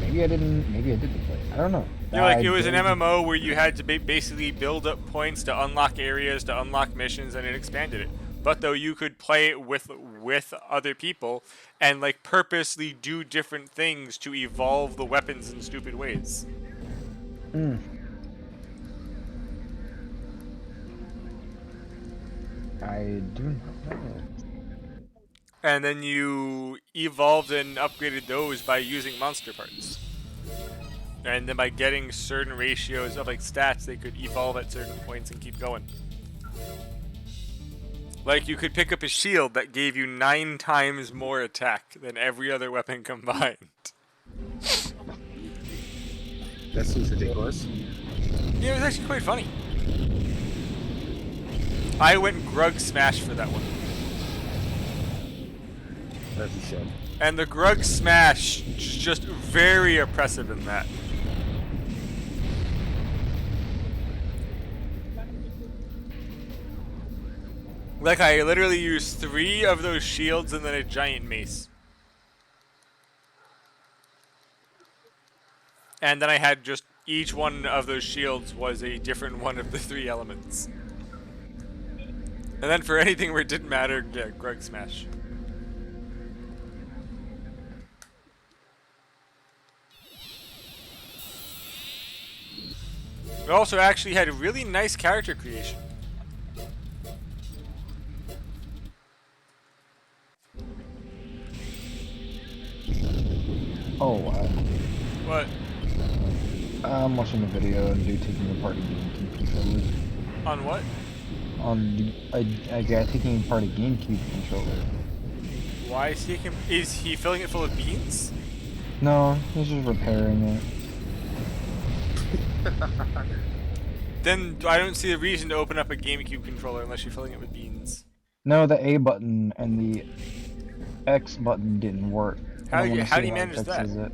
Maybe I didn't play it. I don't know. Yeah, like it was an MMO where you had to basically build up points to unlock areas, to unlock missions, and it expanded it. But though you could play it with other people and like purposely do different things to evolve the weapons in stupid ways. Hmm. I do not know. And then you evolved and upgraded those by using monster parts. And then by getting certain ratios of like stats, they could evolve at certain points and keep going. Like you could pick up a shield that gave you 9 times more attack than every other weapon combined. That seems ridiculous. Yeah, it was actually quite funny. I went Grug Smash for that one. As you should. And the Grug Smash is just very oppressive in that. Like I literally used 3 of those shields and then a giant mace. And then I had just each one of those shields was a different one of the 3 elements. And then for anything where it didn't matter, yeah, Grug Smash. We also actually had a really nice character creation. Oh wow. What? I'm watching a video and dude taking apart a GameCube controller. On what? On a guy taking apart a GameCube controller. Why is he filling it full of beans? No, he's just repairing it. Then I don't see a reason to open up a GameCube controller unless you're filling it with beans. No, the A button and the X button didn't work. How I do wanna you see how he manage that? fixes it.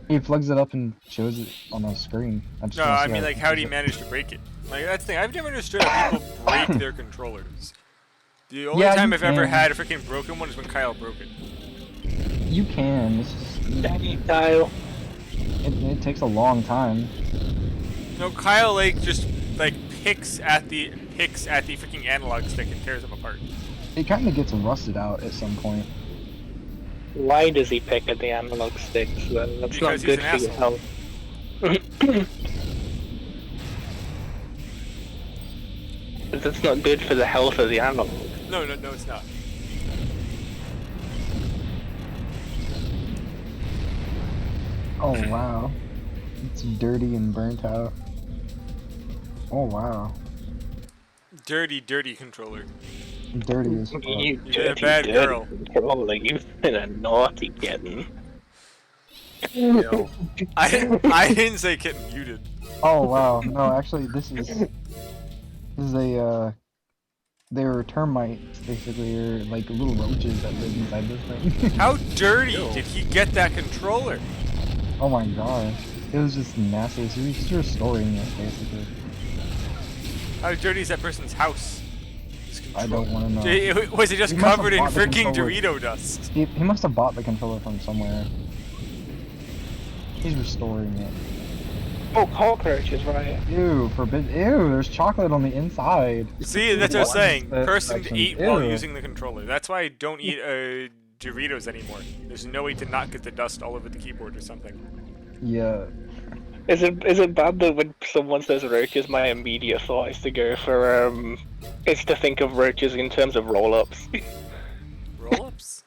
He plugs it up and shows it on a screen. No, I mean like how do you manage to break it? Like that's the thing. I've never understood how people break their controllers. The only time I've ever had a freaking broken one is when Kyle broke it. You can. It's just, Dang, Kyle. It takes a long time. No, Kyle like just like picks at the freaking analog stick and tears them apart. It kind of gets rusted out at some point. Why does he pick at the analog sticks? That's Because not good he's for an your health. That's not good for the health of the analog. No, it's not. Oh wow. It's dirty and burnt out. Oh wow. Dirty controller. Dirty as fuck. You You've been a dirty, bad dirty girl. controller. You've been a naughty kitten. I didn't say kitten, you did. Oh wow. No, actually this is a they're termites basically, or like little roaches that live inside this thing. How dirty did he get that controller? Oh my gosh. It was just nasty. So he's just restoring it basically. How dirty is that person's house? I don't want to know. Was it just He must have covered in bought the freaking controller. Dorito dust? He must have bought the controller from somewhere. He's restoring it. Oh, cockroaches, right? Ew, forbid. Ew, there's chocolate on the inside. See, that's what I'm saying. Person to Section. eat while Ew. using the controller. That's why I don't eat Doritos anymore. There's no way to not get the dust all over the keyboard or something. Yeah. Is it bad that when someone says roaches, my immediate thought is to go for is to think of roaches in terms of roll-ups. Roll-ups?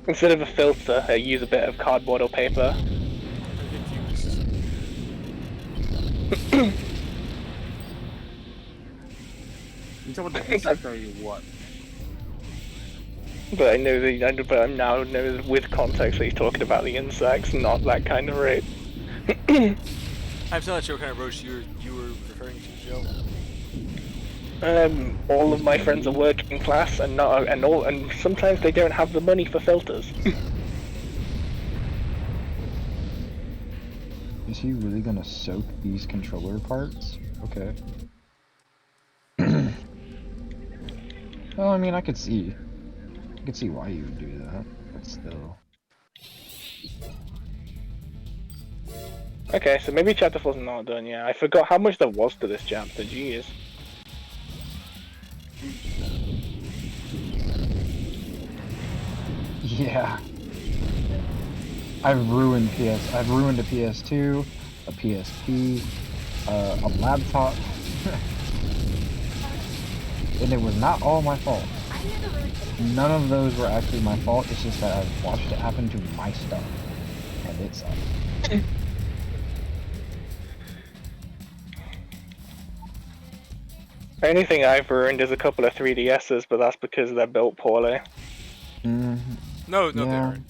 Instead of a filter, I use a bit of cardboard or paper. I'm confused. You talking about the insect or what? But but I now know with context that he's talking about the insects, not that kind of roach. I'm still not sure what kind of roach you were referring to, Joe. All of my friends are working class, and sometimes they don't have the money for filters. Is he really gonna soak these controller parts? Okay. Well, I mean, I could see why you would do that, but still. Okay, so maybe chapter 4's not done yet. I forgot how much there was to this chapter, jeez. Yeah. I've ruined I've ruined a PS2, a PSP, a laptop. And it was not all my fault. None of those were actually my fault, it's just that I've watched it happen to my stuff. And it sucks. The only thing I've ruined is a couple of 3DSs, but that's because they're built poorly. No, they aren't.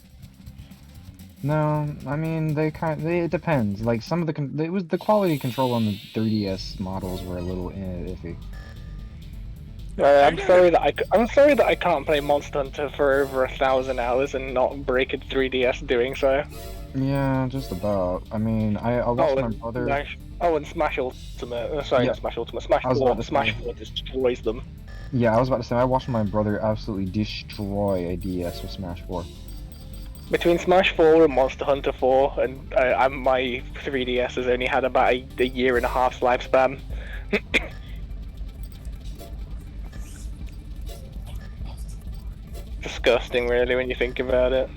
No, I mean it depends. Like some of the quality control on the 3DS models were a little iffy. I'm sorry that I can't play Monster Hunter for over 1,000 hours and not break a 3DS doing so. Yeah, just about. I mean, I watched my brother. And Smash Ultimate. Sorry, not Smash Ultimate. Smash 4. Smash 4 destroys them. Yeah, I was about to say I watched my brother absolutely destroy a DS with Smash 4. Between Smash 4 and Monster Hunter 4, and my 3DS has only had about a year and a half's lifespan. Disgusting, really, when you think about it.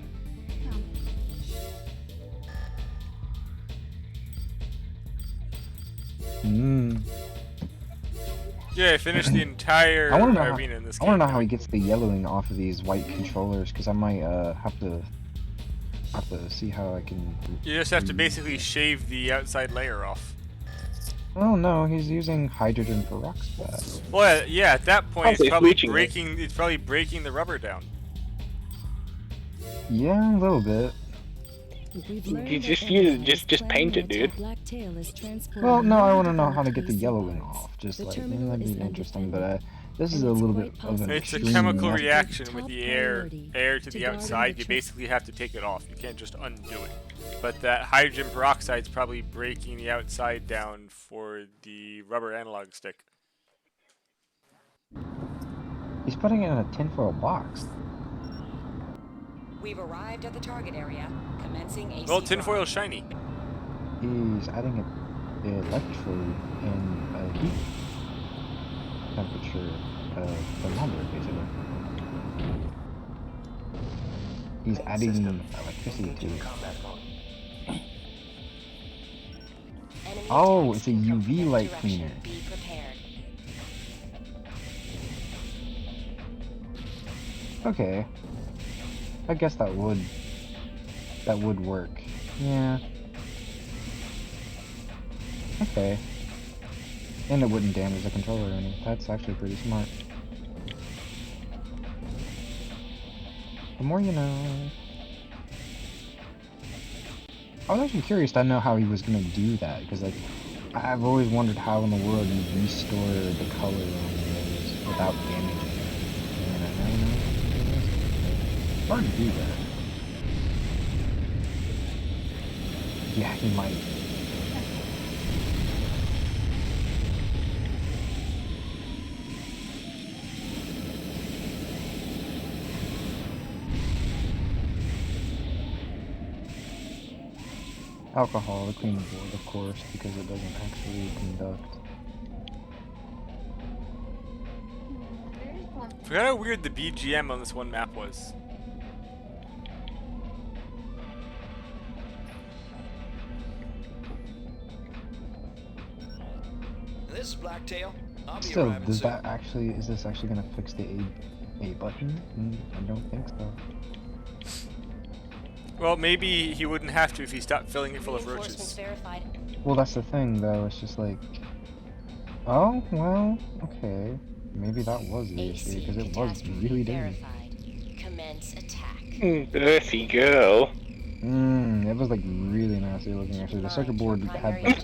Yeah, I finished the entire arena in this game. I want to know how he gets the yellowing off of these white controllers, because I might have to see how I can. You just have to basically shave the outside layer off. Oh no, he's using hydrogen peroxide. Well, yeah, at that point it's probably breaking the rubber down. Yeah, a little bit. You just paint it, dude. Well, no, I want to know how to get the yellowing off. Just like that'd be interesting, but this is a little bit of an It's a extreme chemical method. reaction with the air to the outside. You basically have to take it off. You can't just undo it. But that hydrogen peroxide is probably breaking the outside down for the rubber analog stick. He's putting it in a tinfoil box. We've arrived at the target area, commencing AC. Well, tinfoil's shiny. He's adding the electrode in a heat temperature thermometer, basically. He's adding electricity to it. Oh, it's a UV light cleaner. Okay. I guess that would work. Yeah. Okay. And it wouldn't damage the controller any. That's actually pretty smart. The more you know. I was actually curious to know how he was gonna do that, because like I've always wondered how in the world you restore the color on those without damaging it. And I don't know. It's hard to do that. Yeah, he might. Alcohol, the clean board, of course, because it doesn't actually conduct. Forgot how weird the BGM on this one map was. This is Blacktail. I'll be Still, arriving does soon. that actually, is this actually gonna fix the A button? I don't think so. Well, maybe he wouldn't have to if he stopped filling it full of Reinforcements roaches. verified. Well, that's the thing, though. It's just like, oh well, okay. Maybe that was the issue because it was really dim. Verified. Commence attack. Dirty girl. It was like really nasty looking. Actually, the circuit board had like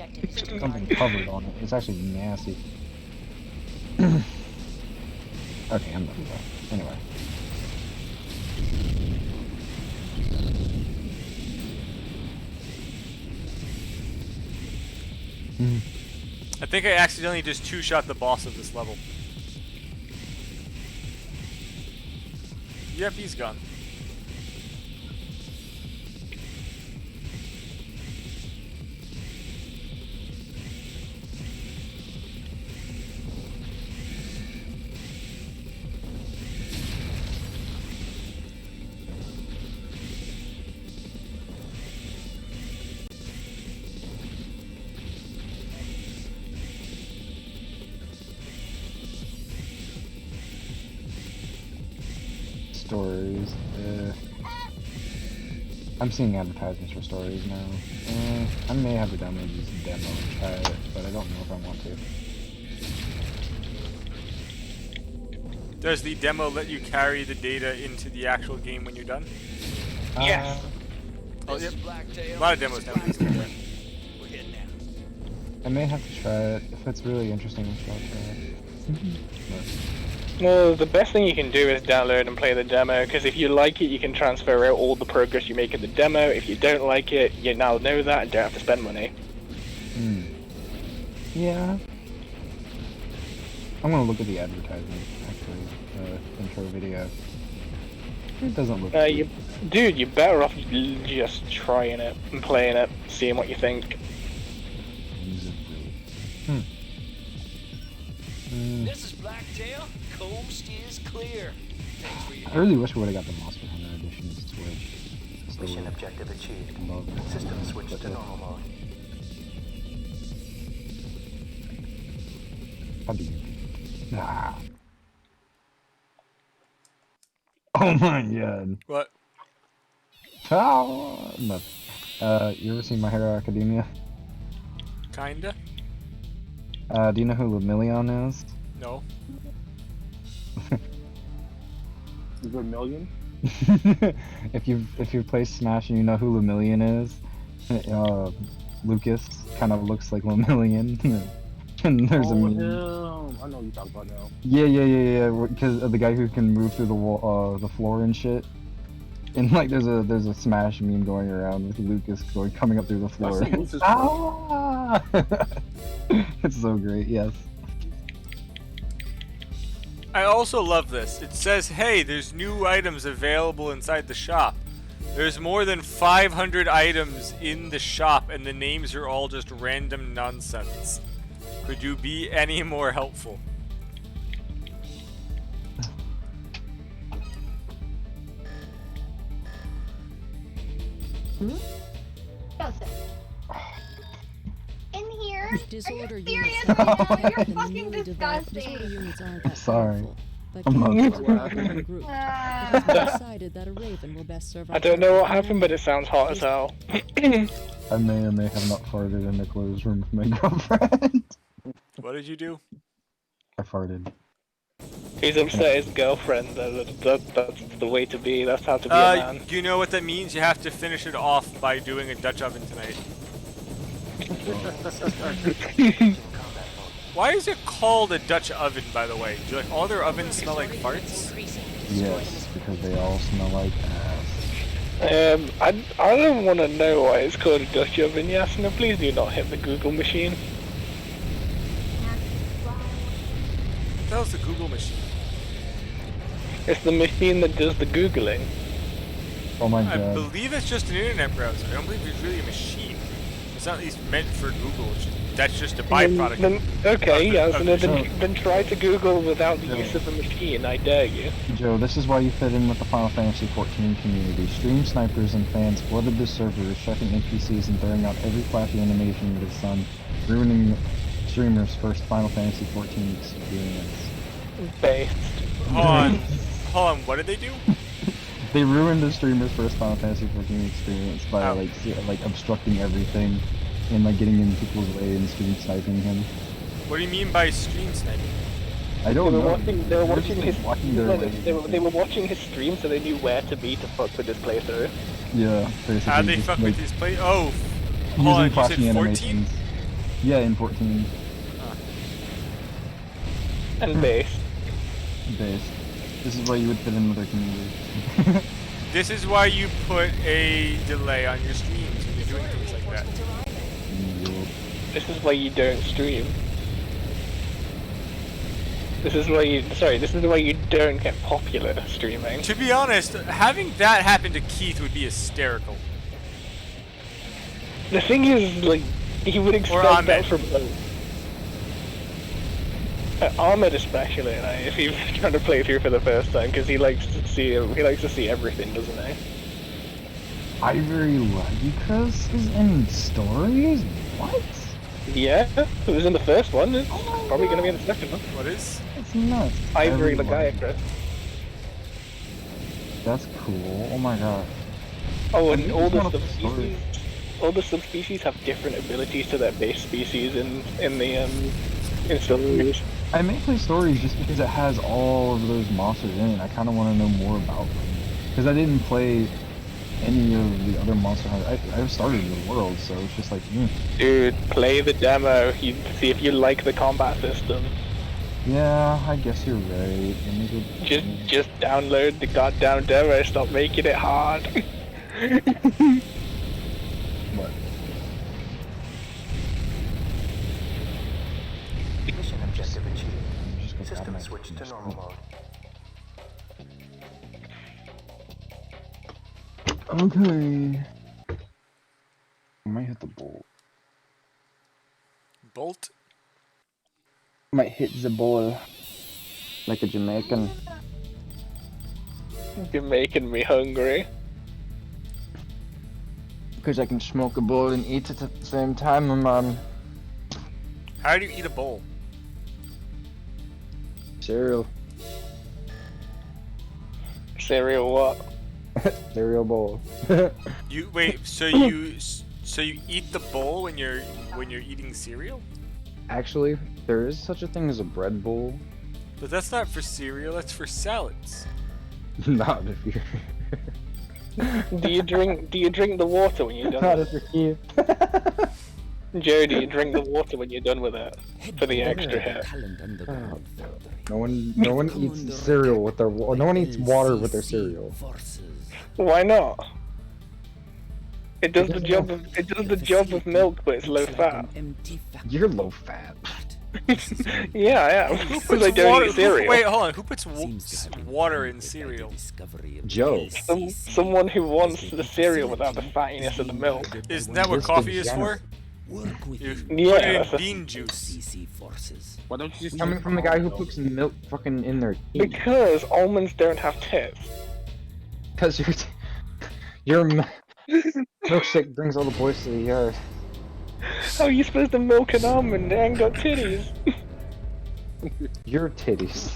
something covered on it. It's actually nasty. Okay, I'm done with that. Anyway. I think I accidentally just two-shot the boss of this level. Yep, he's gone. Stories. I'm seeing advertisements for stories now. I may have to download this demo and try it, but I don't know if I want to. Does the demo let you carry the data into the actual game when you're done? Yes. Oh, This yep. is Blacktail. A lot of demos now. We're heading out. I may have to try it. If it's really interesting, I'll try it. Well, the best thing you can do is download and play the demo, because if you like it, you can transfer out all the progress you make in the demo. If you don't like it, you now know that and don't have to spend money. Yeah. I'm gonna look at the advertisement, actually, intro video. It doesn't look Dude, you're better off just trying it and playing it, seeing what you think. This is Blacktail. Coast is clear. Thanks for your I really wish we would have got the Monster Hunter Edition Switch. Mission objective achieved. Love System switched to normal mode. How do you? Ah. Oh my god. What? Oh, no. You ever seen My Hero Academia? Kinda? Do you know who Lemillion is? No. Vermilion? if you play Smash and you know who Lemillion is, Lucas kind of looks like Lemillion. And there's a meme. Him. I know what you're talking about now. Yeah. Because of the guy who can move through the wall, the floor and shit. And like, there's a Smash meme going around with Lucas coming up through the floor. Ah! It's so great. Yes. I also love this. It says, hey, there's new items available inside the shop. There's more than 500 items in the shop, and the names are all just random nonsense. Could you be any more helpful? Joseph. In here? Disorder Are you units serious have right now? been You're detected in the fucking newly developed disgusting. disorder units aren't that Sorry. powerful, but I'm can not- use one group. It has been decided that a raven will best serve our I don't know what purpose. happened, but it sounds hot as hell. I may or may have not farted in the closed room with my girlfriend. What did you do? I farted. He's upset his girlfriend. That's the way to be. That's how to be a man. You know what that means? You have to finish it off by doing a Dutch oven tonight. Why is it called a Dutch oven, by the way? Do like all their ovens smell like farts? Yes, because they all smell like ass. I don't want to know why it's called a Dutch oven. Yes, no, please do not hit the Google machine. What the hell's the Google machine? It's the machine that does the Googling. Oh my I god. believe it's just an internet browser. I don't believe it's really a machine. It's not at least meant for Google. That's just a byproduct. Then try to Google without the use of a machine. I dare you. Joe, this is why you fit in with the Final Fantasy XIV community. Stream snipers and fans flooded the servers, checking NPCs and throwing out every flashy animation under the sun, ruining streamers' first Final Fantasy XIV experience. Based. Hold on, what did they do? They ruined the streamer's first Final Fantasy XIV experience by like obstructing everything and like getting in people's way and stream sniping him. What do you mean by stream sniping? I don't know. They were watching his stream, so they knew where to be to fuck with his playthrough. Yeah, basically. How'd they fuck with his play? Oh, using hold on, you flashing said 14? animations. Yeah, in 14. And base. Base. This is why you would fit in with our community. This is why you put a delay on your streams when you're doing things like that. This is why you don't stream. This is why you don't get popular streaming. To be honest, having that happen to Keith would be hysterical. The thing is, like, he would expect that from Ahmed especially, if he's trying to play through for the first time, because he likes to see everything, doesn't he? I very like because he's in stories. What? Yeah, it was in the first one. It's probably going to be in the second one. What is? It's nuts. Ivory Lagiacrus. That's cool. Oh my god. Oh, and all the subspecies have different abilities to their base species in stories. I may play stories just because it has all of those monsters in it. I kind of want to know more about them because I didn't play any of the other Monster Hunter. I started the world, so it's just like, Dude, play the demo. You see if you like the combat system. Yeah, I guess you're right. Just download the goddamn demo. Stop making it hard. What? Mission objective achieved. System switched to normal mode. Okay. I might hit the bolt. Bolt? Might hit the ball. Like a Jamaican. You're making me hungry. Because I can smoke a bowl and eat it at the same time, my man. How do you eat a bowl? Cereal. Cereal what? Cereal bowl. You wait, so you eat the bowl when you're eating cereal? Actually, there is such a thing as a bread bowl. But that's not for cereal, that's for salads. Not if you're Do you drink the water when you're done not with if you're it? Joe, do you drink the water when you're done with it? For the extra hit. No one eats cereal with their no one eats water with their cereal. Why not? It does the job of milk, but it's low fat. You're low fat. Yeah, I am. Because I don't eat cereal. Wait, hold on. Who puts water in cereal? Joe. Someone who wants the cereal without the fattiness of the milk. Isn't that what coffee is for? You put it in bean juice. Why don't you just Coming from the guy who puts milk fucking in their tea. Because almonds don't have tits. Because your milkshake brings all the boys to the yard. How are you supposed to milk an almond? They ain't got titties. Your titties.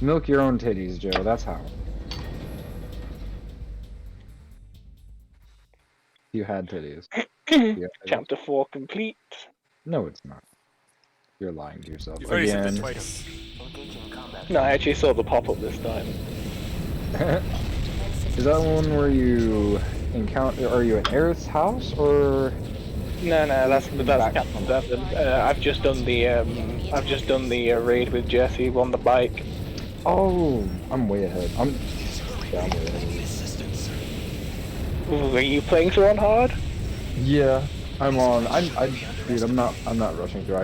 Milk your own titties, Joe. That's how. You had titties. Chapter 4 complete. No, it's not. You're lying to yourself. You've already said that Again. twice. No, I actually saw the pop-up this time. Is that one where you encounter? Are you at Aerith's house or? No, that's Captain Devon. I've just done the raid with Jesse on the bike. Oh, I'm way ahead. I'm way ahead. Ooh, are you playing through on hard? Yeah, I'm on. Dude, I'm not rushing through.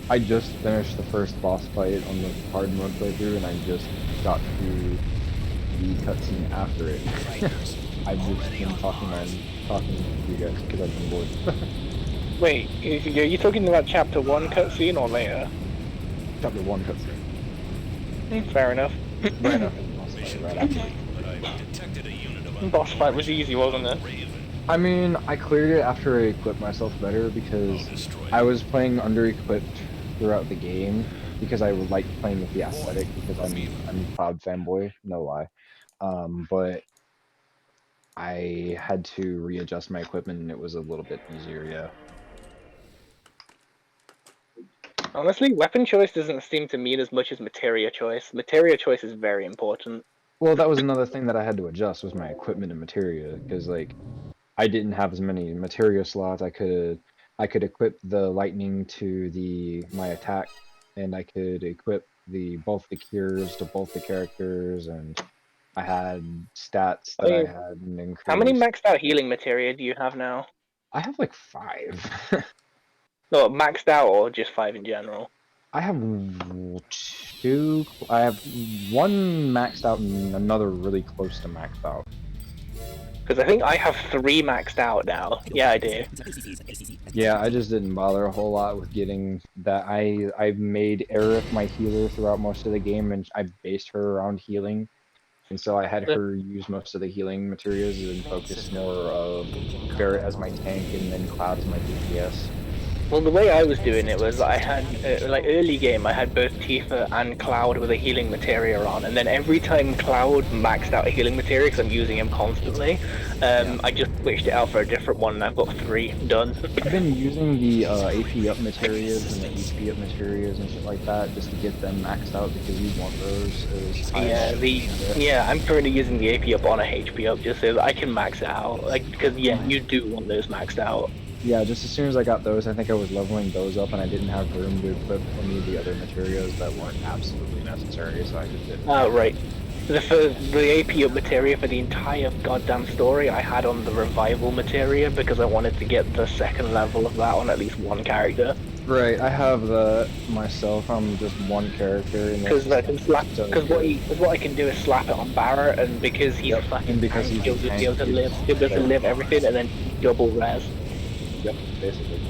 I just finished the first boss fight on the hard mode playthrough, and I just got to the cutscene after it. I've just been talking to you guys because I've been bored. Wait, are you talking about chapter 1 cutscene or later? Chapter 1 cutscene. Fair enough. Right after the boss fight, right after. Boss fight was easy, wasn't it? I mean, I cleared it after I equipped myself better because I was playing under-equipped throughout the game because I like playing with the aesthetic because I'm a Cloud fanboy, no lie. But I had to readjust my equipment and it was a little bit easier, yeah. Honestly, weapon choice doesn't seem to mean as much as materia choice. Materia choice is very important. Well, that was another thing that I had to adjust was my equipment and materia because like I didn't have as many materia slots. I could equip the lightning to my attack, and I could equip both the cures to both the characters, and I had stats that I had increased. How many maxed out healing materia do you have now? I have like 5. No, maxed out or just 5 in general? I have 2. I have 1 maxed out and another really close to maxed out. Because I think I have 3 maxed out now. Yeah, I do. Yeah, I just didn't bother a whole lot with getting that. I made Aerith my healer throughout most of the game, and I based her around healing. And so I had her use most of the healing materials and focus more of Barrett as my tank and then Cloud as my DPS. Well, the way I was doing it was I had, like early game, I had both Tifa and Cloud with a healing materia on, and then every time Cloud maxed out a healing materia, because I'm using him constantly, I just switched it out for a different one, and I've got 3 done. I've been using the AP up materials and the HP up materials and shit like that just to get them maxed out because you want those as high Yeah, I'm currently using the AP up on a HP up just so that I can max it out, like, because yeah, you do want those maxed out. Yeah, just as soon as I got those, I think I was leveling those up and I didn't have room to equip any of the other materials that weren't absolutely necessary, so I just didn't. Oh, right. The AP up materia for the entire goddamn story I had on the revival materia because I wanted to get the 2nd level of that on at least 1 character. Right, I have that myself. I'm just 1 character. Because I can slap. Because what I can do is slap it on Barrett, and because he's fucking tank, he'll just be able to live. He'll be able to live everything, and then double res. Yep, basically.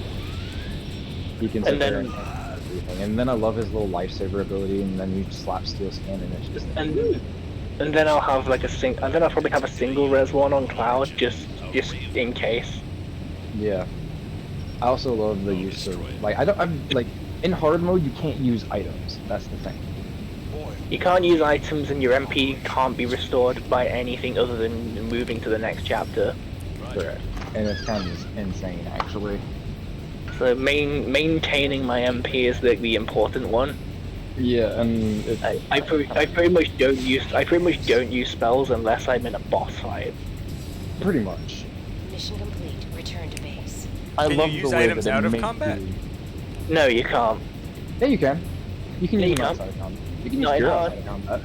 He can sit there and everything. And then I love his little lifesaver ability, and then you slap steel skin, and it's just. And then I'll have like and then I'll probably have a single res one on Cloud just in case. Yeah. I also love the use of I'm like in hard mode you can't use items. That's the thing. You can't use items, and your MP can't be restored by anything other than moving to the next chapter. Correct. And it's kind of insane, actually. So maintaining my MP is the important one. Yeah, and I pretty much don't use spells unless I'm in a boss fight. Pretty much. Mission complete. Return to base. I Can love you use the way items that out it of makes combat? No, you can't. Yeah, you can. You can Yeah, use you them can't. outside of combat. You can No, use gear I outside of combat.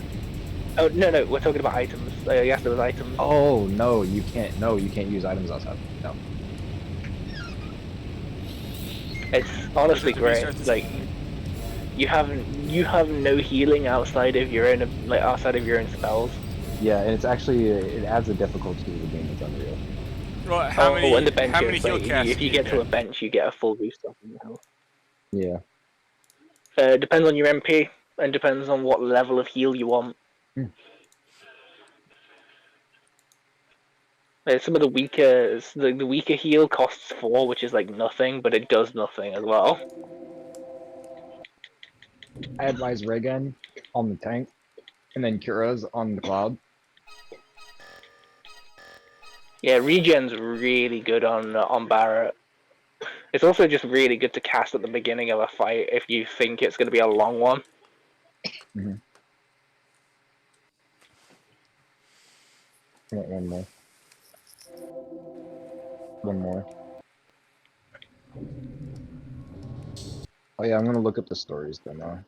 Oh no, we're talking about items. Yes, there was items. Oh no, you can't. No, you can't use items outside. No. It's honestly great. Like you have no healing outside of your own spells. Yeah, and it's actually it adds a difficulty to the game. It's unreal. Well, how many and the benches, how many heal like, casts if do you get to a bench, you get a full boost up in your health. Yeah. Depends on your MP and depends on what level of heal you want. Some of the weaker heal costs 4, which is like nothing, but it does nothing as well. I had Rise Regen on the tank, and then Kira's on the Cloud. Yeah, regen's really good on Barrett. It's also just really good to cast at the beginning of a fight if you think it's going to be a long one. Mm-hmm. One more. One more. Oh yeah, I'm gonna look up the stories then now.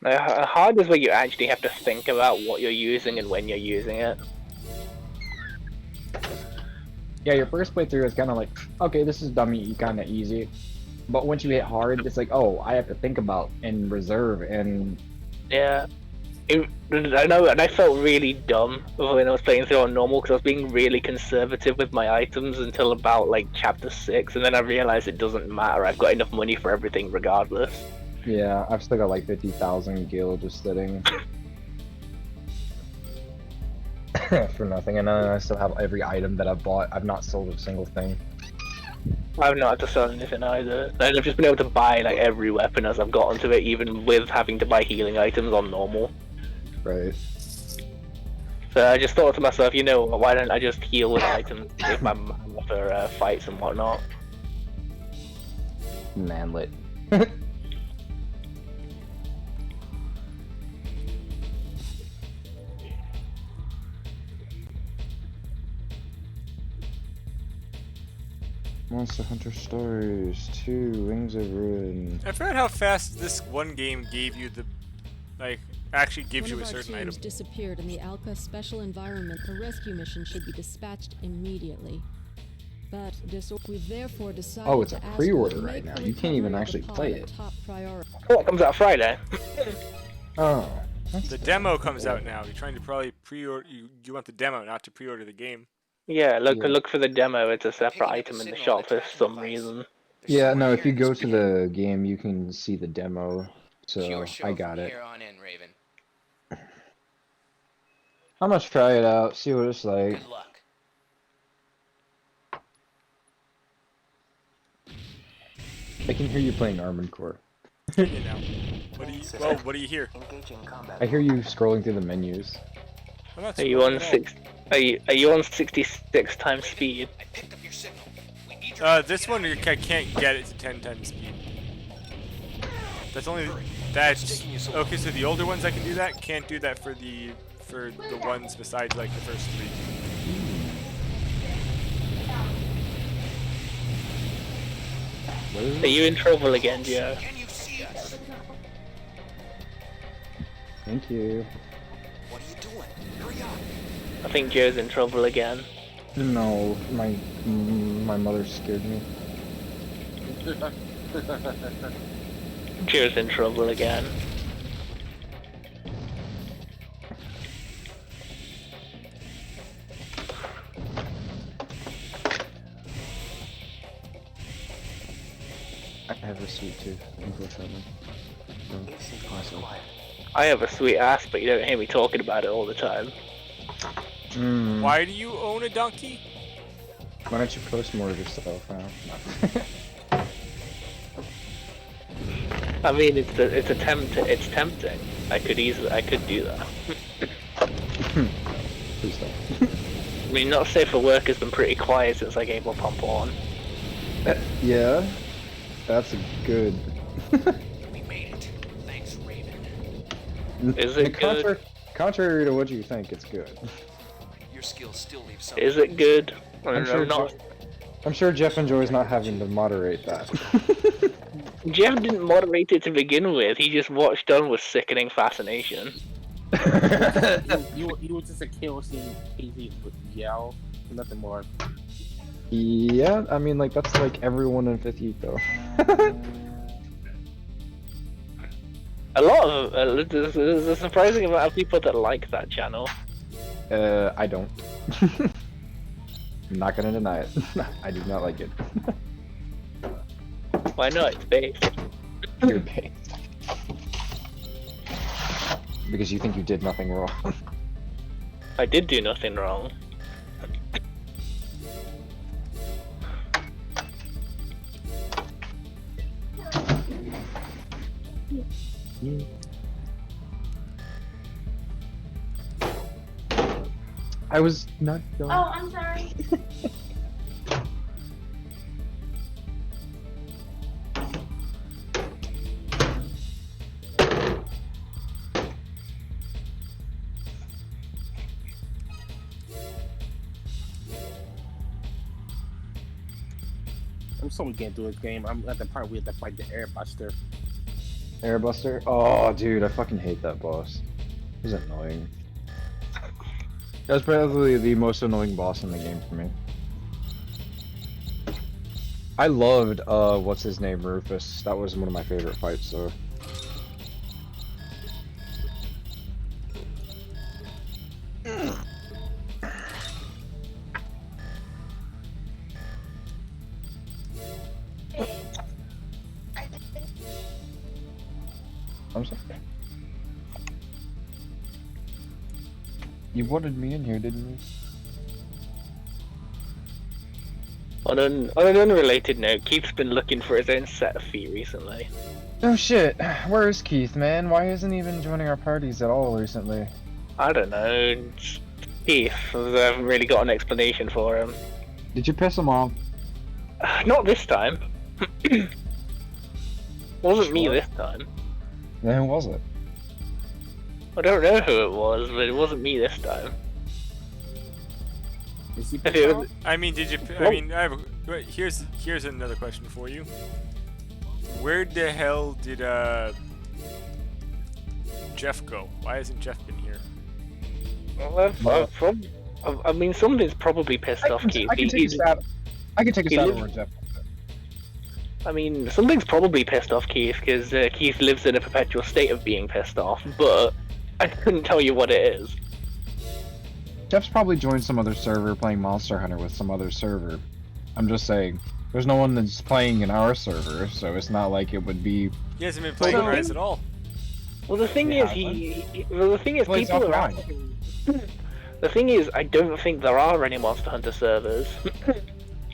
Hard is where you actually have to think about what you're using and when you're using it. Yeah, your first playthrough is kind of like, okay, this is dummy, kind of easy. But once you hit hard, it's like, oh, I have to think about and reserve and Yeah. I know, and I felt really dumb when I was playing through on normal because I was being really conservative with my items until about like chapter 6, and then I realized it doesn't matter. I've got enough money for everything regardless. yeah, I've still got like 50,000 gil just sitting for nothing, and then I still have every item that I've bought. I've not sold a single thing. I've not had to sell anything either. And I've just been able to buy like every weapon as I've gotten to it, even with having to buy healing items on normal. Right. So I just thought to myself, you know, why don't I just heal with items if my mana for fights and whatnot? Manlit. Monster Hunter Stories 2 Wings of Ruin. I forgot how fast this one game gave you the, like, actually gives you a certain item. Disappeared in the Alka special environment. A rescue mission should be dispatched immediately. But we've therefore decided. Oh, it's a pre-order right now. You can't even actually play it. Oh, it comes out Friday. Oh. The demo comes out now. You're trying to probably pre-order. You want the demo, not to pre-order the game. Yeah, look for the demo. It's a separate item in the shop for some reason. Yeah, no, if you go to the game, you can see the demo. So I got it. I'm gonna try it out, see what it's like. Good luck. I can hear you playing Armored Core. You know. What do you hear? I hear you scrolling through the menus. Are you on Are you on 66 times speed? This one I can't get it to 10 times speed. That's okay. So the older ones I can do that. Can't do that for the ones besides like the first 3. Are you in trouble again, Joe? Thank you. What are you doing? Hurry up. I think Joe's in trouble again. No, my mother scared me. Joe's in trouble again. I have a sweet tooth, unfortunately. I have a sweet ass, but you don't hear me talking about it all the time. Why do you own a donkey? Why don't you post more of your stuff now? I mean, it's tempting. I could do that. Please don't. I mean, Not Safe for Work has been pretty quiet since I gave up on porn. Yeah, that's good. We made it. Thanks, Raven. Is it good? Contrary to what you think, it's good. Your skills still leave some. Is it good? I'm sure Jeff enjoys not having to moderate that. Jeff didn't moderate it to begin with. He just watched on with sickening fascination. You were just a kill scene, easy with yell, nothing more. Yeah, I mean, like, that's like everyone in 5th Heat, though. A lot of there's a surprising amount of people that like that channel. I don't. I'm not gonna deny it. I do not like it. Why not? It's based. You're based. Because you think you did nothing wrong. I did do nothing wrong. I was not going. Oh, I'm sorry. I'm sorry we can't do this game. I'm at the part where we have to fight the Airbuster. Airbuster? Oh, dude, I fucking hate that boss. He's annoying. That's probably the most annoying boss in the game for me. I loved what's his name, Rufus. That was one of my favorite fights. So. I'm sorry. You wanted me in here, didn't you? On an unrelated note, Keith's been looking for his own set of feet recently. Oh shit, where is Keith, man? Why isn't he even joining our parties at all recently? I don't know. Keith, I haven't really got an explanation for him. Did you piss him off? Not this time. Wasn't me this time. Then who was it? I don't know who it was, but it wasn't me this time. Is he I mean, did you? I mean, wait, here's another question for you. Where the hell did Jeff go? Why hasn't Jeff been here? Well, I mean, something's probably pissed off Keith. I can take a stab. I can take a stab over Jeff. I mean, something's probably pissed off Keith because Keith lives in a perpetual state of being pissed off, but I couldn't tell you what it is. Jeff's probably joined some other server playing Monster Hunter with some other server. I'm just saying, there's no one that's playing in our server, so it's not like it would be. He hasn't been playing Rise at all. Well, the thing is, the thing is, Plays people are offline. asking. The thing is, I don't think there are any Monster Hunter servers.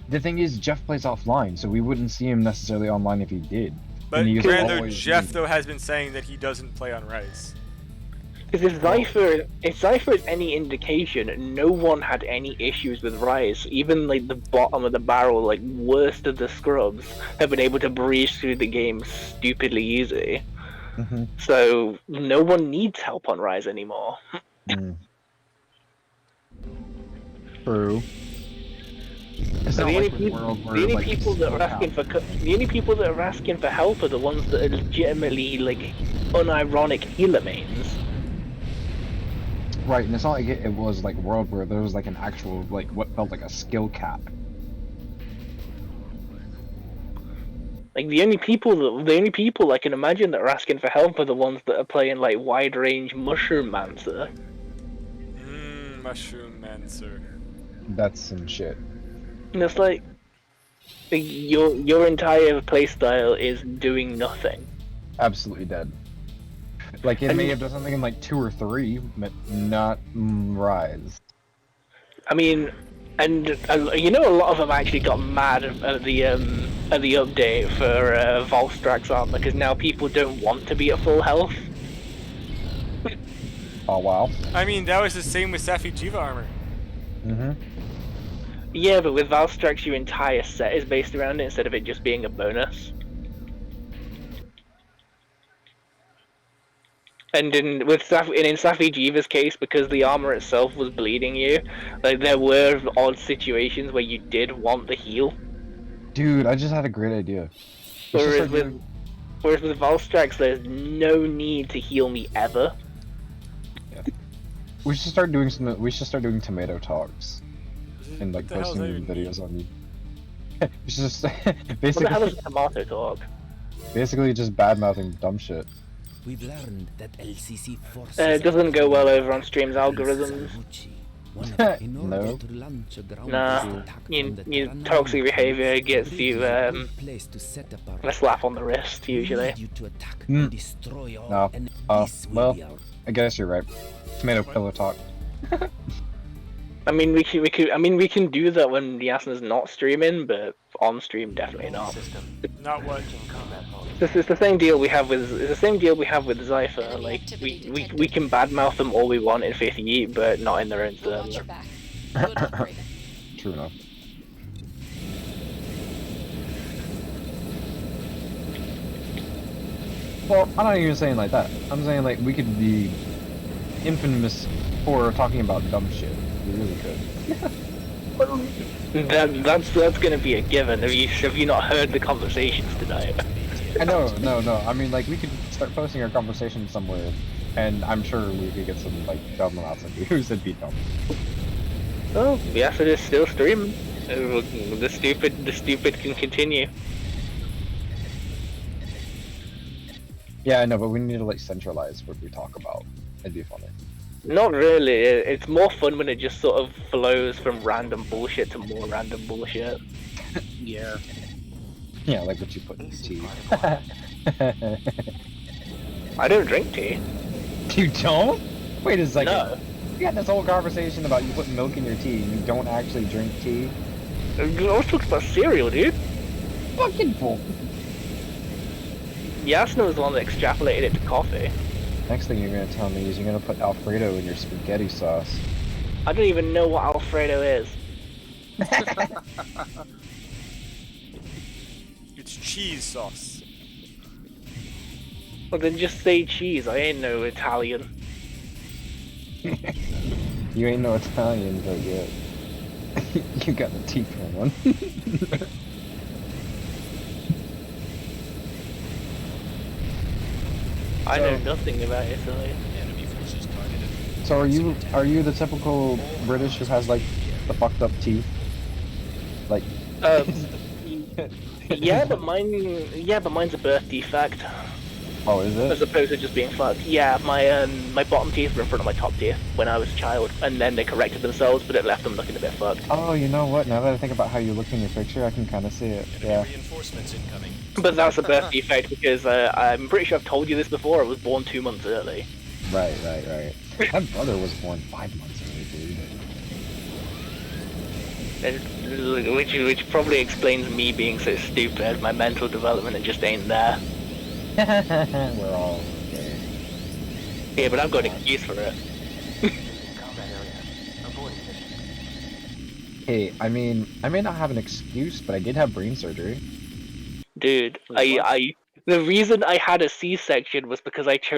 The thing is, Jeff plays offline, so we wouldn't see him necessarily online if he did. But And he rather, always Jeff be- though has been saying that he doesn't play on Rise. Because if Cypher is any indication, no one had any issues with Rise. Even like the bottom of the barrel, like worst of the scrubs, have been able to breeze through the game stupidly easy. Mhm. So no one needs help on Rise anymore. Mm. True. It's So not the like only, the world where, the only like, people that are asking for the only people that are asking for help are the ones that are legitimately like unironic healer mains. Right, and it's not like it was like world where there was like an actual like what felt like a skill cap. Like the only people I can imagine that are asking for help are the ones that are playing like wide range Mushroom Mancer. Mushroom Mancer. That's some shit. And it's like your entire playstyle is doing nothing. Absolutely dead. Like it may have done something in like 2 or 3, but not Rise. I mean, and you know, a lot of them actually got mad at the update for Volstrax armor because now people don't want to be at full health. Oh wow. I mean, that was the same with Safi Jiva armor. Mhm. Yeah, but with Valstrax, your entire set is based around it instead of it just being a bonus. And in Safi Jiva's case, because the armor itself was bleeding you, like there were odd situations where you did want the heal. Dude, I just had a great idea. We should Whereas start with Valstrax, there's no need to heal me ever. We should start doing some. We should start doing tomato talks, and like What the hell does posting that even videos on you. We should just What the hell is tomato talk? basically just bad mouthing dumb shit. We've learned that LCC forces It doesn't go well over on stream's algorithms. No. Nah, your toxic behavior gets you a slap on the wrist usually. No. Well, I guess you're right. Tomato pillow talk. I mean, we can do that when Yasna's not streaming, but on stream definitely not. Not what? It's the same deal we have with Zypher. Like we can badmouth them all we want in 50, but not in their own server. True enough. Well, I'm not even saying like that. I'm saying like we could be infamous for talking about dumb shit. We really could. That's gonna be a given. Have you not heard the conversations tonight? I know, no. I mean, like we could start posting our conversation somewhere, and I'm sure we could get some like dumb amounts of views and be dumb. Oh, yes, it is still streaming. The stupid can continue. Yeah, I know, but we need to like centralize what we talk about. It'd be funny. Not really. It's more fun when it just sort of flows from random bullshit to more random bullshit. Yeah. Yeah, like what you put in your tea. I don't drink tea. You don't? Wait a second. No. We had this whole conversation about you putting milk in your tea. You don't actually drink tea. I was talking about cereal, dude. Fucking bull. Yasna was the one that extrapolated it to coffee. Next thing you're gonna tell me is you're gonna put Alfredo in your spaghetti sauce. I don't even know what Alfredo is. It's cheese sauce. Well, then just say cheese. I ain't no Italian. You ain't no Italian, but yeah. You got the teeth for one. I know nothing about Italy. So are you the typical British who has like the fucked up teeth? Like Yeah, but mine's a birth defect. Oh, is As it? opposed to just being fucked. Yeah, my bottom teeth were in front of my top teeth when I was a child, and then they corrected themselves, but it left them looking a bit fucked. Oh, you know what? Now that I think about how you look in your picture, I can kind of see it. Yeah. Reinforcements incoming. But that's a birth defect because I'm pretty sure I've told you this before. I was born 2 months early. Right. My brother was born 5 months early, dude. Which probably explains me being so stupid. My mental development it just ain't there. We're all okay. Yeah, but I've got an excuse for it. Hey, I mean, I may not have an excuse, but I did have brain surgery. Dude, the reason I had a C-section was because I chose